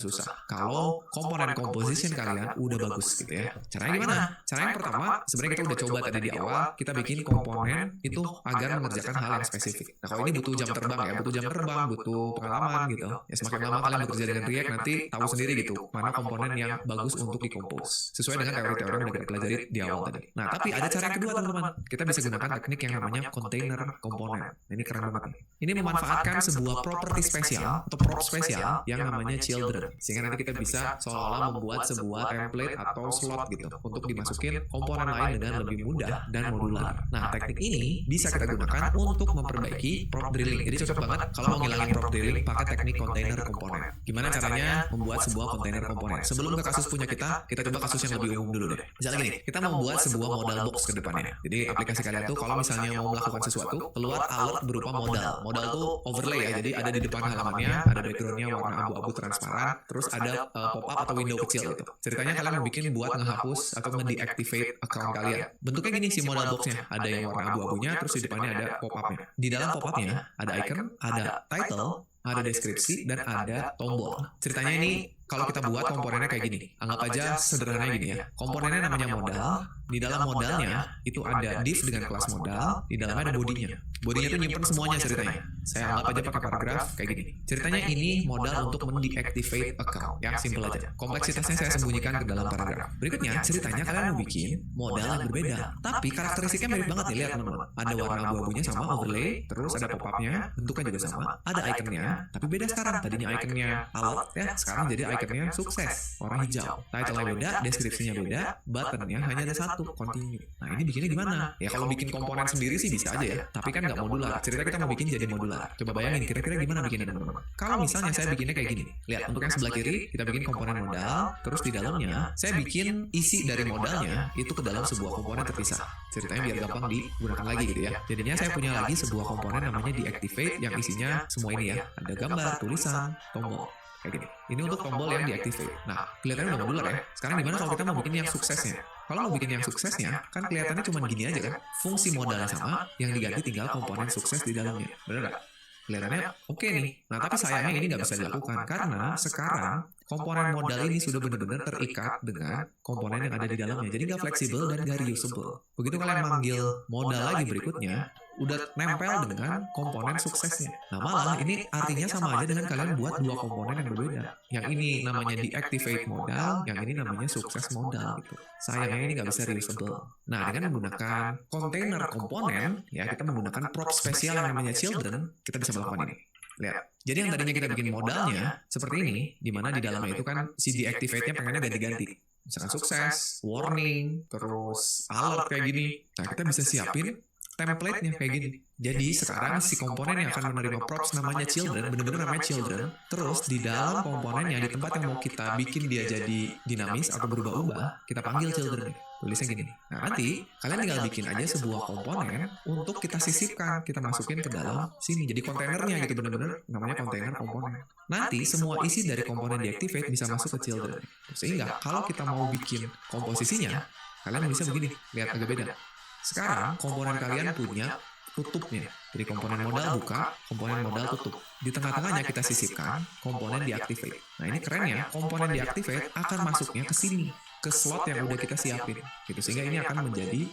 susah. Kalau komponen composition kalian udah bagus gitu ya. Caranya gimana? Cara yang pertama, sebenarnya kita udah coba tadi di awal, kita bikin komponen itu agar mengerjakan hal yang spesifik. Nah, kalau ini butuh jam terbang ya, butuh jam terbang, butuh pengalaman gitu. Ya semakin lama kalian bekerja dengan React nanti tahu sendiri gitu, mana komponen yang bagus untuk dikompos. Sesuai dengan teori-teori yang udah kita pelajari di awal tadi. Nah, tapi ada cara yang kedua teman-teman. Kita bisa gunakan teknik yang namanya container component. Ini keren banget nih. Ini memanfaatkan sebuah properti spesial atau prop spesial yang namanya children. Sehingga nanti kita bisa seolah-olah membuat sebuah template atau slot gitu untuk dimasukin komponen lain dengan lebih mudah dan modular. Nah, teknik ini bisa kita gunakan untuk memperbaiki prop drilling. Jadi cocok banget kalau mau ngilangin prop drilling pakai teknik container komponen. Gimana caranya membuat sebuah container komponen? Sebelum ke kasus punya kita coba kasus yang lebih umum dulu deh. Misalnya gini, kita mau membuat sebuah modal box ke depannya. Jadi aplikasi kalian tuh kalau misalnya mau melakukan sesuatu, keluar alert berupa modal. Modal tuh overlay ya, jadi ada di depan halamannya, ada backgroundnya warna abu-abu transparan, terus ada pop-up atau window kecil gitu. Ceritanya kalian mau bikin buat ngehapus atau nge-deactivate account kalian. Bentuknya gini si modal boxnya. Ada yang warna abu-abunya, terus di depannya ada pop-upnya. Di dalam pop-upnya ada icon, ada title, ada deskripsi, dan ada tombol. Ceritanya ini kalau kita buat komponennya kayak gini. Anggap aja sederhananya gini ya. Komponennya namanya modal. Di dalam modalnya itu ada div dengan kelas modal. Di dalamnya ada bodinya. Bodinya itu nyimpen semuanya ceritanya. Saya anggap aja pakai paragraf kayak gini. Ceritanya ini modal untuk mendeactivate account. Yang simple aja. Kompleksitasnya saya sembunyikan ke dalam paragraf. Berikutnya ceritanya kalian mau bikin modal yang berbeda. Tapi karakteristiknya mirip banget nih, lihat teman-teman. Ada warna abu-abunya sama overlay. Terus ada pop-upnya. Bentuknya juga sama. Ada ikonnya. Tapi beda sekarang. Tadinya ikonnya alert ya. Sekarang jadi ikonnya sukses. Warna hijau. Title-nya beda. Deskripsinya beda. Buttonnya hanya ada satu. Continue. Nah ini bikinnya gimana? Ya kalau bikin komponen sendiri sih bisa aja ya. Tapi kan nggak modular. Cerita kita mau bikin jadi modular. Coba bayangin kira-kira gimana bikinnya teman-teman. Kalau misalnya saya bikinnya kayak gini. Lihat untuk yang sebelah kiri kita bikin komponen modal. Terus di dalamnya saya bikin isi dari modalnya itu ke dalam sebuah komponen terpisah. Ceritanya biar gampang digunakan lagi gitu ya. Jadinya saya punya lagi sebuah komponen namanya deactivate yang isinya semua ini ya. Ada gambar, tulisan, tombol. Kayak gini. Ini untuk tombol yang deactivate. Nah, kelihatannya udah modular ya. Sekarang gimana kalau kita mau bikin yang suksesnya? Kalau mau bikin yang suksesnya, kan kelihatannya cuma gini aja kan. Fungsi modalnya sama, yang diganti tinggal komponen sukses di dalamnya. Bener nggak? Kelihatannya oke nih. Nah, tapi sayangnya ini nggak bisa dilakukan karena sekarang komponen modal ini sudah benar-benar terikat dengan komponen yang ada di dalamnya. Jadi nggak fleksibel dan nggak reusable. Begitu kalian manggil modal lagi berikutnya, udah nempel dengan komponen suksesnya. Nah malah ini artinya sama aja dengan kalian buat dua komponen yang berbeda. Yang ini namanya deactivate modal, yang ini namanya sukses modal gitu. Sayangnya ini nggak bisa reusable. Nah dengan menggunakan container komponen, ya kita menggunakan prop spesial yang namanya children, kita bisa melakukan ini. Lihat. Jadi yang tadinya kita bikin modalnya seperti ini, di mana di dalamnya itu kan si deactivate-nya pengennya ganti-ganti. Misalkan sukses, warning, terus alert kayak gini. Nah kita bisa siapin template-nya kayak gini. Jadi sekarang si komponen yang akan menerima props namanya children, bener-bener namanya children. Terus di dalam komponennya, di tempat yang mau kita bikin dia jadi dinamis atau berubah-ubah, kita panggil children. Tulisnya gini. Nah nanti kalian tinggal bikin aja sebuah komponen untuk kita sisipkan, kita masukin ke dalam sini. Jadi kontainernya gitu bener-bener namanya kontainer komponen. Nanti semua isi dari komponen deactivate bisa masuk ke children. Sehingga kalau kita mau bikin komposisinya, kalian bisa begini. Lihat agak beda. Sekarang komponen kalian punya tutupnya. Jadi komponen modal buka, komponen modal tutup. Di tengah-tengahnya kita sisipkan komponen deactivate. Nah ini kerennya, komponen deactivate akan masuknya ke sini, ke slot yang udah kita siapin. Gitu. Sehingga ini akan menjadi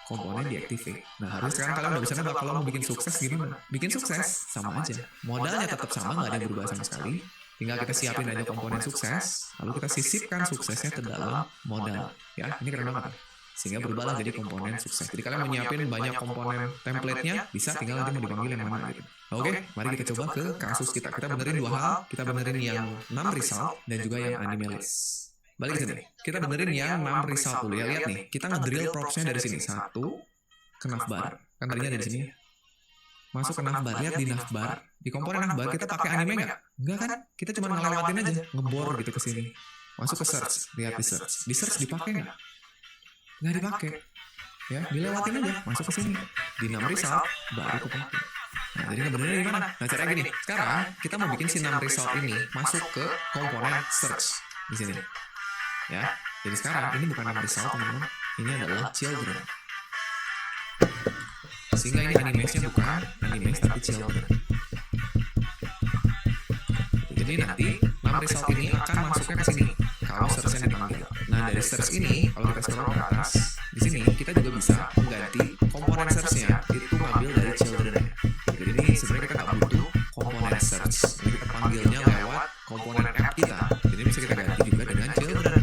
komponen deactivate. Nah harus sekarang kalian udah bisa nebak kalau mau bikin sukses gimana. Bikin sukses sama aja. Modalnya tetap sama, nggak ada yang berubah sama sekali. Tinggal kita siapin aja komponen sukses, lalu kita sisipkan suksesnya ke dalam modal. Ya, ini keren banget. sehingga berubahlah jadi komponen sukses. Jadi kalian mau nyiapin banyak komponen template-nya, bisa tinggal nanti mau dipanggil yang mana gitu. Oke, mari kita coba ke kasus kita. Kita benerin 2 hal, kita benerin yang 6 result dan juga yang anime list. Balik ke sini. Kita benerin yang 6 result dulu ya. Lihat nih, kita ngedrill props-nya dari sini. 1 ke navbar. Kan tadinya ada di sini. Masuk ke navbar, lihat di navbar. Di komponen navbar kita pakai anime nggak? Enggak kan? Kita cuma ngelewatin aja, ngebor gitu ke sini. Masuk ke search, lihat di search. Di search dipakai nggak? Nggak dipakai. Ya, dilewatin aja, masuk ke sini. Di 6 result baru kepake. Nah, jadi ngebenerin gimana? Nah, caranya gini. Sekarang kita mau bikin si 6 result ini masuk ke komponen search di sini. Ya, jadi sekarang ini bukan 6 result, teman-teman. Ini adalah children. Sehingga ini animesnya bukan animes tapi children. Jadi nanti 6 result ini akan masuknya ke sini kalau search-nya dipanggil. Nah, dari search ini kalau kita scroll ke atas, di sini kita juga bisa mengganti komponen search-nya itu ngambil dari children. Jadi ini sebenarnya kita nggak butuh komponen search. Jadi kita panggilnya lewat komponen app kita. Jadi bisa kita ganti juga dengan children.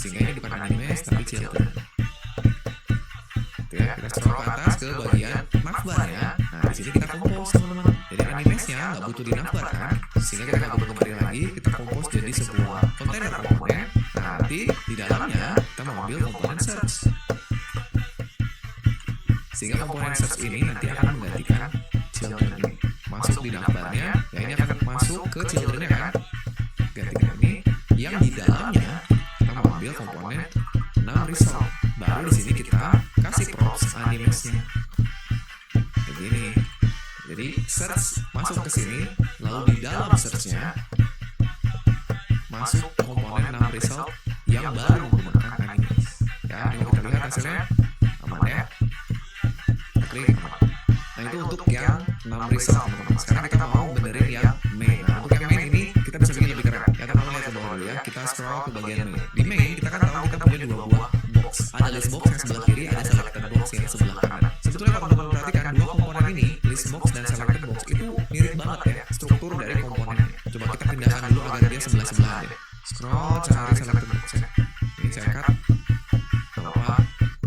Sehingga ini bukan animes tapi children. Ya, kita scroll ke atas ke bagian navbar ya. Nah, di sini kita compose, teman-teman. Jadi animesnya nggak butuh di navbar kan, sehingga kita nggak butuh kembali lagi. Kita compose jadi sebuah kontainer komponen. Nah, nanti di dalamnya kita mau ambil komponen search. Sehingga komponen search ini nanti akan menggantikan children ini. Masuk di navbarnya, ya ini akan masuk ke childrennya kan. Gantikan ini. Yang di dalamnya kita mau ambil komponen 6 result. Baru di sini kita kasih props animesnya. Begini. Jadi search masuk ke sini, lalu di dalam search-nya masuk komponen 6 result yang baru menggunakan animes. Ya, ini kita lihat hasilnya aman ya. Klik aman. Nah, itu untuk yang 6 result, teman-teman. Sekarang kita mau benerin yang main. Nah, untuk yang main ini kita bisa bikin lebih keren. Ya, teman-teman lihat ke bawah dulu ya. Kita scroll ke bagian main. Di main kita kan tahu kita punya 2 buah box. Ada list box yang sebelah kiri, ada selected box yang sebelah kanan. Sebetulnya kalau teman-teman perhatikan 2 komponen ini, list box dan selected box itu mirip banget ya struktur dari komponennya. Coba kita pindahkan dulu agar dia sebelah-sebelahan ya. Scroll cari selected box ya. Ini saya cut. Bawah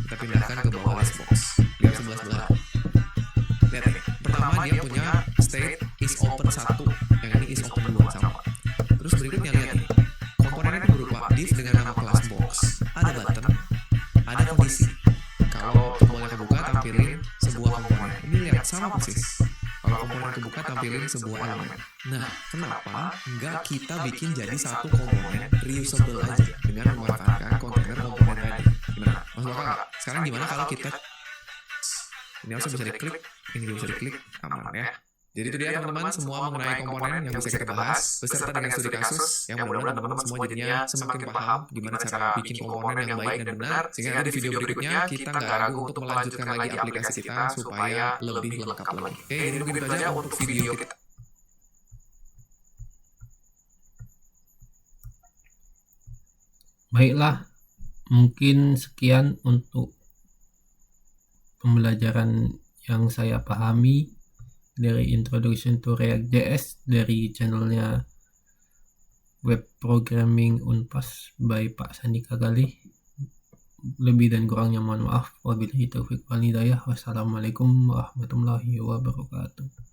kita pindahkan ke bawah list box. Biar sebelah-sebelahan. Lihat nih. Pertama dia punya state is open 1, yang ini is open 2 sama. Terus berikutnya lihat nih. Komponennya itu berupa div dengan nama class box. Ada button, ada kondisi. Kalau tombolnya kebuka tampilin sebuah komponen. Ini lihat sama persis. Kalau komponen kebuka tampilin sebuah elemen. Nah, kenapa nggak kita bikin jadi satu komponen reusable aja dengan memanfaatkan kontainer komponen tadi? Gimana? Masuk akal nggak? Sekarang gimana kalau kita ini harusnya bisa diklik, ini bisa diklik, aman ya. Jadi itu dia teman-teman semua mengenai komponen yang bisa kita bahas beserta dengan studi kasus yang mudah-mudahan teman-teman semua jadinya semakin paham gimana cara bikin komponen yang baik dan benar, sehingga nanti di video berikutnya kita nggak ragu untuk melanjutkan lagi aplikasi kita supaya lebih lengkap lagi. Oke, ini mungkin itu aja untuk video kita. Baiklah, mungkin sekian untuk pembelajaran yang saya pahami dari Introduction to React.js dari channelnya Web Programming Unpas by Pak Sandika Galih. Lebih dan kurangnya mohon maaf. Wabillahi taufiq wal hidayah. Wassalamualaikum warahmatullahi wabarakatuh.